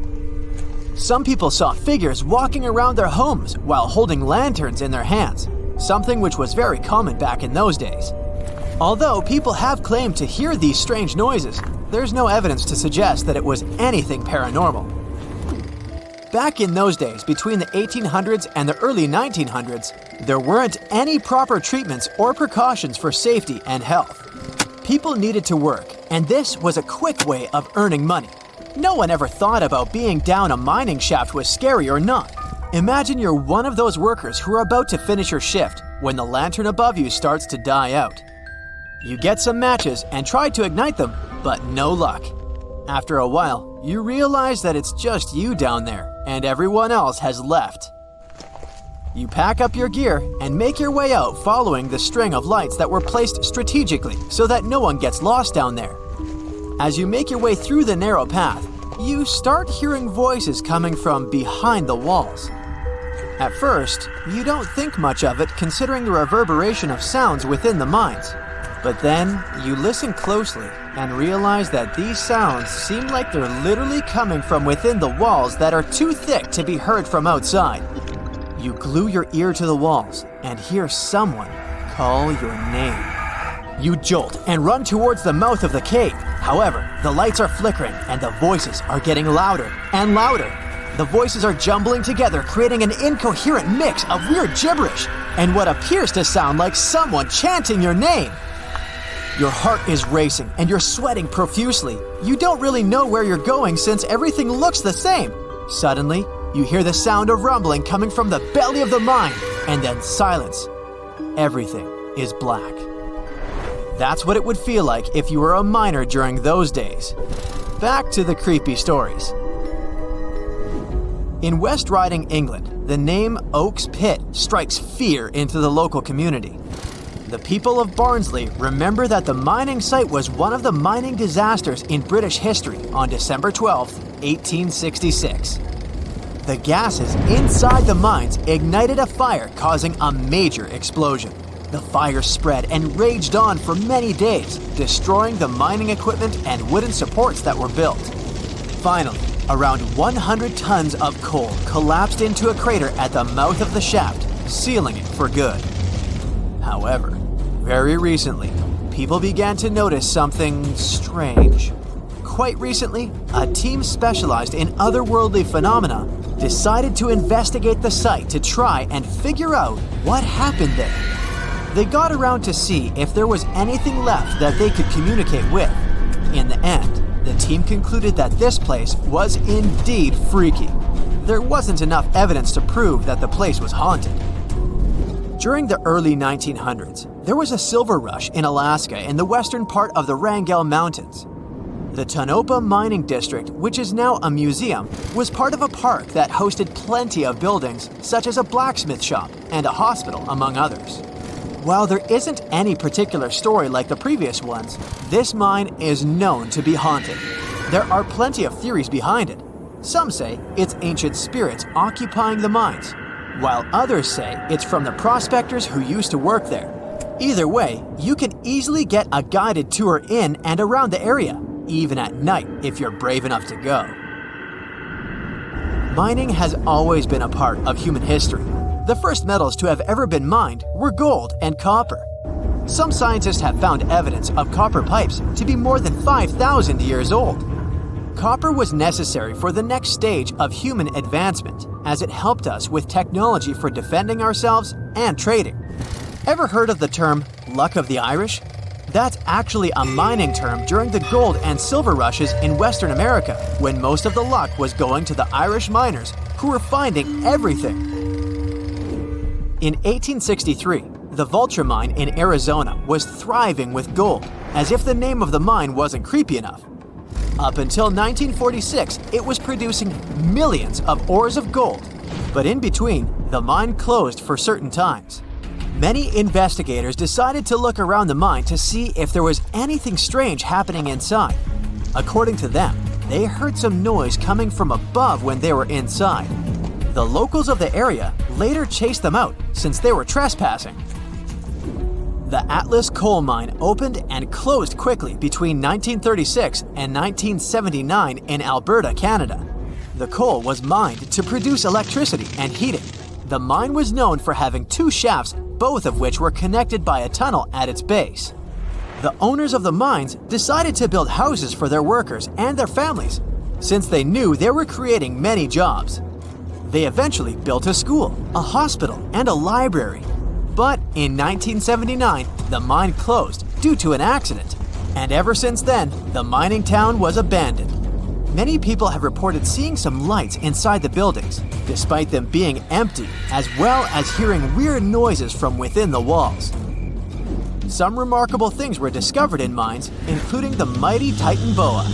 Some people saw figures walking around their homes while holding lanterns in their hands, something which was very common back in those days. Although people have claimed to hear these strange noises, there's no evidence to suggest that it was anything paranormal. Back in those days, between the 1800s and the early 1900s, there weren't any proper treatments or precautions for safety and health. People needed to work, and this was a quick way of earning money. No one ever thought about being down a mining shaft was scary or not. Imagine you're one of those workers who are about to finish your shift when the lantern above you starts to die out. You get some matches and try to ignite them, but no luck. After a while, you realize that it's just you down there and everyone else has left. You pack up your gear and make your way out following the string of lights that were placed strategically so that no one gets lost down there. As you make your way through the narrow path, you start hearing voices coming from behind the walls. At first, you don't think much of it considering the reverberation of sounds within the mines. But then, you listen closely and realize that these sounds seem like they're literally coming from within the walls that are too thick to be heard from outside. You glue your ear to the walls and hear someone call your name. You jolt and run towards the mouth of the cave. However, the lights are flickering and the voices are getting louder and louder. The voices are jumbling together, creating an incoherent mix of weird gibberish and what appears to sound like someone chanting your name. Your heart is racing and you're sweating profusely. You don't really know where you're going since everything looks the same. Suddenly, you hear the sound of rumbling coming from the belly of the mine, and then silence. Everything is black. That's what it would feel like if you were a miner during those days. Back to the creepy stories. In West Riding, England, the name Oak's Pit strikes fear into the local community. The people of Barnsley remember that the mining site was one of the mining disasters in British history on December 12, 1866. The gases inside the mines ignited a fire, causing a major explosion. The fire spread and raged on for many days, destroying the mining equipment and wooden supports that were built. Finally, around 100 tons of coal collapsed into a crater at the mouth of the shaft, sealing it for good. However, very recently, people began to notice something strange. Quite recently, a team specialized in otherworldly phenomena decided to investigate the site to try and figure out what happened there. They got around to see if there was anything left that they could communicate with. In the end, the team concluded that this place was indeed freaky. There wasn't enough evidence to prove that the place was haunted. During the early 1900s, there was a silver rush in Alaska in the western part of the Wrangell Mountains. The Tonopah Mining District, which is now a museum, was part of a park that hosted plenty of buildings, such as a blacksmith shop and a hospital, among others. While there isn't any particular story like the previous ones, this mine is known to be haunted. There are plenty of theories behind it. Some say it's ancient spirits occupying the mines, while others say it's from the prospectors who used to work there. Either way, you can easily get a guided tour in and around the area, even at night if you're brave enough to go. Mining has always been a part of human history. The first metals to have ever been mined were gold and copper. Some scientists have found evidence of copper pipes to be more than 5,000 years old. Copper was necessary for the next stage of human advancement, as it helped us with technology for defending ourselves and trading. Ever heard of the term luck of the Irish? That's actually a mining term during the gold and silver rushes in Western America, when most of the luck was going to the Irish miners who were finding everything. In 1863, the Vulture Mine in Arizona was thriving with gold, as if the name of the mine wasn't creepy enough. Up until 1946, it was producing millions of ores of gold, but in between, the mine closed for certain times. Many investigators decided to look around the mine to see if there was anything strange happening inside. According to them, they heard some noise coming from above when they were inside. The locals of the area later chased them out since they were trespassing. The Atlas coal mine opened and closed quickly between 1936 and 1979 in Alberta, Canada. The coal was mined to produce electricity and heating. The mine was known for having 2 shafts, both of which were connected by a tunnel at its base. the owners of the mines decided to build houses for their workers and their families, since they knew they were creating many jobs. They eventually built a school, a hospital, and a library. But in 1979, the mine closed due to an accident, and ever since then, the mining town was abandoned. Many people have reported seeing some lights inside the buildings, despite them being empty, as well as hearing weird noises from within the walls. Some remarkable things were discovered in mines, including the mighty Titan boa.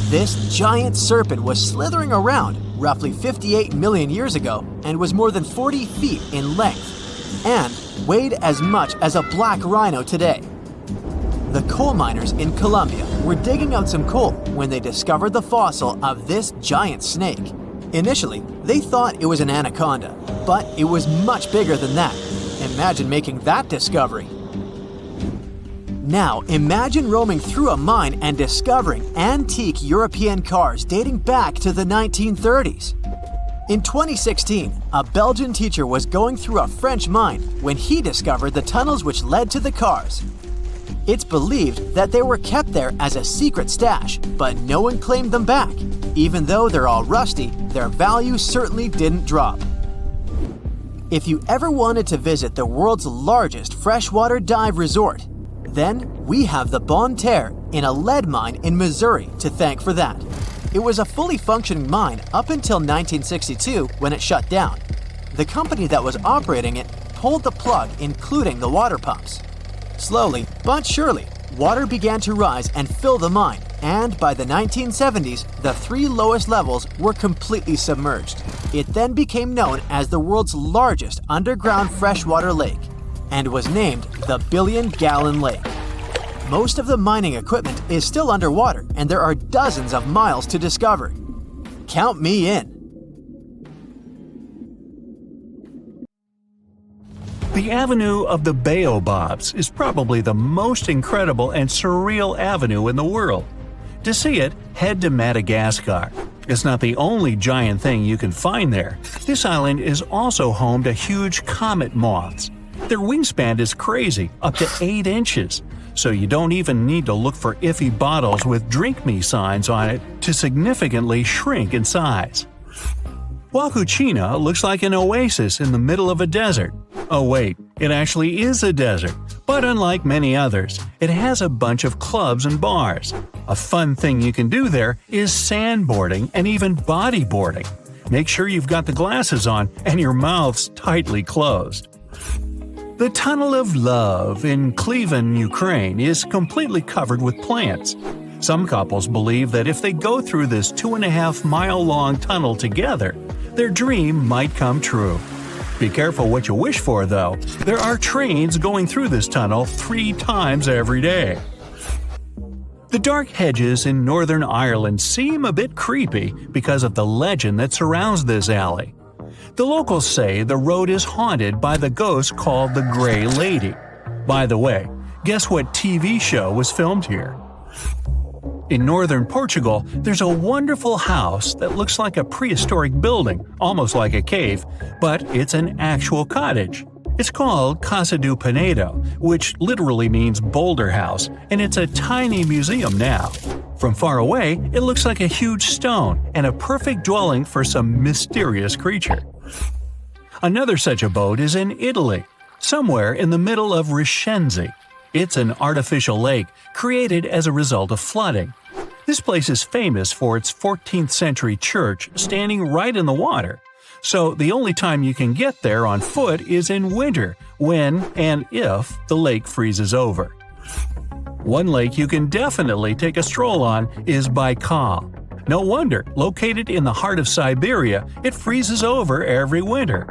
This giant serpent was slithering around roughly 58 million years ago and was more than 40 feet in length, and weighed as much as a black rhino today. The coal miners in Colombia were digging out some coal when they discovered the fossil of this giant snake. Initially, they thought it was an anaconda, but it was much bigger than that. Imagine making that discovery. Now, imagine roaming through a mine and discovering antique European cars dating back to the 1930s. In 2016, a Belgian teacher was going through a French mine when he discovered the tunnels which led to the cars. It's believed that they were kept there as a secret stash, but no one claimed them back. Even though they're all rusty, their value certainly didn't drop. If you ever wanted to visit the world's largest freshwater dive resort, then we have the Bonne Terre in a lead mine in Missouri to thank for that. It was a fully functioning mine up until 1962 when it shut down. The company that was operating it pulled the plug, including the water pumps. Slowly, but surely, water began to rise and fill the mine, and by the 1970s, the 3 lowest levels were completely submerged. It then became known as the world's largest underground freshwater lake, and was named the Billion-Gallon Lake. Most of the mining equipment is still underwater, and there are dozens of miles to discover. Count me in. The Avenue of the Baobabs is probably the most incredible and surreal avenue in the world. To see it, head to Madagascar. It's not the only giant thing you can find there. This island is also home to huge comet moths. Their wingspan is crazy, up to 8 inches, so you don't even need to look for iffy bottles with "Drink Me" signs on it to significantly shrink in size. Huacuchina looks like an oasis in the middle of a desert. Oh wait, it actually is a desert, but unlike many others, it has a bunch of clubs and bars. A fun thing you can do there is sandboarding and even bodyboarding. Make sure you've got the glasses on and your mouth's tightly closed. The Tunnel of Love in Klivan, Ukraine is completely covered with plants. Some couples believe that if they go through this 2.5-mile-long tunnel together, their dream might come true. Be careful what you wish for, though. There are trains going through this tunnel 3 times every day. The dark hedges in Northern Ireland seem a bit creepy because of the legend that surrounds this alley. The locals say the road is haunted by the ghost called the Grey Lady. By the way, guess what TV show was filmed here? In northern Portugal, there's a wonderful house that looks like a prehistoric building, almost like a cave, but it's an actual cottage. It's called Casa do Penedo, which literally means boulder house, and it's a tiny museum now. From far away, it looks like a huge stone and a perfect dwelling for some mysterious creature. Another such abode is in Italy, somewhere in the middle of Rishenzi. It's an artificial lake created as a result of flooding. This place is famous for its 14th century church standing right in the water. So the only time you can get there on foot is in winter, when and if the lake freezes over. One lake you can definitely take a stroll on is Baikal. No wonder, located in the heart of Siberia, it freezes over every winter.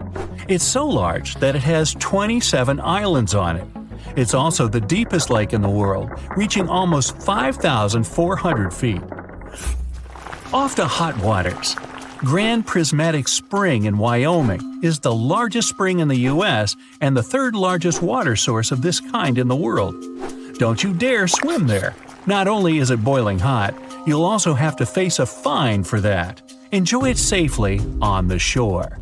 It's so large that it has 27 islands on it. It's also the deepest lake in the world, reaching almost 5,400 feet. Off to hot waters. Grand Prismatic Spring in Wyoming is the largest spring in the U.S. and the 3rd largest water source of this kind in the world. Don't you dare swim there. Not only is it boiling hot, you'll also have to face a fine for that. Enjoy it safely on the shore.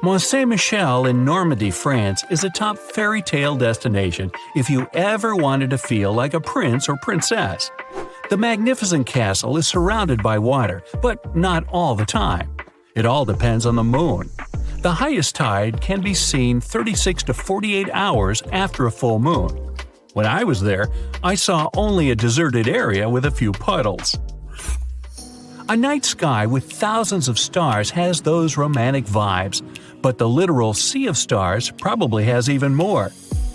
Mont Saint-Michel in Normandy, France is a top fairy tale destination if you ever wanted to feel like a prince or princess. The magnificent castle is surrounded by water, but not all the time. It all depends on the moon. The highest tide can be seen 36 to 48 hours after a full moon. When I was there, I saw only a deserted area with a few puddles. A night sky with thousands of stars has those romantic vibes, but the literal sea of stars probably has even more.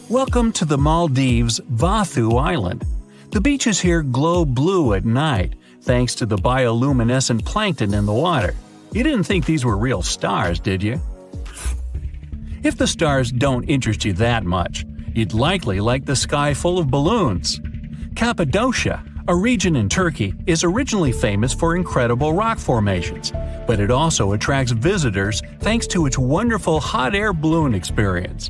Welcome to the Maldives' Vathu Island. The beaches here glow blue at night, thanks to the bioluminescent plankton in the water. You didn't think these were real stars, did you? If the stars don't interest you that much, you'd likely like the sky full of balloons. Cappadocia, a region in Turkey, is originally famous for incredible rock formations, but it also attracts visitors thanks to its wonderful hot air balloon experience.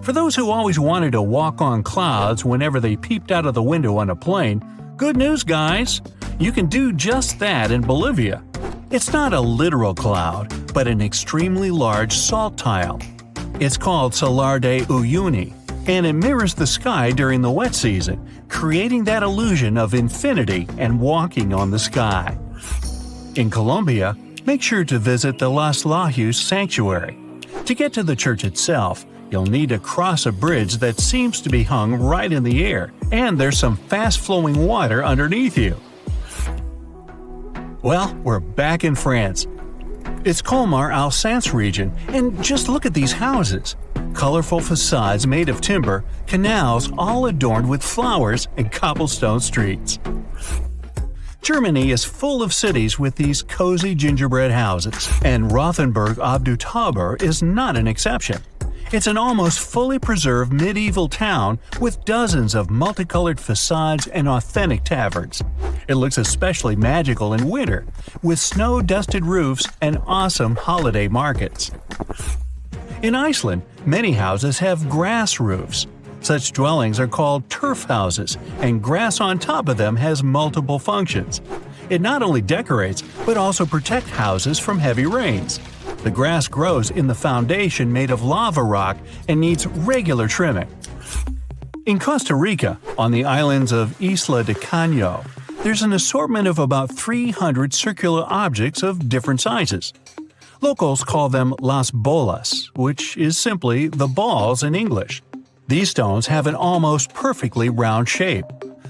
For those who always wanted to walk on clouds whenever they peeped out of the window on a plane, good news, guys! You can do just that in Bolivia. It's not a literal cloud, but an extremely large salt tile. It's called Salar de Uyuni, and it mirrors the sky during the wet season, creating that illusion of infinity and walking on the sky. In Colombia, make sure to visit the Las Lajas Sanctuary. To get to the church itself, you'll need to cross a bridge that seems to be hung right in the air, and there's some fast-flowing water underneath you. Well, we're back in France. It's Colmar-Alsace region, and just look at these houses. Colorful facades made of timber, canals all adorned with flowers, and cobblestone streets. Germany is full of cities with these cozy gingerbread houses, and Rothenburg ob der Tauber is not an exception. It's an almost fully preserved medieval town with dozens of multicolored facades and authentic taverns. It looks especially magical in winter, with snow-dusted roofs and awesome holiday markets. In Iceland, many houses have grass roofs. Such dwellings are called turf houses, and grass on top of them has multiple functions. It not only decorates, but also protects houses from heavy rains. The grass grows in the foundation made of lava rock and needs regular trimming. In Costa Rica, on the islands of Isla de Caño, there's an assortment of about 300 circular objects of different sizes. Locals call them las bolas, which is simply the balls in English. These stones have an almost perfectly round shape.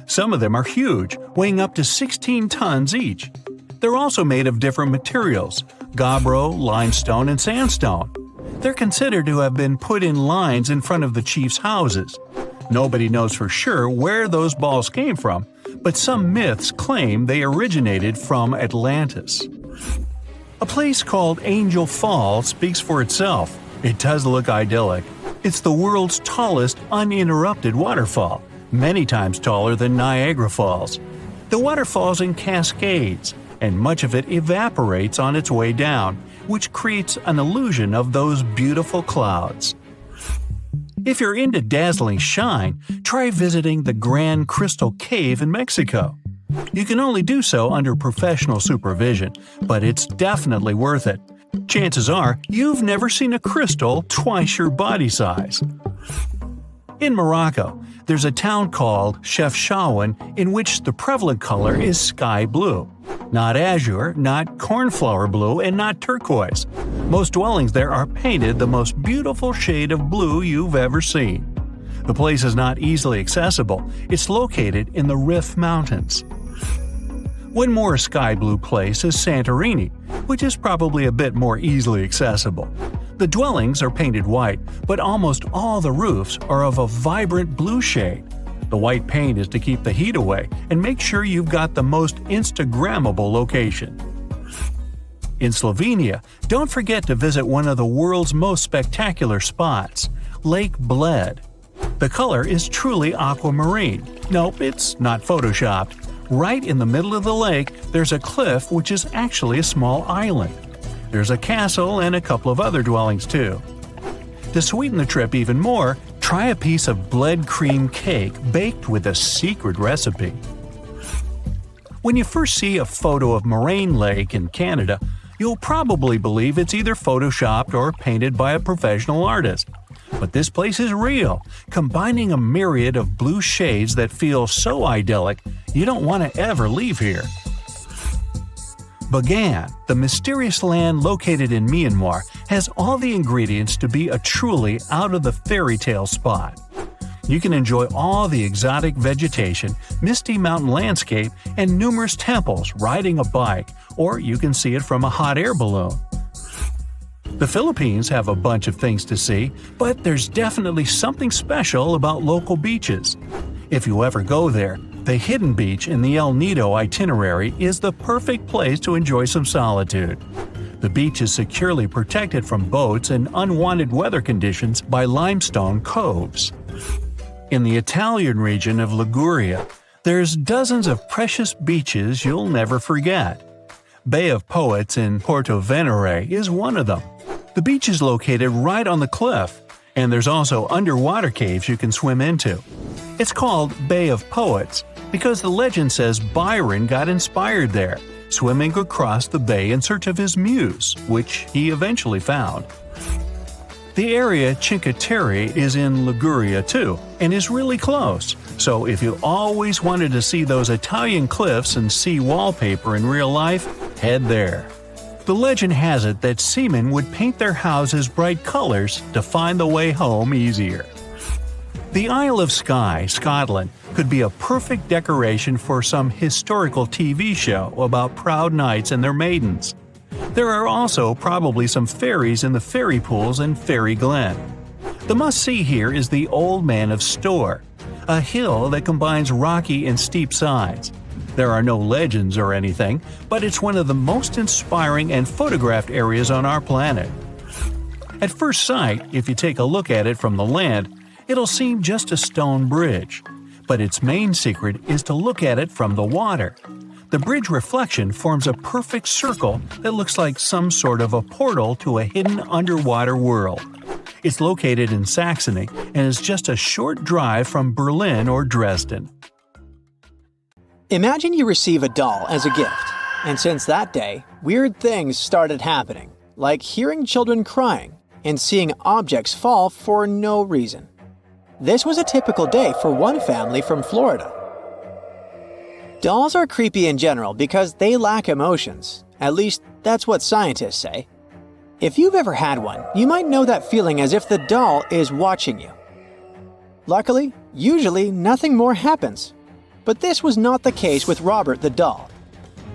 Some of them are huge, weighing up to 16 tons each. They're also made of different materials: gabbro, limestone, and sandstone. They're considered to have been put in lines in front of the chief's houses. Nobody knows for sure where those balls came from, but some myths claim they originated from Atlantis. A place called Angel Falls speaks for itself. It does look idyllic. It's the world's tallest uninterrupted waterfall, many times taller than Niagara Falls. The water falls in cascades, and much of it evaporates on its way down, which creates an illusion of those beautiful clouds. If you're into dazzling shine, try visiting the Grand Crystal Cave in Mexico. You can only do so under professional supervision, but it's definitely worth it. Chances are you've never seen a crystal twice your body size. In Morocco, there's a town called Chefchaouen in which the prevalent color is sky blue. Not azure, not cornflower blue, and not turquoise. Most dwellings there are painted the most beautiful shade of blue you've ever seen. The place is not easily accessible. It's located in the Rif Mountains. One more sky blue place is Santorini, which is probably a bit more easily accessible. The dwellings are painted white, but almost all the roofs are of a vibrant blue shade. The white paint is to keep the heat away and make sure you've got the most Instagrammable location. In Slovenia, don't forget to visit one of the world's most spectacular spots, Lake Bled. The color is truly aquamarine. Nope, it's not photoshopped. Right in the middle of the lake, there's a cliff which is actually a small island. There's a castle and a couple of other dwellings too. To sweeten the trip even more, try a piece of bled cream cake baked with a secret recipe. When you first see a photo of Moraine Lake in Canada, you'll probably believe it's either photoshopped or painted by a professional artist. But this place is real, combining a myriad of blue shades that feel so idyllic you don't want to ever leave here. Bagan, the mysterious land located in Myanmar, has all the ingredients to be a truly out-of-the-fairy-tale spot. You can enjoy all the exotic vegetation, misty mountain landscape, and numerous temples riding a bike, or you can see it from a hot air balloon. The Philippines have a bunch of things to see, but there's definitely something special about local beaches. If you ever go there, the hidden beach in the El Nido itinerary is the perfect place to enjoy some solitude. The beach is securely protected from boats and unwanted weather conditions by limestone coves. In the Italian region of Liguria, there's dozens of precious beaches you'll never forget. Bay of Poets in Porto Venere is one of them. The beach is located right on the cliff, and there's also underwater caves you can swim into. It's called Bay of Poets because the legend says Byron got inspired there, swimming across the bay in search of his muse, which he eventually found. The area Cinque Terre is in Liguria too, and is really close, so if you always wanted to see those Italian cliffs and sea wallpaper in real life, head there. The legend has it that seamen would paint their houses bright colors to find the way home easier. The Isle of Skye, Scotland, could be a perfect decoration for some historical TV show about proud knights and their maidens. There are also probably some fairies in the fairy pools in Fairy Glen. The must-see here is the Old Man of Storr, a hill that combines rocky and steep sides. There are no legends or anything, but it's one of the most inspiring and photographed areas on our planet. At first sight, if you take a look at it from the land, it'll seem just a stone bridge. But its main secret is to look at it from the water. The bridge reflection forms a perfect circle that looks like some sort of a portal to a hidden underwater world. It's located in Saxony and is just a short drive from Berlin or Dresden. Imagine you receive a doll as a gift, and since that day, weird things started happening, like hearing children crying and seeing objects fall for no reason. This was a typical day for one family from Florida. Dolls are creepy in general because they lack emotions. At least, that's what scientists say. If you've ever had one, you might know that feeling as if the doll is watching you. Luckily, usually nothing more happens. But this was not the case with Robert the doll.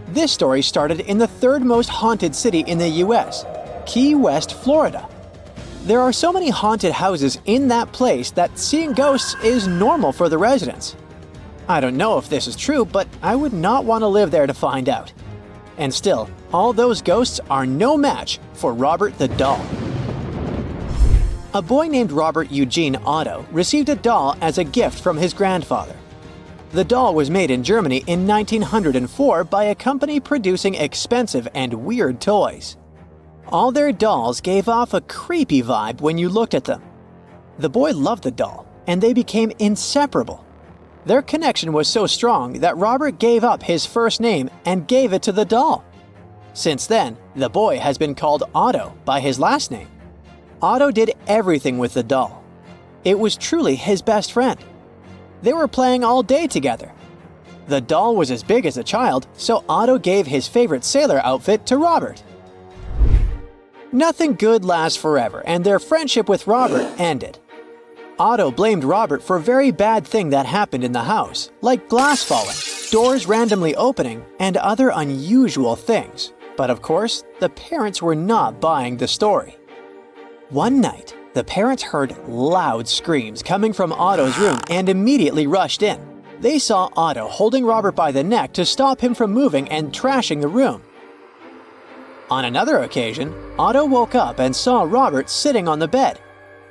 This story started in the third most haunted city in the US, Key West, Florida. There are so many haunted houses in that place that seeing ghosts is normal for the residents. I don't know if this is true, but I would not want to live there to find out. And still, all those ghosts are no match for Robert the doll. A boy named Robert Eugene Otto received a doll as a gift from his grandfather. The doll was made in Germany in 1904 by a company producing expensive and weird toys. All their dolls gave off a creepy vibe when you looked at them. The boy loved the doll, and they became inseparable. Their connection was so strong that Robert gave up his first name and gave it to the doll. Since then, the boy has been called Otto by his last name. Otto did everything with the doll. It was truly his best friend. They were playing all day together. The doll was as big as a child, so Otto gave his favorite sailor outfit to Robert. Nothing good lasts forever, and their friendship with Robert ended. Otto blamed Robert for a very bad thing that happened in the house, like glass falling, doors randomly opening, and other unusual things. But of course, the parents were not buying the story. One night, the parents heard loud screams coming from Otto's room and immediately rushed in. They saw Otto holding Robert by the neck to stop him from moving and trashing the room. On another occasion, Otto woke up and saw Robert sitting on the bed.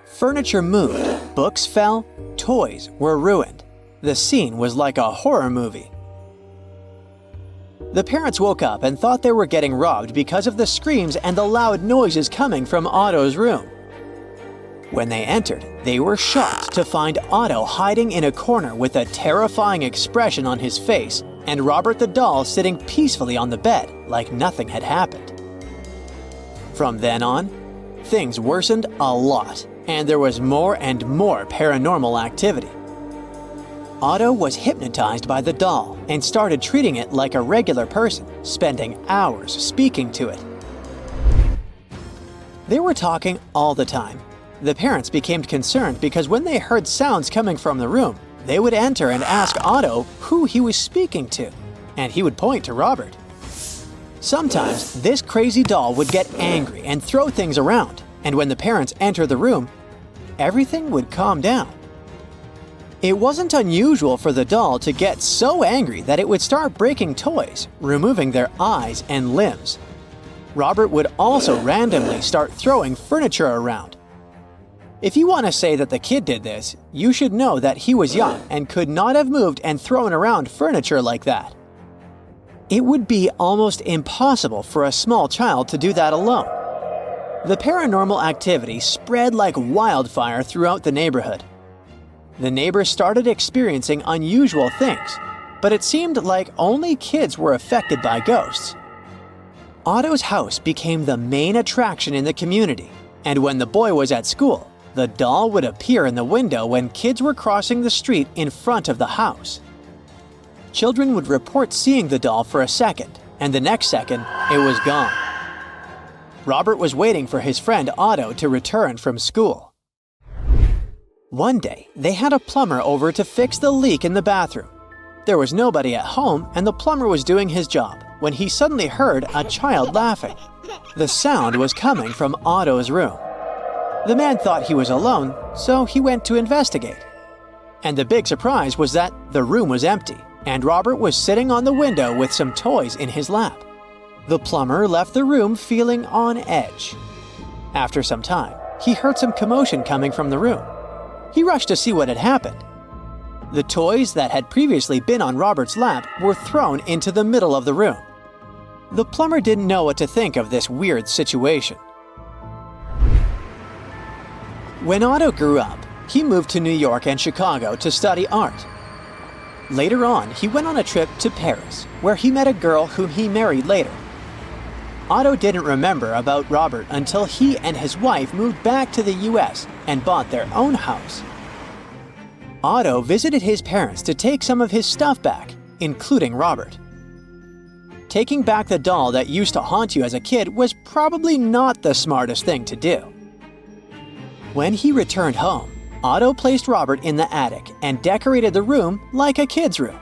Furniture moved, books fell, toys were ruined. The scene was like a horror movie. The parents woke up and thought they were getting robbed because of the screams and the loud noises coming from Otto's room. When they entered, they were shocked to find Otto hiding in a corner with a terrifying expression on his face and Robert the doll sitting peacefully on the bed like nothing had happened. From then on, things worsened a lot, and there was more and more paranormal activity. Otto was hypnotized by the doll and started treating it like a regular person, spending hours speaking to it. They were talking all the time. The parents became concerned because when they heard sounds coming from the room, they would enter and ask Otto who he was speaking to, and he would point to Robert. Sometimes this crazy doll would get angry and throw things around, and when the parents entered the room, everything would calm down. It wasn't unusual for the doll to get so angry that it would start breaking toys, removing their eyes and limbs. Robert would also randomly start throwing furniture around. If you want to say that the kid did this, you should know that he was young and could not have moved and thrown around furniture like that. It would be almost impossible for a small child to do that alone. The paranormal activity spread like wildfire throughout the neighborhood. The neighbors started experiencing unusual things, but it seemed like only kids were affected by ghosts. Otto's house became the main attraction in the community, and when the boy was at school, the doll would appear in the window when kids were crossing the street in front of the house. Children would report seeing the doll for a second, and the next second, it was gone. Robert was waiting for his friend Otto to return from school. One day, they had a plumber over to fix the leak in the bathroom. There was nobody at home, and the plumber was doing his job when he suddenly heard a child laughing. The sound was coming from Otto's room. The man thought he was alone, so he went to investigate. And the big surprise was that the room was empty, and Robert was sitting on the window with some toys in his lap. The plumber left the room feeling on edge. After some time, he heard some commotion coming from the room. He rushed to see what had happened. The toys that had previously been on Robert's lap were thrown into the middle of the room. The plumber didn't know what to think of this weird situation. When Otto grew up, he moved to New York and Chicago to study art. Later on, he went on a trip to Paris, where he met a girl whom he married later. Otto didn't remember about Robert until he and his wife moved back to the US and bought their own house. Otto visited his parents to take some of his stuff back, including Robert. Taking back the doll that used to haunt you as a kid was probably not the smartest thing to do. When he returned home, Otto placed Robert in the attic and decorated the room like a kid's room.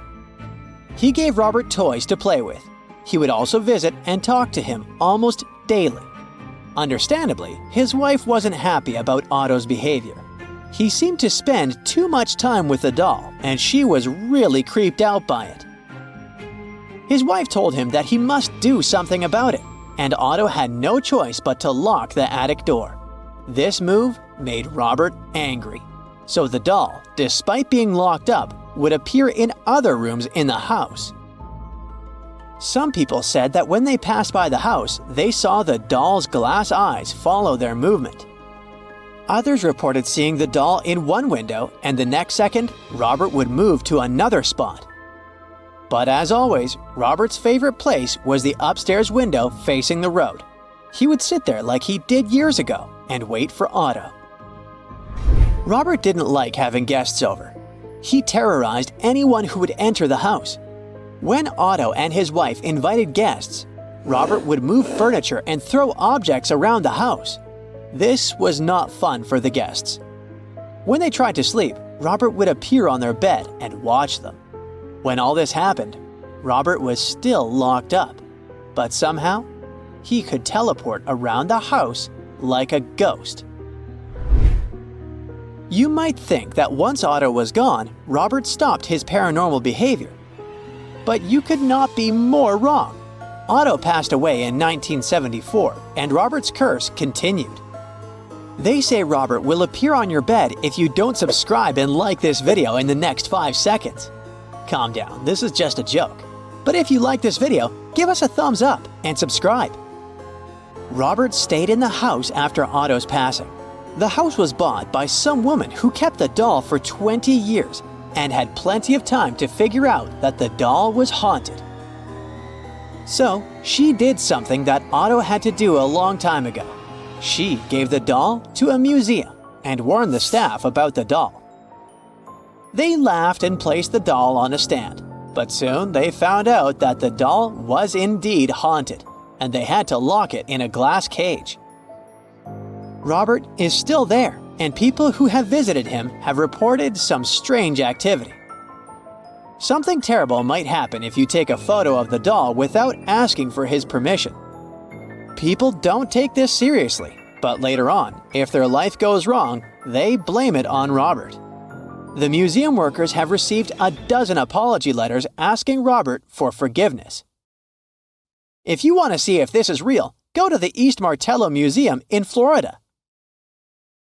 He gave Robert toys to play with. He would also visit and talk to him almost daily. Understandably, his wife wasn't happy about Otto's behavior. He seemed to spend too much time with the doll, and she was really creeped out by it. His wife told him that he must do something about it, and Otto had no choice but to lock the attic door. This move made Robert angry, so the doll, despite being locked up, would appear in other rooms in the house. Some people said that when they passed by the house, they saw the doll's glass eyes follow their movement. Others reported seeing the doll in one window, and the next second, Robert would move to another spot. But as always, Robert's favorite place was the upstairs window facing the road. He would sit there like he did years ago and wait for Otto. Robert didn't like having guests over. He terrorized anyone who would enter the house. When Otto and his wife invited guests, Robert would move furniture and throw objects around the house. This was not fun for the guests. When they tried to sleep, Robert would appear on their bed and watch them. When all this happened, Robert was still locked up, but somehow, he could teleport around the house like a ghost. You might think that once Otto was gone, Robert stopped his paranormal behavior. But you could not be more wrong. Otto passed away in 1974, and Robert's curse continued. They say Robert will appear on your bed if you don't subscribe and like this video in the next 5 seconds. Calm down, this is just a joke. But if you like this video, give us a thumbs up and subscribe. Robert stayed in the house after Otto's passing. The house was bought by some woman who kept the doll for 20 years and had plenty of time to figure out that the doll was haunted. So, She did something that Otto had to do a long time ago. She gave the doll to a museum and warned the staff about the doll. They laughed and placed the doll on a stand, but soon they found out that the doll was indeed haunted, and they had to lock it in a glass cage. Robert is still there, and people who have visited him have reported some strange activity. Something terrible might happen if you take a photo of the doll without asking for his permission. People don't take this seriously, but later on, if their life goes wrong, they blame it on Robert. The museum workers have received a dozen apology letters asking Robert for forgiveness. If you want to see if this is real, go to the East Martello Museum in Florida.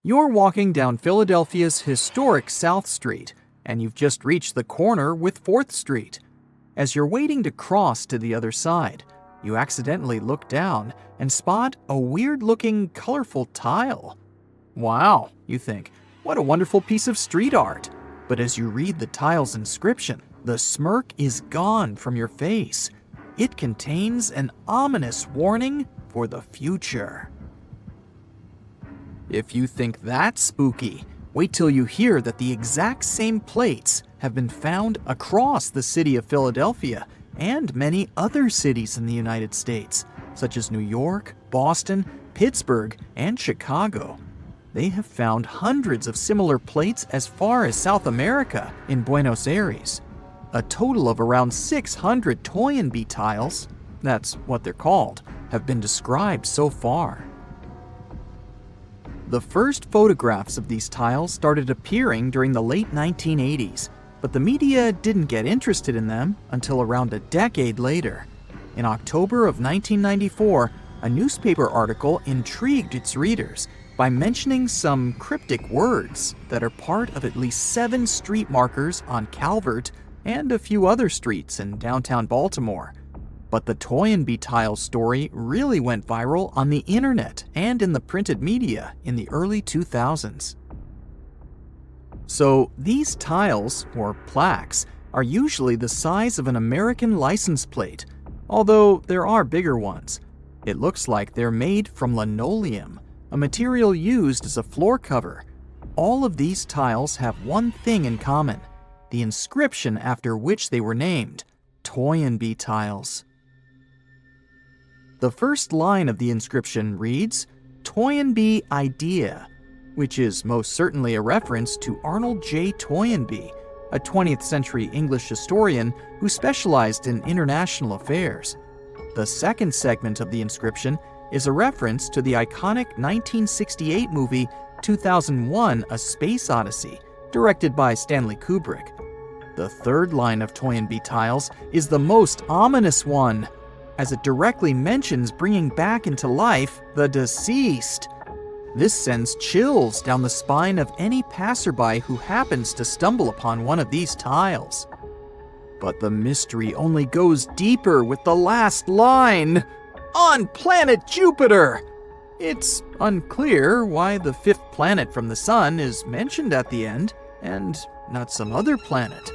You're walking down Philadelphia's historic South Street, and you've just reached the corner with 4th Street. As you're waiting to cross to the other side, you accidentally look down and spot a weird-looking, colorful tile. Wow, you think, what a wonderful piece of street art. But as you read the tile's inscription, the smirk is gone from your face. It contains an ominous warning for the future. If you think that's spooky, wait till you hear that the exact same plates have been found across the city of Philadelphia and many other cities in the United States, such as New York, Boston, Pittsburgh, and Chicago. They have found hundreds of similar plates as far as South America in Buenos Aires. A total of around 600 Toynbee tiles, that's what they're called, have been described so far. The first photographs of these tiles started appearing during the late 1980s, but the media didn't get interested in them until around a decade later. In October of 1994, a newspaper article intrigued its readers by mentioning some cryptic words that are part of at least 7 street markers on Calvert and a few other streets in downtown Baltimore. But the Toynbee tile story really went viral on the internet and in the printed media in the early 2000s. So these tiles, or plaques, are usually the size of an American license plate, although there are bigger ones. It looks like they're made from linoleum, a material used as a floor cover. All of these tiles have one thing in common: the inscription after which they were named, Toynbee tiles. The first line of the inscription reads, Toynbee Idea, which is most certainly a reference to Arnold J. Toynbee, a 20th century English historian who specialized in international affairs. The second segment of the inscription is a reference to the iconic 1968 movie 2001: A Space Odyssey, directed by Stanley Kubrick. The third line of Toynbee tiles is the most ominous one, as it directly mentions bringing back into life the deceased. This sends chills down the spine of any passerby who happens to stumble upon one of these tiles. But the mystery only goes deeper with the last line: on planet Jupiter! It's unclear why the 5th planet from the sun is mentioned at the end, and not some other planet.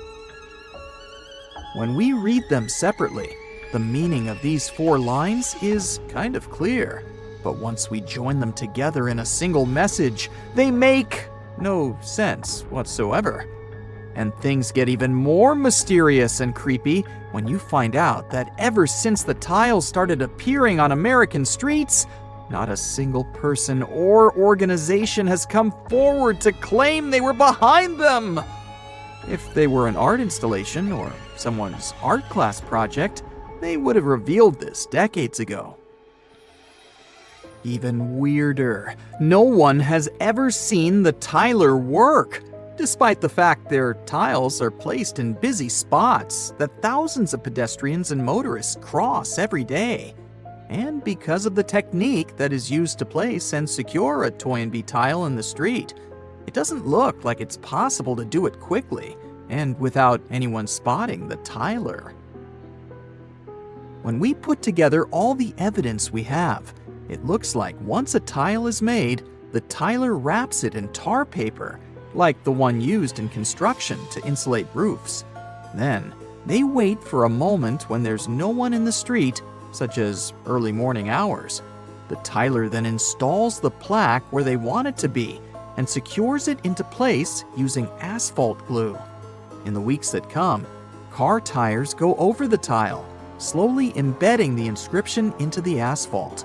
When we read them separately, the meaning of these 4 lines is kind of clear, but once we join them together in a single message, they make no sense whatsoever. And things get even more mysterious and creepy when you find out that ever since the tiles started appearing on American streets, not a single person or organization has come forward to claim they were behind them. If they were an art installation or someone's art class project, they would have revealed this decades ago. Even weirder, no one has ever seen the tiler work, despite the fact their tiles are placed in busy spots that thousands of pedestrians and motorists cross every day. And because of the technique that is used to place and secure a Toynbee tile in the street, it doesn't look like it's possible to do it quickly and without anyone spotting the tiler. When we put together all the evidence we have, it looks like once a tile is made, the tiler wraps it in tar paper, like the one used in construction to insulate roofs. Then, they wait for a moment when there's no one in the street such as early morning hours. The tiler then installs the plaque where they want it to be and secures it into place using asphalt glue. In the weeks that come, car tires go over the tile, slowly embedding the inscription into the asphalt.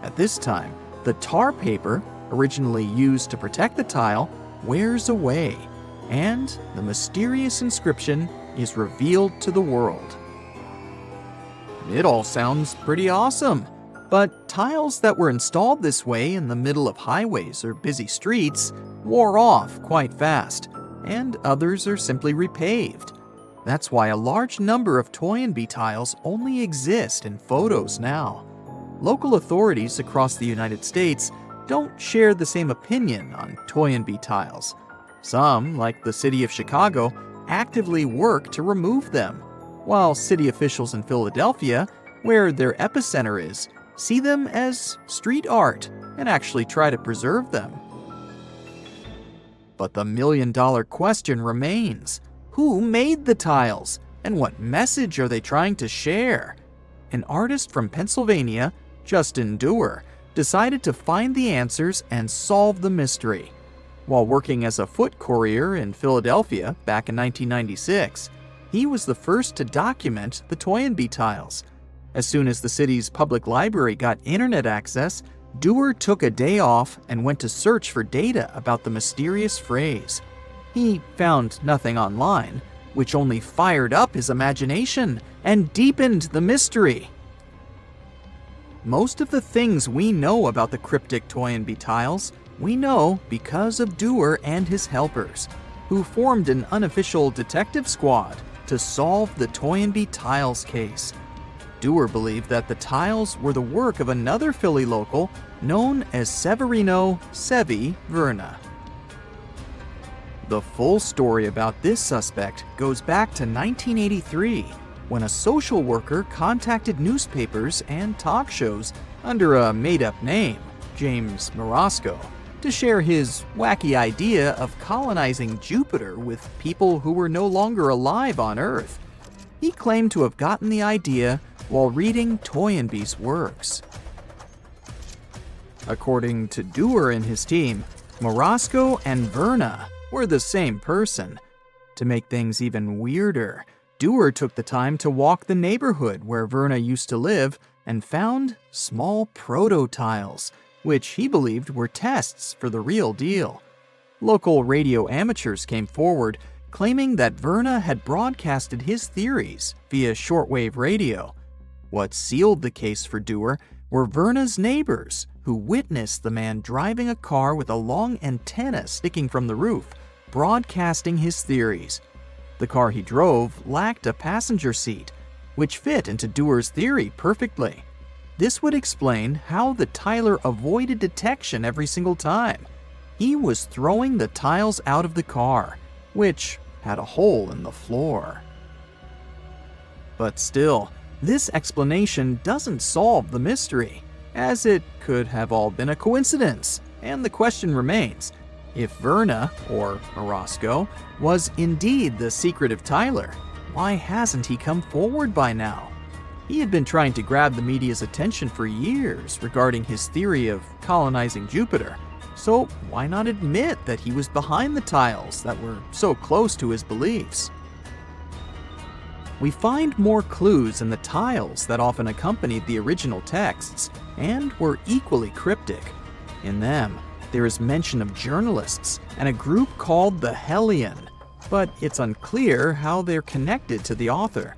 At this time, the tar paper, originally used to protect the tile, wears away, and the mysterious inscription is revealed to the world. It all sounds pretty awesome, but tiles that were installed this way in the middle of highways or busy streets wore off quite fast, and others are simply repaved. That's why a large number of Toynbee tiles only exist in photos now. Local authorities across the United States don't share the same opinion on Toynbee tiles. Some, like the city of Chicago, actively work to remove them, while city officials in Philadelphia, where their epicenter is, see them as street art and actually try to preserve them. But the million-dollar question remains: who made the tiles, and what message are they trying to share? An artist from Pennsylvania, Justin Dewar, decided to find the answers and solve the mystery. While working as a foot courier in Philadelphia back in 1996, he was the first to document the Toynbee tiles. As soon as the city's public library got internet access, Dewar took a day off and went to search for data about the mysterious phrase. He found nothing online, which only fired up his imagination and deepened the mystery. Most of the things we know about the cryptic Toynbee tiles, we know because of Dewar and his helpers, who formed an unofficial detective squad to solve the Toynbee tiles case. Dewar believed that the tiles were the work of another Philly local known as Severino "Sevy" Verna. The full story about this suspect goes back to 1983, when a social worker contacted newspapers and talk shows under a made-up name, James Morosco, to share his wacky idea of colonizing Jupiter with people who were no longer alive on Earth. He claimed to have gotten the idea while reading Toynbee's works. According to Dewar and his team, Morosco and Verna were the same person. To make things even weirder, Dewar took the time to walk the neighborhood where Verna used to live and found small proto-tiles, which he believed were tests for the real deal. Local radio amateurs came forward, claiming that Verna had broadcasted his theories via shortwave radio. What sealed the case for Dewar were Verna's neighbors, who witnessed the man driving a car with a long antenna sticking from the roof, broadcasting his theories. The car he drove lacked a passenger seat, which fit into Dewar's theory perfectly. This would explain how the tiler avoided detection every single time. He was throwing the tiles out of the car, which had a hole in the floor. But still, this explanation doesn't solve the mystery, as it could have all been a coincidence, and the question remains: if Verna, or Morosco, was indeed the secretive tiler, why hasn't he come forward by now? He had been trying to grab the media's attention for years regarding his theory of colonizing Jupiter, so why not admit that he was behind the tiles that were so close to his beliefs? We find more clues in the tiles that often accompanied the original texts and were equally cryptic. In them, there is mention of journalists and a group called the Hellion, but it's unclear how they're connected to the author.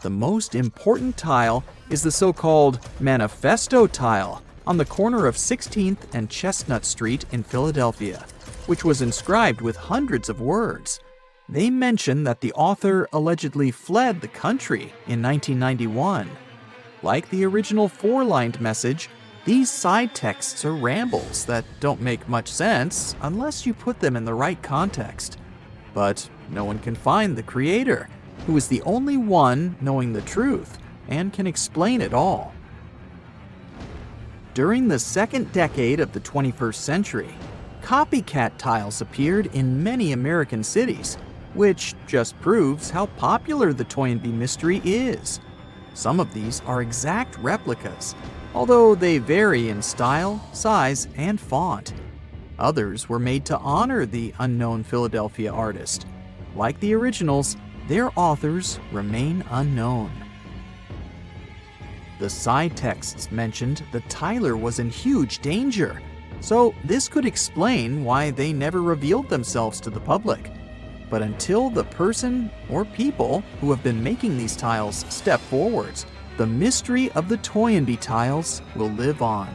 The most important tile is the so-called Manifesto tile on the corner of 16th and Chestnut Street in Philadelphia, which was inscribed with hundreds of words. They mention that the author allegedly fled the country in 1991. Like the original four-lined message, these side texts are rambles that don't make much sense unless you put them in the right context. But no one can find the creator, who is the only one knowing the truth and can explain it all. During the second decade of the 21st century, copycat tiles appeared in many American cities, which just proves how popular the Toynbee mystery is. Some of these are exact replicas, although they vary in style, size, and font. Others were made to honor the unknown Philadelphia artist. Like the originals, their authors remain unknown. The side texts mentioned that Tyler was in huge danger, so this could explain why they never revealed themselves to the public. But until the person or people who have been making these tiles step forwards, the mystery of the Toynbee tiles will live on.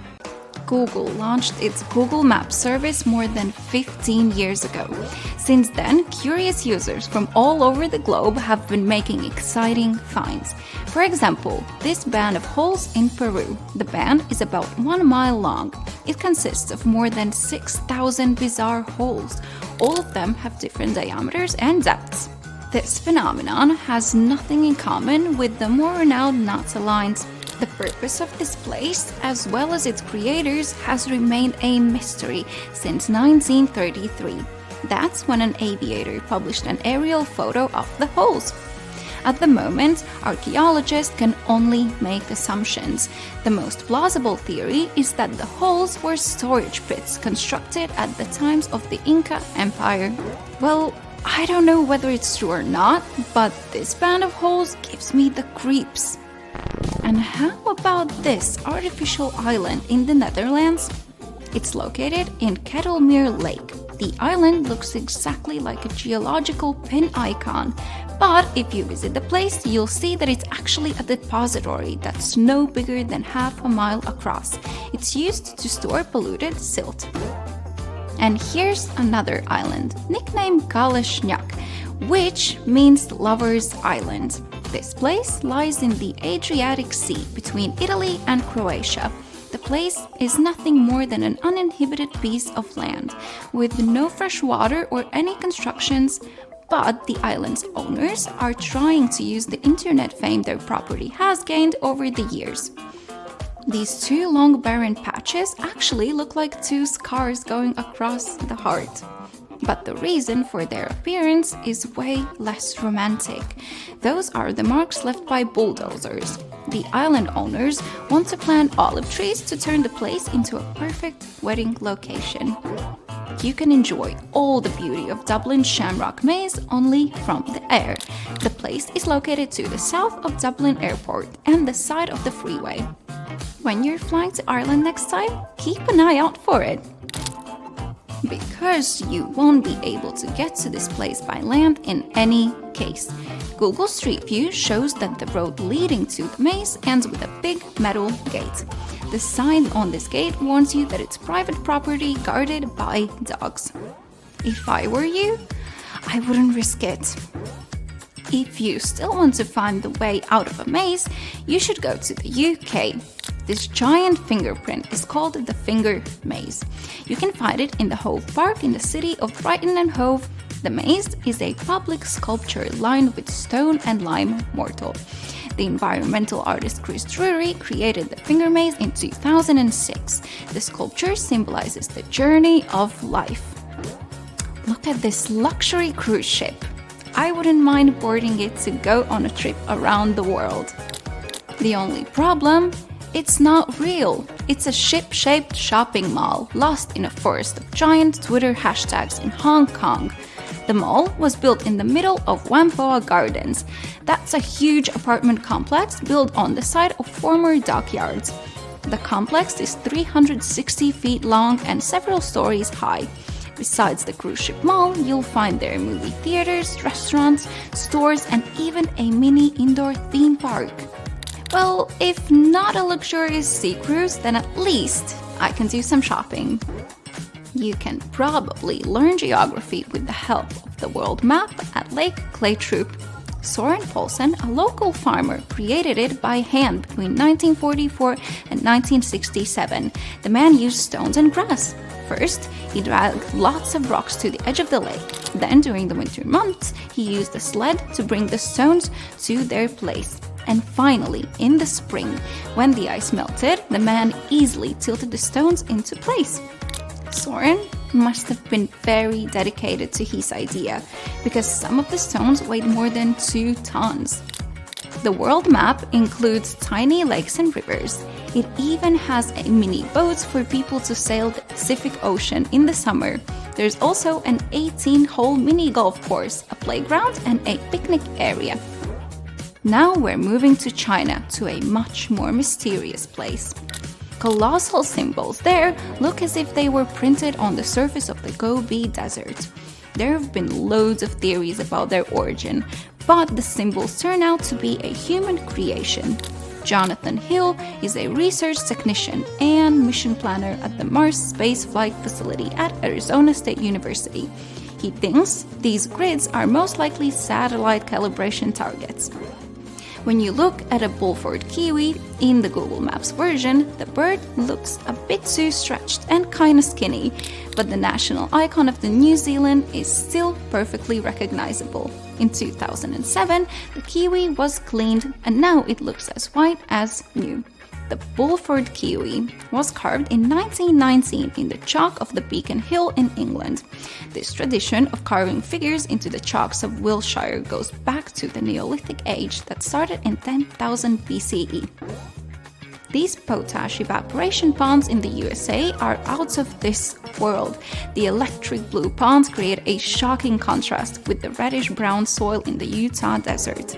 Google launched its Google Maps service more than 15 years ago. Since then, curious users from all over the globe have been making exciting finds. For example, this band of holes in Peru. The band is about 1 mile long. It consists of more than 6,000 bizarre holes. All of them have different diameters and depths. This phenomenon has nothing in common with the more renowned Nazca lines. The purpose of this place, as well as its creators, has remained a mystery since 1933. That's when an aviator published an aerial photo of the holes. At the moment, archaeologists can only make assumptions. The most plausible theory is that the holes were storage pits constructed at the times of the Inca Empire. Well, I don't know whether it's true or not, but this band of holes gives me the creeps. And how about this artificial island in the Netherlands? It's located in Kettlemeer Lake. The island looks exactly like a geological pin icon, but if you visit the place, you'll see that it's actually a depository that's no bigger than half a mile across. It's used to store polluted silt. And here's another island, nicknamed Galeshnyak, which means Lover's Island. This place lies in the Adriatic Sea between Italy and Croatia. The place is nothing more than an uninhabited piece of land, with no fresh water or any constructions, but the island's owners are trying to use the internet fame their property has gained over the years. These two long barren patches actually look like two scars going across the heart. But the reason for their appearance is way less romantic. Those are the marks left by bulldozers. The island owners want to plant olive trees to turn the place into a perfect wedding location. You can enjoy all the beauty of Dublin's Shamrock Maze only from the air. The place is located to the south of Dublin Airport and the side of the freeway. When you're flying to Ireland next time, keep an eye out for it. Because you won't be able to get to this place by land in any case. Google Street View shows that the road leading to the maze ends with a big metal gate. The sign on this gate warns you that it's private property guarded by dogs. If I were you, I wouldn't risk it. If you still want to find the way out of a maze, you should go to the UK. This giant fingerprint is called the Finger Maze. You can find it in the Hove Park in the city of Brighton and Hove. The maze is a public sculpture lined with stone and lime mortar. The environmental artist Chris Drury created the Finger Maze in 2006. The sculpture symbolizes the journey of life. Look at this luxury cruise ship. I wouldn't mind boarding it to go on a trip around the world. The only problem? It's not real. It's a ship-shaped shopping mall lost in a forest of giant Twitter hashtags in Hong Kong. The mall was built in the middle of Whampoa Gardens. That's a huge apartment complex built on the site of former dockyards. The complex is 360 feet long and several stories high. Besides the cruise ship mall, you'll find there movie theaters, restaurants, stores, and even a mini indoor theme park. Well, if not a luxurious sea cruise, then at least I can do some shopping. You can probably learn geography with the help of the world map at Lake Claytroop. Soren Poulsen, a local farmer, created it by hand between 1944 and 1967. The man used stones and grass. First, he dragged lots of rocks to the edge of the lake. Then, during the winter months, he used a sled to bring the stones to their place. And finally, in the spring, when the ice melted, the man easily tilted the stones into place. Soren must have been very dedicated to his idea, because some of the stones weighed more than 2 tons. The world map includes tiny lakes and rivers. It even has a mini boats for people to sail the Pacific Ocean in the summer. There's also an 18-hole mini golf course, a playground, and a picnic area. Now we're moving to China, to a much more mysterious place. Colossal symbols there look as if they were printed on the surface of the Gobi Desert. There have been loads of theories about their origin, but the symbols turn out to be a human creation. Jonathan Hill is a research technician and mission planner at the Mars Space Flight Facility at Arizona State University. He thinks these grids are most likely satellite calibration targets. When you look at a Bulford kiwi in the Google Maps version, the bird looks a bit too stretched and kinda skinny, but the national icon of the New Zealand is still perfectly recognizable. In 2007, the kiwi was cleaned and now it looks as white as new. The Bulford kiwi was carved in 1919 in the chalk of the Beacon Hill in England. This tradition of carving figures into the chalks of Wiltshire goes back to the Neolithic age that started in 10,000 BCE. These potash evaporation ponds in the USA are out of this world. The electric blue ponds create a shocking contrast with the reddish-brown soil in the Utah desert.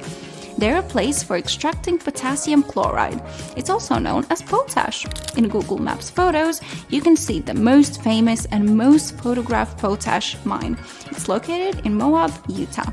They're a place for extracting potassium chloride. It's also known as potash. In Google Maps photos, you can see the most famous and most photographed potash mine. It's located in Moab, Utah.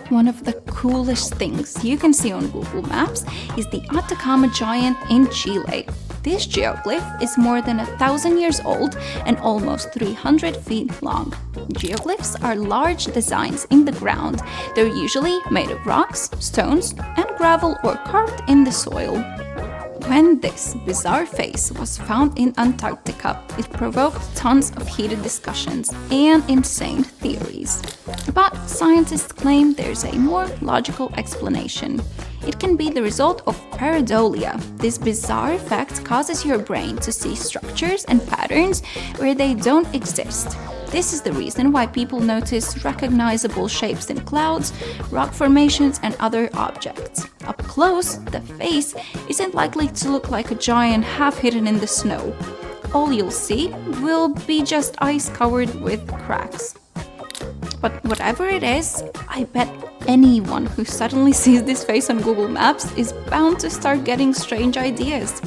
One of the coolest things you can see on Google Maps is the Atacama Giant in Chile. This geoglyph is more than 1,000 years old and almost 300 feet long. Geoglyphs are large designs in the ground. They're usually made of rocks, stones, and gravel or carved in the soil. When this bizarre face was found in Antarctica, it provoked tons of heated discussions and insane theories. But scientists claim there's a more logical explanation. It can be the result of pareidolia. This bizarre effect causes your brain to see structures and patterns where they don't exist. This is the reason why people notice recognizable shapes in clouds, rock formations, and other objects. Up close, the face isn't likely to look like a giant half hidden in the snow. All you'll see will be just ice covered with cracks. But whatever it is, I bet anyone who suddenly sees this face on Google Maps is bound to start getting strange ideas.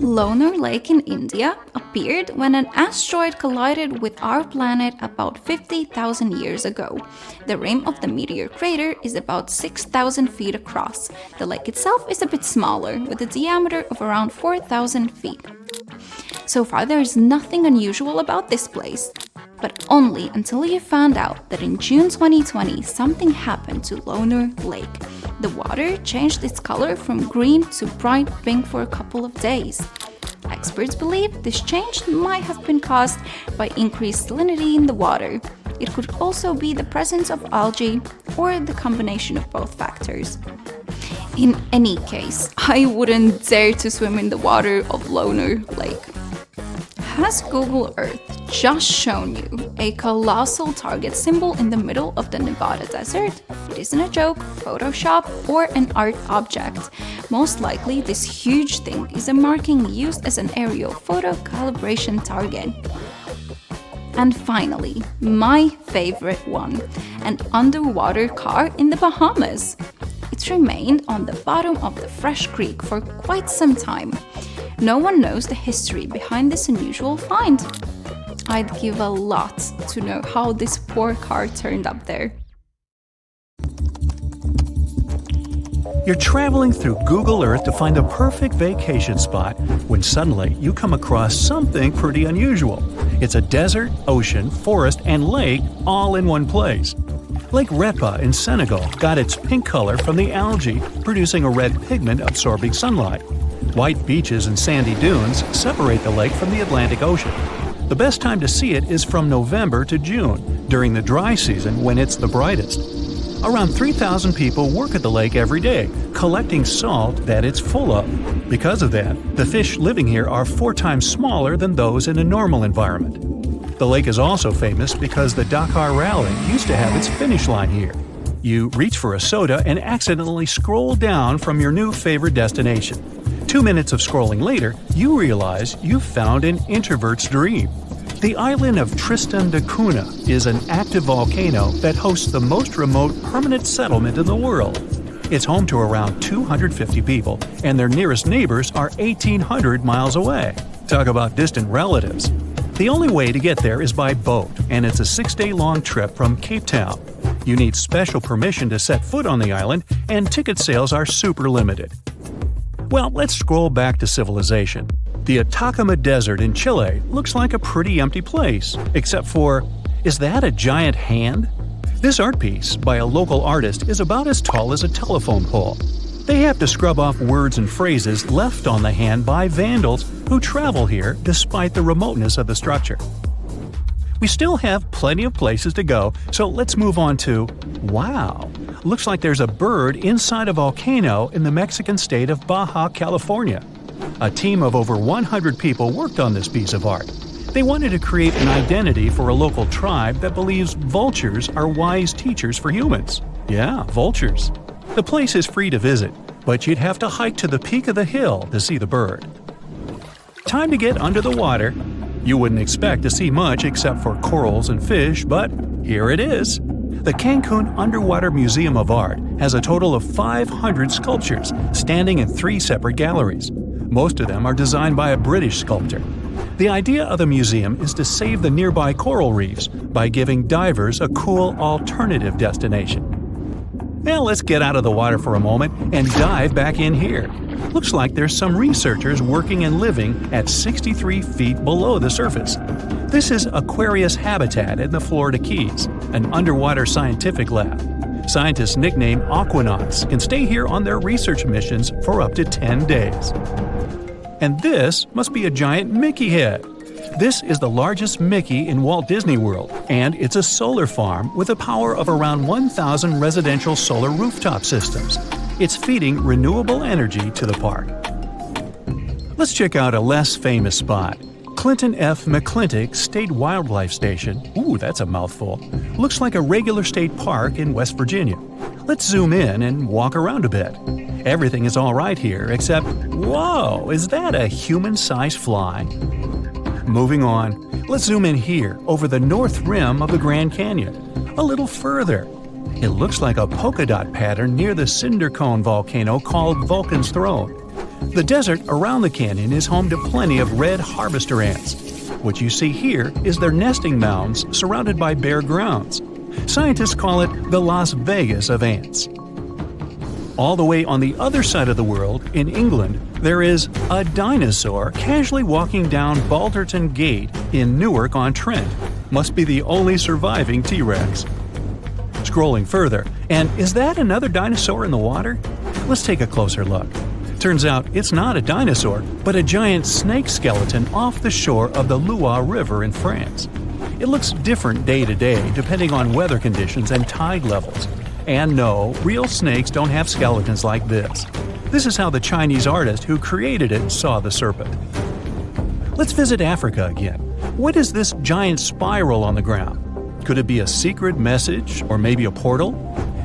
Lonar Lake in India appeared when an asteroid collided with our planet about 50,000 years ago. The rim of the meteor crater is about 6,000 feet across. The lake itself is a bit smaller, with a diameter of around 4,000 feet. So far, there is nothing unusual about this place. But only until you found out that in June 2020, something happened to Lonar Lake. The water changed its color from green to bright pink for a couple of days. Experts believe this change might have been caused by increased salinity in the water. It could also be the presence of algae or the combination of both factors. In any case, I wouldn't dare to swim in the water of Lonar Lake. Has Google Earth just shown you a colossal target symbol in the middle of the Nevada desert? It isn't a joke, Photoshop, or an art object. Most likely, this huge thing is a marking used as an aerial photo calibration target. And finally, my favorite one, an underwater car in the Bahamas. It's remained on the bottom of the fresh creek for quite some time. No one knows the history behind this unusual find. I'd give a lot to know how this poor car turned up there. You're traveling through Google Earth to find the perfect vacation spot when suddenly you come across something pretty unusual. It's a desert, ocean, forest, and lake all in one place. Lake Repa in Senegal got its pink color from the algae producing a red pigment absorbing sunlight. White beaches and sandy dunes separate the lake from the Atlantic Ocean. The best time to see it is from November to June, during the dry season when it's the brightest. Around 3,000 people work at the lake every day, collecting salt that it's full of. Because of that, the fish living here are 4 times smaller than those in a normal environment. The lake is also famous because the Dakar Rally used to have its finish line here. You reach for a soda and accidentally scroll down from your new favorite destination. 2 minutes of scrolling later, you realize you've found an introvert's dream. The island of Tristan da Cunha is an active volcano that hosts the most remote permanent settlement in the world. It's home to around 250 people, and their nearest neighbors are 1,800 miles away. Talk about distant relatives. The only way to get there is by boat, and it's a 6-day-long trip from Cape Town. You need special permission to set foot on the island, and ticket sales are super limited. Well, let's scroll back to civilization. The Atacama Desert in Chile looks like a pretty empty place, except for, is that a giant hand? This art piece, by a local artist, is about as tall as a telephone pole. They have to scrub off words and phrases left on the hand by vandals who travel here despite the remoteness of the structure. We still have plenty of places to go, so let's move on to, wow, looks like there's a bird inside a volcano in the Mexican state of Baja California. A team of over 100 people worked on this piece of art. They wanted to create an identity for a local tribe that believes vultures are wise teachers for humans. Yeah, vultures. The place is free to visit, but you'd have to hike to the peak of the hill to see the bird. Time to get under the water. You wouldn't expect to see much except for corals and fish, but here it is. The Cancun Underwater Museum of Art has a total of 500 sculptures standing in 3 separate galleries. Most of them are designed by a British sculptor. The idea of the museum is to save the nearby coral reefs by giving divers a cool alternative destination. Now let's get out of the water for a moment and dive back in here. Looks like there's some researchers working and living at 63 feet below the surface. This is Aquarius Habitat in the Florida Keys, an underwater scientific lab. Scientists nicknamed Aquanauts can stay here on their research missions for up to 10 days. And this must be a giant Mickey head. This is the largest Mickey in Walt Disney World, and it's a solar farm with a power of around 1,000 residential solar rooftop systems. It's feeding renewable energy to the park. Let's check out a less famous spot. Clinton F. McClintock State Wildlife Station, ooh, that's a mouthful, looks like a regular state park in West Virginia. Let's zoom in and walk around a bit. Everything is all right here, except, whoa, is that a human-sized fly? Moving on, let's zoom in here over the north rim of the Grand Canyon. A little further. It looks like a polka dot pattern near the cinder cone volcano called Vulcan's Throne. The desert around the canyon is home to plenty of red harvester ants. What you see here is their nesting mounds surrounded by bare grounds. Scientists call it the Las Vegas of ants. All the way on the other side of the world, in England, there is a dinosaur casually walking down Balderton Gate in Newark-on-Trent. Must be the only surviving T-Rex. Scrolling further, and is that another dinosaur in the water? Let's take a closer look. Turns out it's not a dinosaur, but a giant snake skeleton off the shore of the Loire River in France. It looks different day to day depending on weather conditions and tide levels. And no, real snakes don't have skeletons like this. This is how the Chinese artist who created it saw the serpent. Let's visit Africa again. What is this giant spiral on the ground? Could it be a secret message or maybe a portal?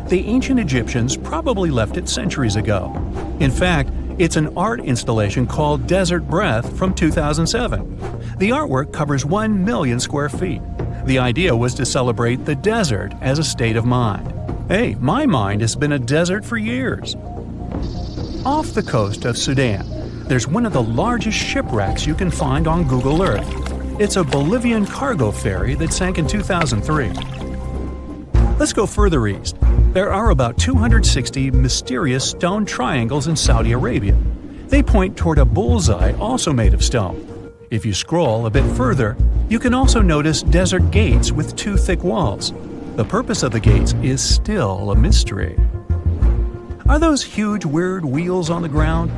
The ancient Egyptians probably left it centuries ago. In fact, it's an art installation called Desert Breath from 2007. The artwork covers 1 million square feet. The idea was to celebrate the desert as a state of mind. Hey, my mind has been a desert for years. Off the coast of Sudan, there's one of the largest shipwrecks you can find on Google Earth. It's a Bolivian cargo ferry that sank in 2003. Let's go further east. There are about 260 mysterious stone triangles in Saudi Arabia. They point toward a bullseye also made of stone. If you scroll a bit further, you can also notice desert gates with 2 thick walls. The purpose of the gates is still a mystery. Are those huge weird wheels on the ground?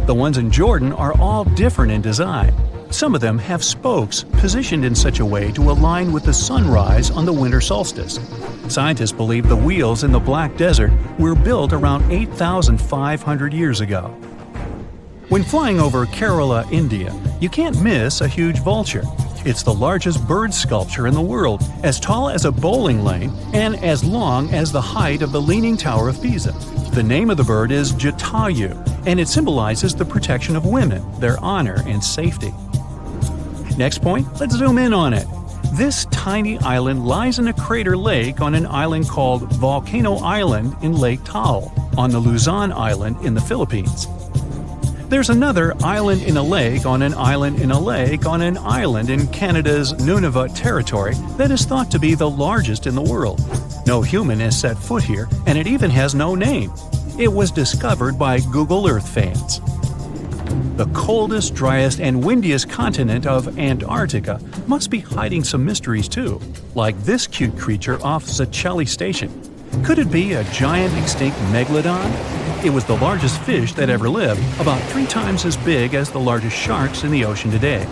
The ones in Jordan are all different in design. Some of them have spokes positioned in such a way to align with the sunrise on the winter solstice. Scientists believe the wheels in the Black Desert were built around 8,500 years ago. When flying over Kerala, India, you can't miss a huge vulture. It's the largest bird sculpture in the world, as tall as a bowling lane and as long as the height of the Leaning Tower of Pisa. The name of the bird is Jatayu, and it symbolizes the protection of women, their honor and safety. Next point, let's zoom in on it. This tiny island lies in a crater lake on an island called Volcano Island in Lake Taal, on the Luzon Island in the Philippines. There's another island in a lake on an island in a lake on an island in Canada's Nunavut territory that is thought to be the largest in the world. No human has set foot here, and it even has no name. It was discovered by Google Earth fans. The coldest, driest, and windiest continent of Antarctica must be hiding some mysteries too, like this cute creature off Zacelli Station. Could it be a giant extinct megalodon? It was the largest fish that ever lived, about 3 times as big as the largest sharks in the ocean today.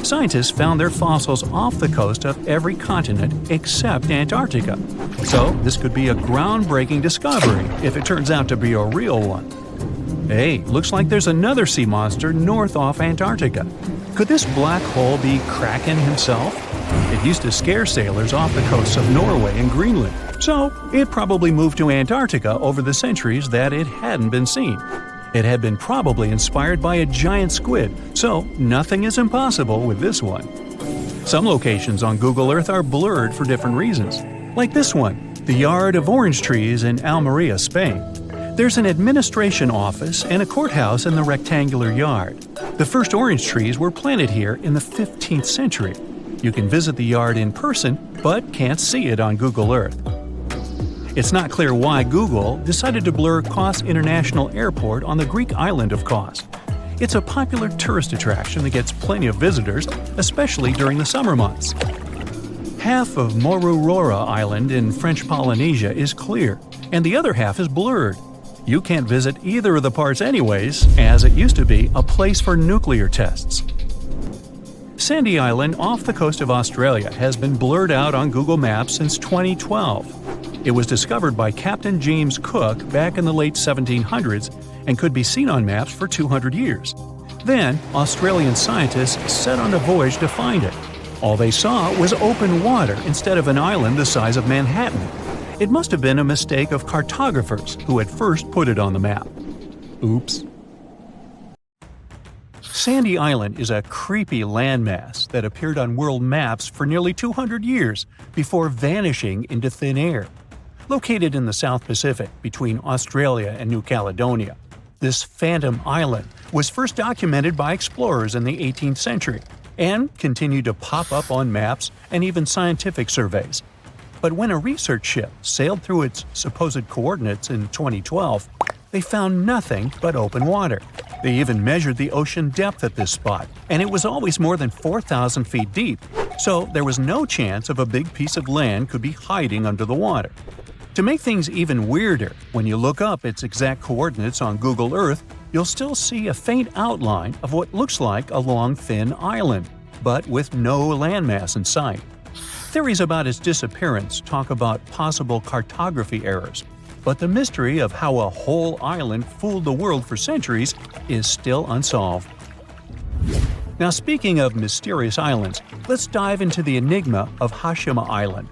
Scientists found their fossils off the coast of every continent except Antarctica. So this could be a groundbreaking discovery if it turns out to be a real one. Hey, looks like there's another sea monster north off Antarctica. Could this black hole be Kraken himself? It used to scare sailors off the coasts of Norway and Greenland, so it probably moved to Antarctica over the centuries that it hadn't been seen. It had been probably inspired by a giant squid, so nothing is impossible with this one. Some locations on Google Earth are blurred for different reasons, like this one, the yard of orange trees in Almeria, Spain. There's an administration office and a courthouse in the rectangular yard. The first orange trees were planted here in the 15th century. You can visit the yard in person, but can't see it on Google Earth. It's not clear why Google decided to blur Kos International Airport on the Greek island of Kos. It's a popular tourist attraction that gets plenty of visitors, especially during the summer months. Half of Moruroa Island in French Polynesia is clear, and the other half is blurred. You can't visit either of the parts anyways, as it used to be a place for nuclear tests. Sandy Island off the coast of Australia has been blurred out on Google Maps since 2012. It was discovered by Captain James Cook back in the late 1700s and could be seen on maps for 200 years. Then, Australian scientists set on a voyage to find it. All they saw was open water instead of an island the size of Manhattan. It must have been a mistake of cartographers who had first put it on the map. Oops. Sandy Island is a creepy landmass that appeared on world maps for nearly 200 years before vanishing into thin air. Located in the South Pacific between Australia and New Caledonia, this phantom island was first documented by explorers in the 18th century and continued to pop up on maps and even scientific surveys. But when a research ship sailed through its supposed coordinates in 2012, they found nothing but open water. They even measured the ocean depth at this spot, and it was always more than 4,000 feet deep, so there was no chance of a big piece of land could be hiding under the water. To make things even weirder, when you look up its exact coordinates on Google Earth, you'll still see a faint outline of what looks like a long, thin island, but with no landmass in sight. Theories about its disappearance talk about possible cartography errors, but the mystery of how a whole island fooled the world for centuries is still unsolved. Now, speaking of mysterious islands, let's dive into the enigma of Hashima Island.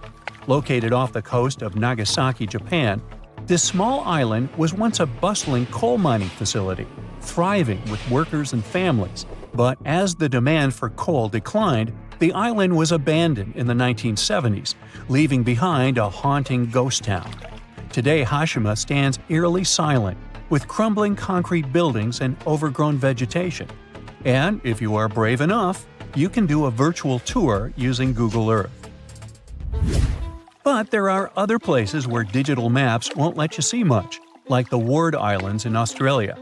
Located off the coast of Nagasaki, Japan, this small island was once a bustling coal mining facility, thriving with workers and families. But as the demand for coal declined, the island was abandoned in the 1970s, leaving behind a haunting ghost town. Today, Hashima stands eerily silent, with crumbling concrete buildings and overgrown vegetation. And if you are brave enough, you can do a virtual tour using Google Earth. But there are other places where digital maps won't let you see much, like the Ward Islands in Australia.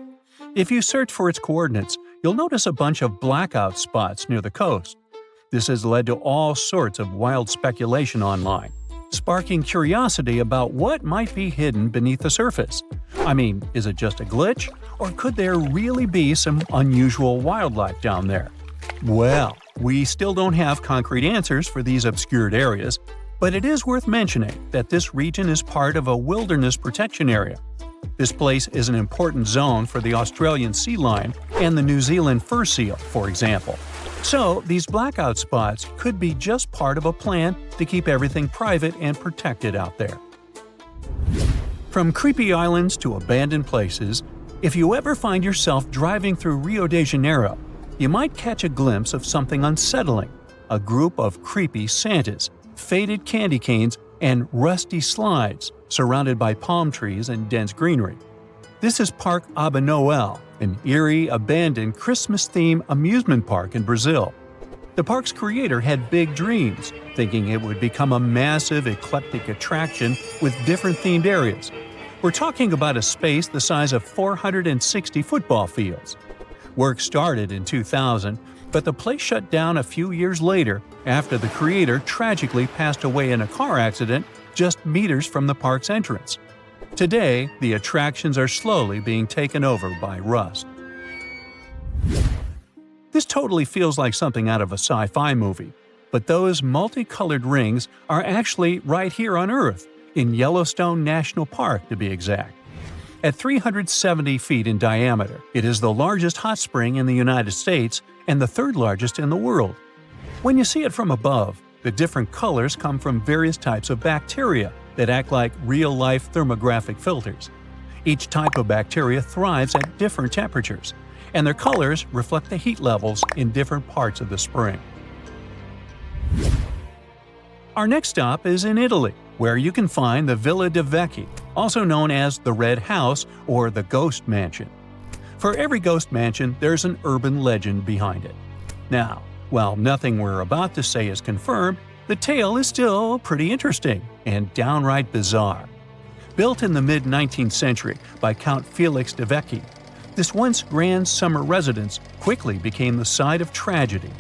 If you search for its coordinates, you'll notice a bunch of blackout spots near the coast. This has led to all sorts of wild speculation online, sparking curiosity about what might be hidden beneath the surface. I mean, is it just a glitch, or could there really be some unusual wildlife down there? Well, we still don't have concrete answers for these obscured areas, but it is worth mentioning that this region is part of a wilderness protection area. This place is an important zone for the Australian sea lion and the New Zealand fur seal, for example. So, these blackout spots could be just part of a plan to keep everything private and protected out there. From creepy islands to abandoned places, if you ever find yourself driving through Rio de Janeiro, you might catch a glimpse of something unsettling: a group of creepy Santas, faded candy canes, and rusty slides surrounded by palm trees and dense greenery. This is Park Aba Noel, an eerie, abandoned Christmas-themed amusement park in Brazil. The park's creator had big dreams, thinking it would become a massive, eclectic attraction with different themed areas. We're talking about a space the size of 460 football fields. Work started in 2000, but the place shut down a few years later after the creator tragically passed away in a car accident just meters from the park's entrance. Today, the attractions are slowly being taken over by rust. This totally feels like something out of a sci-fi movie, but those multicolored rings are actually right here on Earth, in Yellowstone National Park to be exact. At 370 feet in diameter, it is the largest hot spring in the United States and the third largest in the world. When you see it from above, the different colors come from various types of bacteria that act like real-life thermographic filters. Each type of bacteria thrives at different temperatures, and their colors reflect the heat levels in different parts of the spring. Our next stop is in Italy, where you can find the Villa de Vecchi, also known as the Red House or the Ghost Mansion. For every ghost mansion, there's an urban legend behind it. Now, while nothing we're about to say is confirmed, the tale is still pretty interesting and downright bizarre. Built in the mid-19th century by Count Felix de Vecchi, this once grand summer residence quickly became the site of tragedy.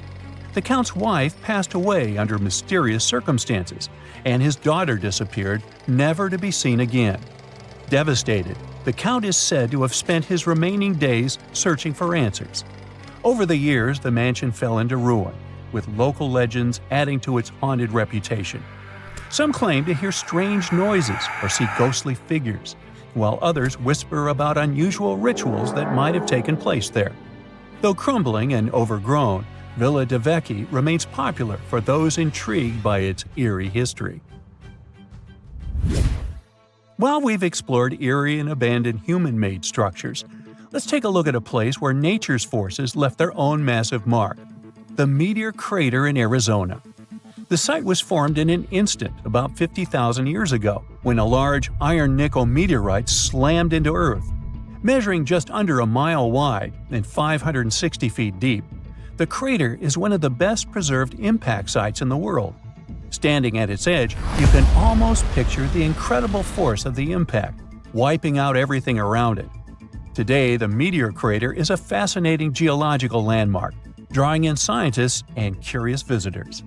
The Count's wife passed away under mysterious circumstances, and his daughter disappeared, never to be seen again. Devastated, the Count is said to have spent his remaining days searching for answers. Over the years, the mansion fell into ruin, with local legends adding to its haunted reputation. Some claim to hear strange noises or see ghostly figures, while others whisper about unusual rituals that might have taken place there. Though crumbling and overgrown, Villa de Vecchi remains popular for those intrigued by its eerie history. While we've explored eerie and abandoned human-made structures, let's take a look at a place where nature's forces left their own massive mark: the Meteor Crater in Arizona. The site was formed in an instant about 50,000 years ago, when a large iron-nickel meteorite slammed into Earth. Measuring just under a mile wide and 560 feet deep, the crater is one of the best-preserved impact sites in the world. Standing at its edge, you can almost picture the incredible force of the impact, wiping out everything around it. Today, the meteor crater is a fascinating geological landmark, drawing in scientists and curious visitors.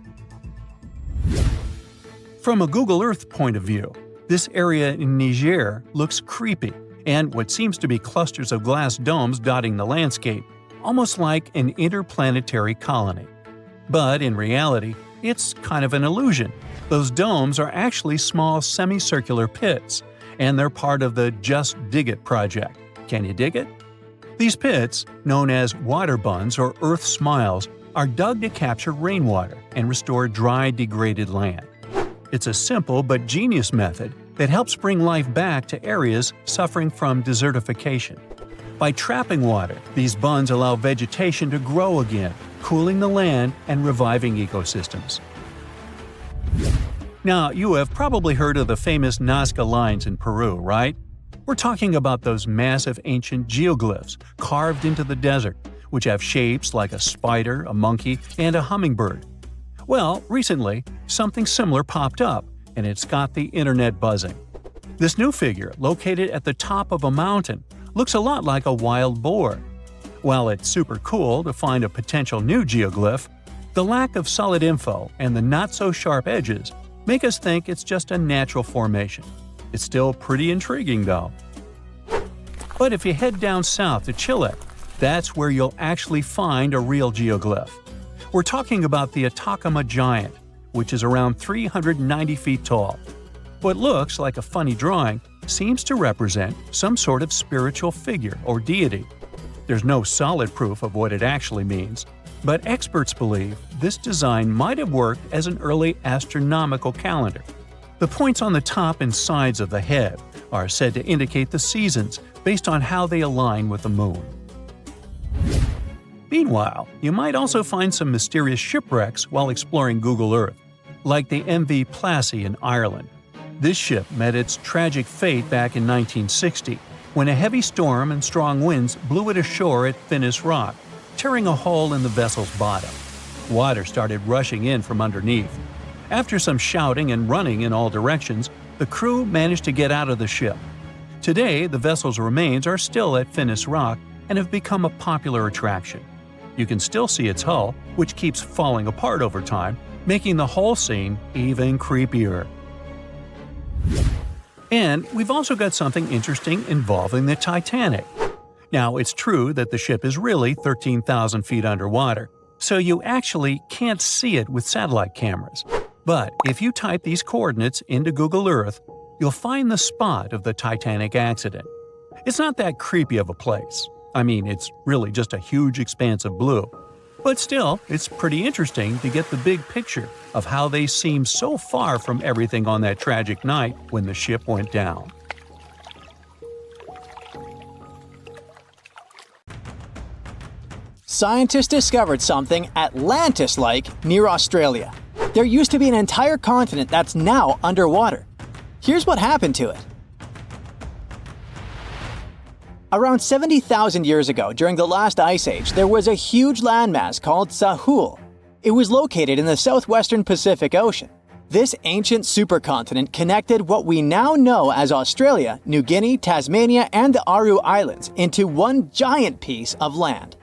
From a Google Earth point of view, this area in Niger looks creepy, and what seems to be clusters of glass domes dotting the landscape, almost like an interplanetary colony. But in reality, it's kind of an illusion. Those domes are actually small semicircular pits, and they're part of the Just Dig It project. Can you dig it? These pits, known as water buns or earth smiles, are dug to capture rainwater and restore dry, degraded land. It's a simple but genius method that helps bring life back to areas suffering from desertification. By trapping water, these buns allow vegetation to grow again, cooling the land and reviving ecosystems. Now, you have probably heard of the famous Nazca lines in Peru, right? We're talking about those massive ancient geoglyphs carved into the desert, which have shapes like a spider, a monkey, and a hummingbird. Well, recently, something similar popped up, and it's got the internet buzzing. This new figure, located at the top of a mountain, looks a lot like a wild boar. While it's super cool to find a potential new geoglyph, the lack of solid info and the not-so-sharp edges make us think it's just a natural formation. It's still pretty intriguing, though. But if you head down south to Chile, that's where you'll actually find a real geoglyph. We're talking about the Atacama Giant, which is around 390 feet tall. What looks like a funny drawing seems to represent some sort of spiritual figure or deity. There's no solid proof of what it actually means, but experts believe this design might have worked as an early astronomical calendar. The points on the top and sides of the head are said to indicate the seasons based on how they align with the moon. Meanwhile, you might also find some mysterious shipwrecks while exploring Google Earth, like the MV Plassey in Ireland. This ship met its tragic fate back in 1960 when a heavy storm and strong winds blew it ashore at Finnis Rock, tearing a hole in the vessel's bottom. Water started rushing in from underneath. After some shouting and running in all directions, the crew managed to get out of the ship. Today, the vessel's remains are still at Finnis Rock and have become a popular attraction. You can still see its hull, which keeps falling apart over time, making the whole scene even creepier. And we've also got something interesting involving the Titanic. Now, it's true that the ship is really 13,000 feet underwater, so you actually can't see it with satellite cameras. But if you type these coordinates into Google Earth, you'll find the spot of the Titanic accident. It's not that creepy of a place. I mean, it's really just a huge expanse of blue. But still, it's pretty interesting to get the big picture of how they seem so far from everything on that tragic night when the ship went down. Scientists discovered something Atlantis-like near Australia. There used to be an entire continent that's now underwater. Here's what happened to it. Around 70,000 years ago, during the last ice age, there was a huge landmass called Sahul. It was located in the southwestern Pacific Ocean. This ancient supercontinent connected what we now know as Australia, New Guinea, Tasmania, and the Aru Islands into one giant piece of land.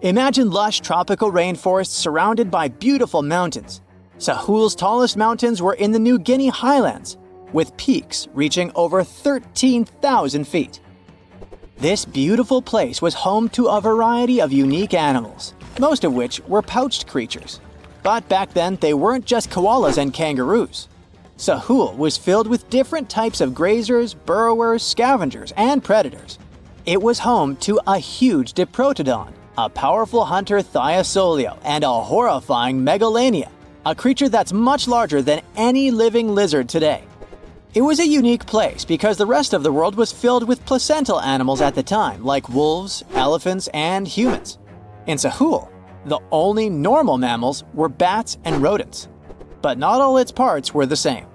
Imagine lush tropical rainforests surrounded by beautiful mountains. Sahul's tallest mountains were in the New Guinea highlands, with peaks reaching over 13,000 feet. This beautiful place was home to a variety of unique animals, most of which were pouched creatures. But back then, they weren't just koalas and kangaroos. Sahul was filled with different types of grazers, burrowers, scavengers, and predators. It was home to a huge diprotodon, a powerful hunter Thiosolio, and a horrifying Megalania, a creature that's much larger than any living lizard today. It was a unique place because the rest of the world was filled with placental animals at the time, like wolves, elephants, and humans. In Sahul, the only normal mammals were bats and rodents. But not all its parts were the same.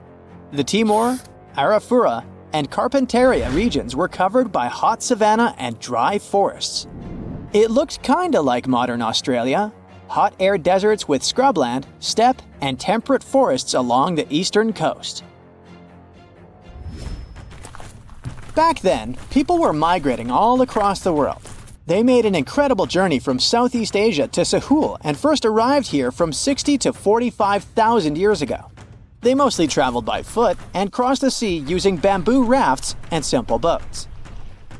The Timor, Arafura, and Carpentaria regions were covered by hot savanna and dry forests. It looked kinda like modern Australia, hot air deserts with scrubland, steppe, and temperate forests along the eastern coast. Back then, people were migrating all across the world. They made an incredible journey from Southeast Asia to Sahul and first arrived here from 60 to 45,000 years ago. They mostly traveled by foot and crossed the sea using bamboo rafts and simple boats.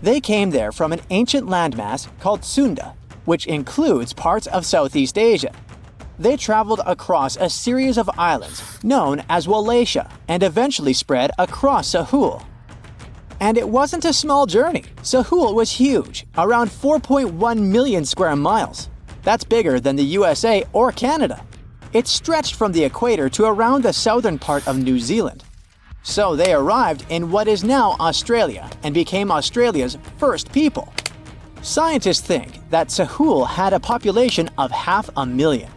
They came there from an ancient landmass called Sunda, which includes parts of Southeast Asia. They traveled across a series of islands known as Wallachia and eventually spread across Sahul. And it wasn't a small journey. Sahul was huge, around 4.1 million square miles. That's bigger than the USA or Canada. It stretched from the equator to around the southern part of New Zealand. So they arrived in what is now Australia and became Australia's first people. Scientists think that Sahul had a population of 500,000.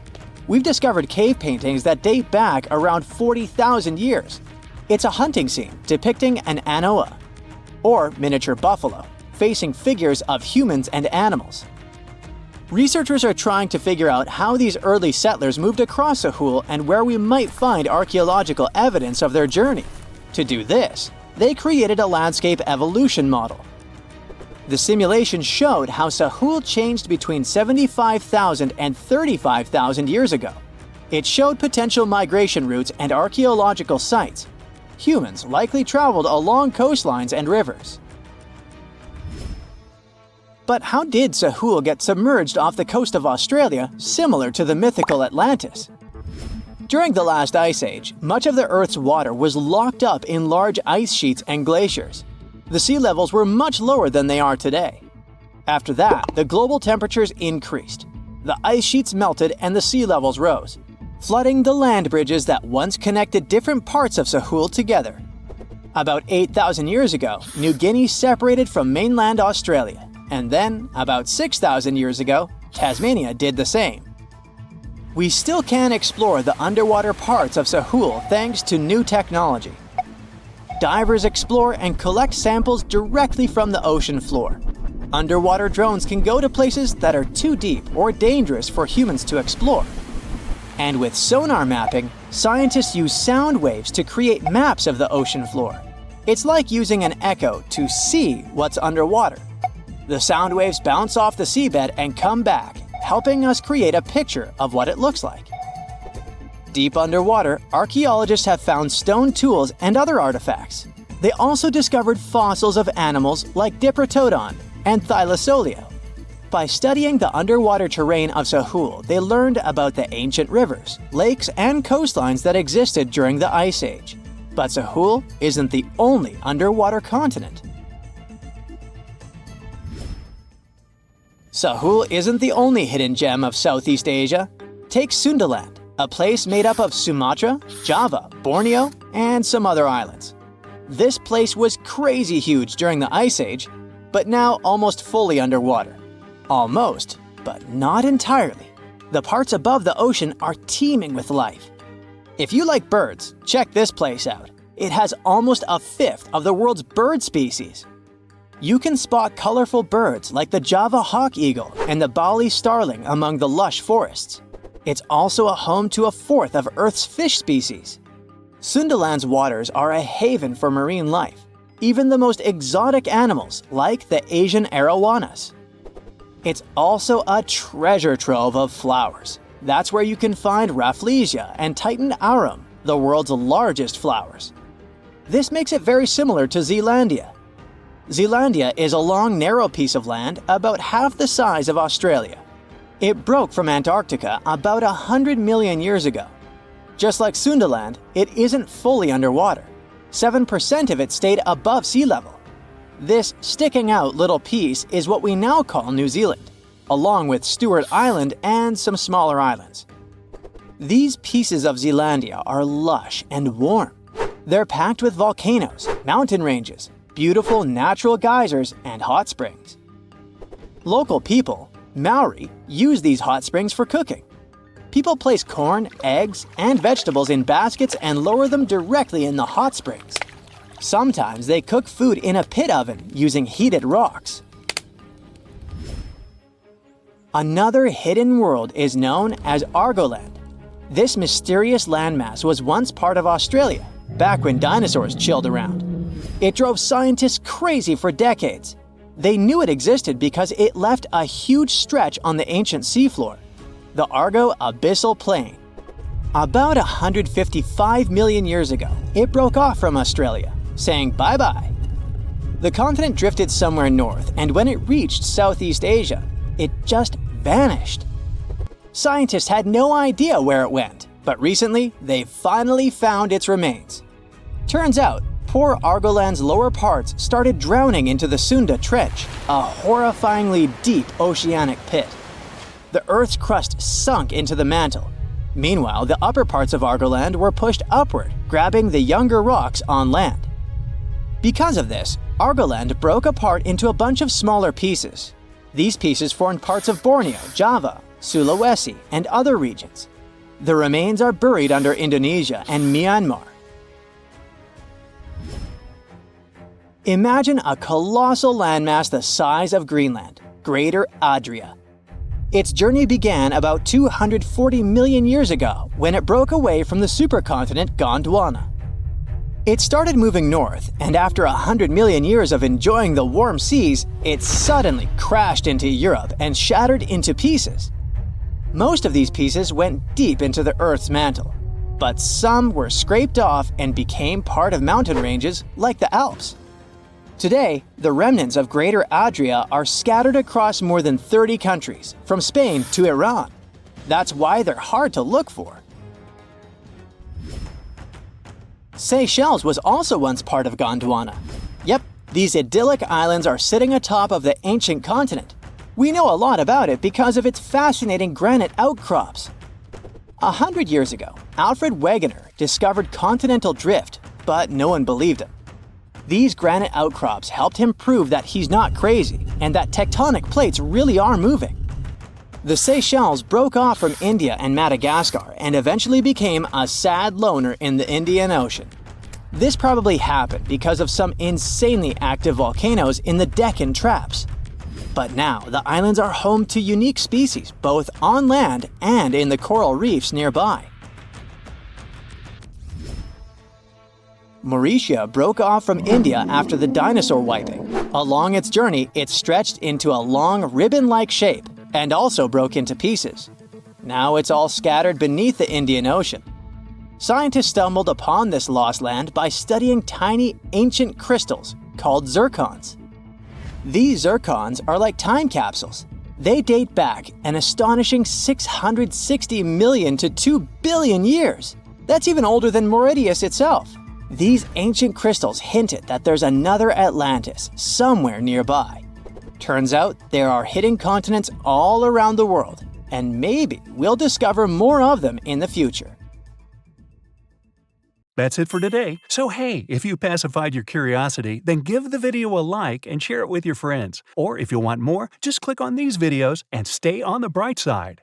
We've discovered cave paintings that date back around 40,000 years. It's a hunting scene depicting an anoa, or miniature buffalo, facing figures of humans and animals. Researchers are trying to figure out how these early settlers moved across Sahul and where we might find archaeological evidence of their journey. To do this, they created a landscape evolution model. The simulation showed how Sahul changed between 75,000 and 35,000 years ago. It showed potential migration routes and archaeological sites. Humans likely traveled along coastlines and rivers. But how did Sahul get submerged off the coast of Australia, similar to the mythical Atlantis? During the last ice age, much of the Earth's water was locked up in large ice sheets and glaciers. The sea levels were much lower than they are today. After that, the global temperatures increased. the ice sheets melted and the sea levels rose, flooding the land bridges that once connected different parts of Sahul together. About 8,000 years ago, New Guinea separated from mainland Australia, and then, about 6,000 years ago, Tasmania did the same. We still can explore the underwater parts of Sahul thanks to new technology. Divers explore and collect samples directly from the ocean floor. Underwater drones can go to places that are too deep or dangerous for humans to explore. And with sonar mapping, scientists use sound waves to create maps of the ocean floor. It's like using an echo to see what's underwater. The sound waves bounce off the seabed and come back, helping us create a picture of what it looks like. Deep underwater, archaeologists have found stone tools and other artifacts. They also discovered fossils of animals like Diprotodon and Thylacoleo. By studying the underwater terrain of Sahul, they learned about the ancient rivers, lakes, and coastlines that existed during the Ice Age. But Sahul isn't the only underwater continent. Sahul isn't the only hidden gem of Southeast Asia. Take Sundaland, a place made up of Sumatra, Java, Borneo, and some other islands. This place was crazy huge during the Ice Age, but now almost fully underwater. Almost, but not entirely. The parts above the ocean are teeming with life. If you like birds, check this place out. It has almost a fifth of the world's bird species. You can spot colorful birds like the Java hawk eagle and the Bali starling among the lush forests. It's also a home to a fourth of Earth's fish species. Sundaland's waters are a haven for marine life, even the most exotic animals like the Asian arowanas. It's also a treasure trove of flowers. That's where you can find Rafflesia and Titan arum, the world's largest flowers. This makes it very similar to Zealandia. Zealandia is a long, narrow piece of land about half the size of Australia. It broke from Antarctica about 100 million years ago. Just like Sundaland, it isn't fully underwater. 7% of it stayed above sea level. This sticking out little piece is what we now call New Zealand, along with Stewart Island and some smaller islands. These pieces of Zealandia are lush and warm. They're packed with volcanoes, mountain ranges, beautiful natural geysers, and hot springs. Local people, Maori, use these hot springs for cooking. People place corn, eggs, and vegetables in baskets and lower them directly in the hot springs. Sometimes they cook food in a pit oven using heated rocks. Another hidden world is known as Argoland. This mysterious landmass was once part of Australia, back when dinosaurs chilled around. It drove scientists crazy for decades. They knew it existed because it left a huge stretch on the ancient seafloor, the Argo Abyssal Plain. About 155 million years ago, it broke off from Australia, saying bye-bye. The continent drifted somewhere north, and when it reached Southeast Asia, it just vanished. Scientists had no idea where it went, but recently they finally found its remains. Turns out, poor Argoland's lower parts started drowning into the Sunda Trench, a horrifyingly deep oceanic pit. The Earth's crust sunk into the mantle. Meanwhile, the upper parts of Argoland were pushed upward, grabbing the younger rocks on land. Because of this, Argoland broke apart into a bunch of smaller pieces. These pieces formed parts of Borneo, Java, Sulawesi, and other regions. The remains are buried under Indonesia and Myanmar. Imagine a colossal landmass the size of Greenland, Greater Adria. Its journey began about 240 million years ago when it broke away from the supercontinent Gondwana. It started moving north, and after 100 million years of enjoying the warm seas, it suddenly crashed into Europe and shattered into pieces. Most of these pieces went deep into the Earth's mantle, but some were scraped off and became part of mountain ranges like the Alps. Today, the remnants of Greater Adria are scattered across more than 30 countries, from Spain to Iran. That's why they're hard to look for. Seychelles was also once part of Gondwana. Yep, these idyllic islands are sitting atop of the ancient continent. We know a lot about it because of its fascinating granite outcrops. 100 years ago, Alfred Wegener discovered continental drift, but no one believed him. These granite outcrops helped him prove that he's not crazy and that tectonic plates really are moving. The Seychelles broke off from India and Madagascar and eventually became a sad loner in the Indian Ocean. This probably happened because of some insanely active volcanoes in the Deccan Traps. But now, the islands are home to unique species both on land and in the coral reefs nearby. Mauritia broke off from India after the dinosaur wiping. Along its journey, it stretched into a long ribbon-like shape and also broke into pieces. Now it's all scattered beneath the Indian Ocean. Scientists stumbled upon this lost land by studying tiny ancient crystals called zircons. These zircons are like time capsules. They date back an astonishing 660 million to 2 billion years. That's even older than Mauritius itself. These ancient crystals hinted that there's another Atlantis somewhere nearby. Turns out there are hidden continents all around the world, and maybe we'll discover more of them in the future. That's it for today. So hey, if you pacified your curiosity, then give the video a like and share it with your friends. Or if you want more, just click on these videos and stay on the bright side.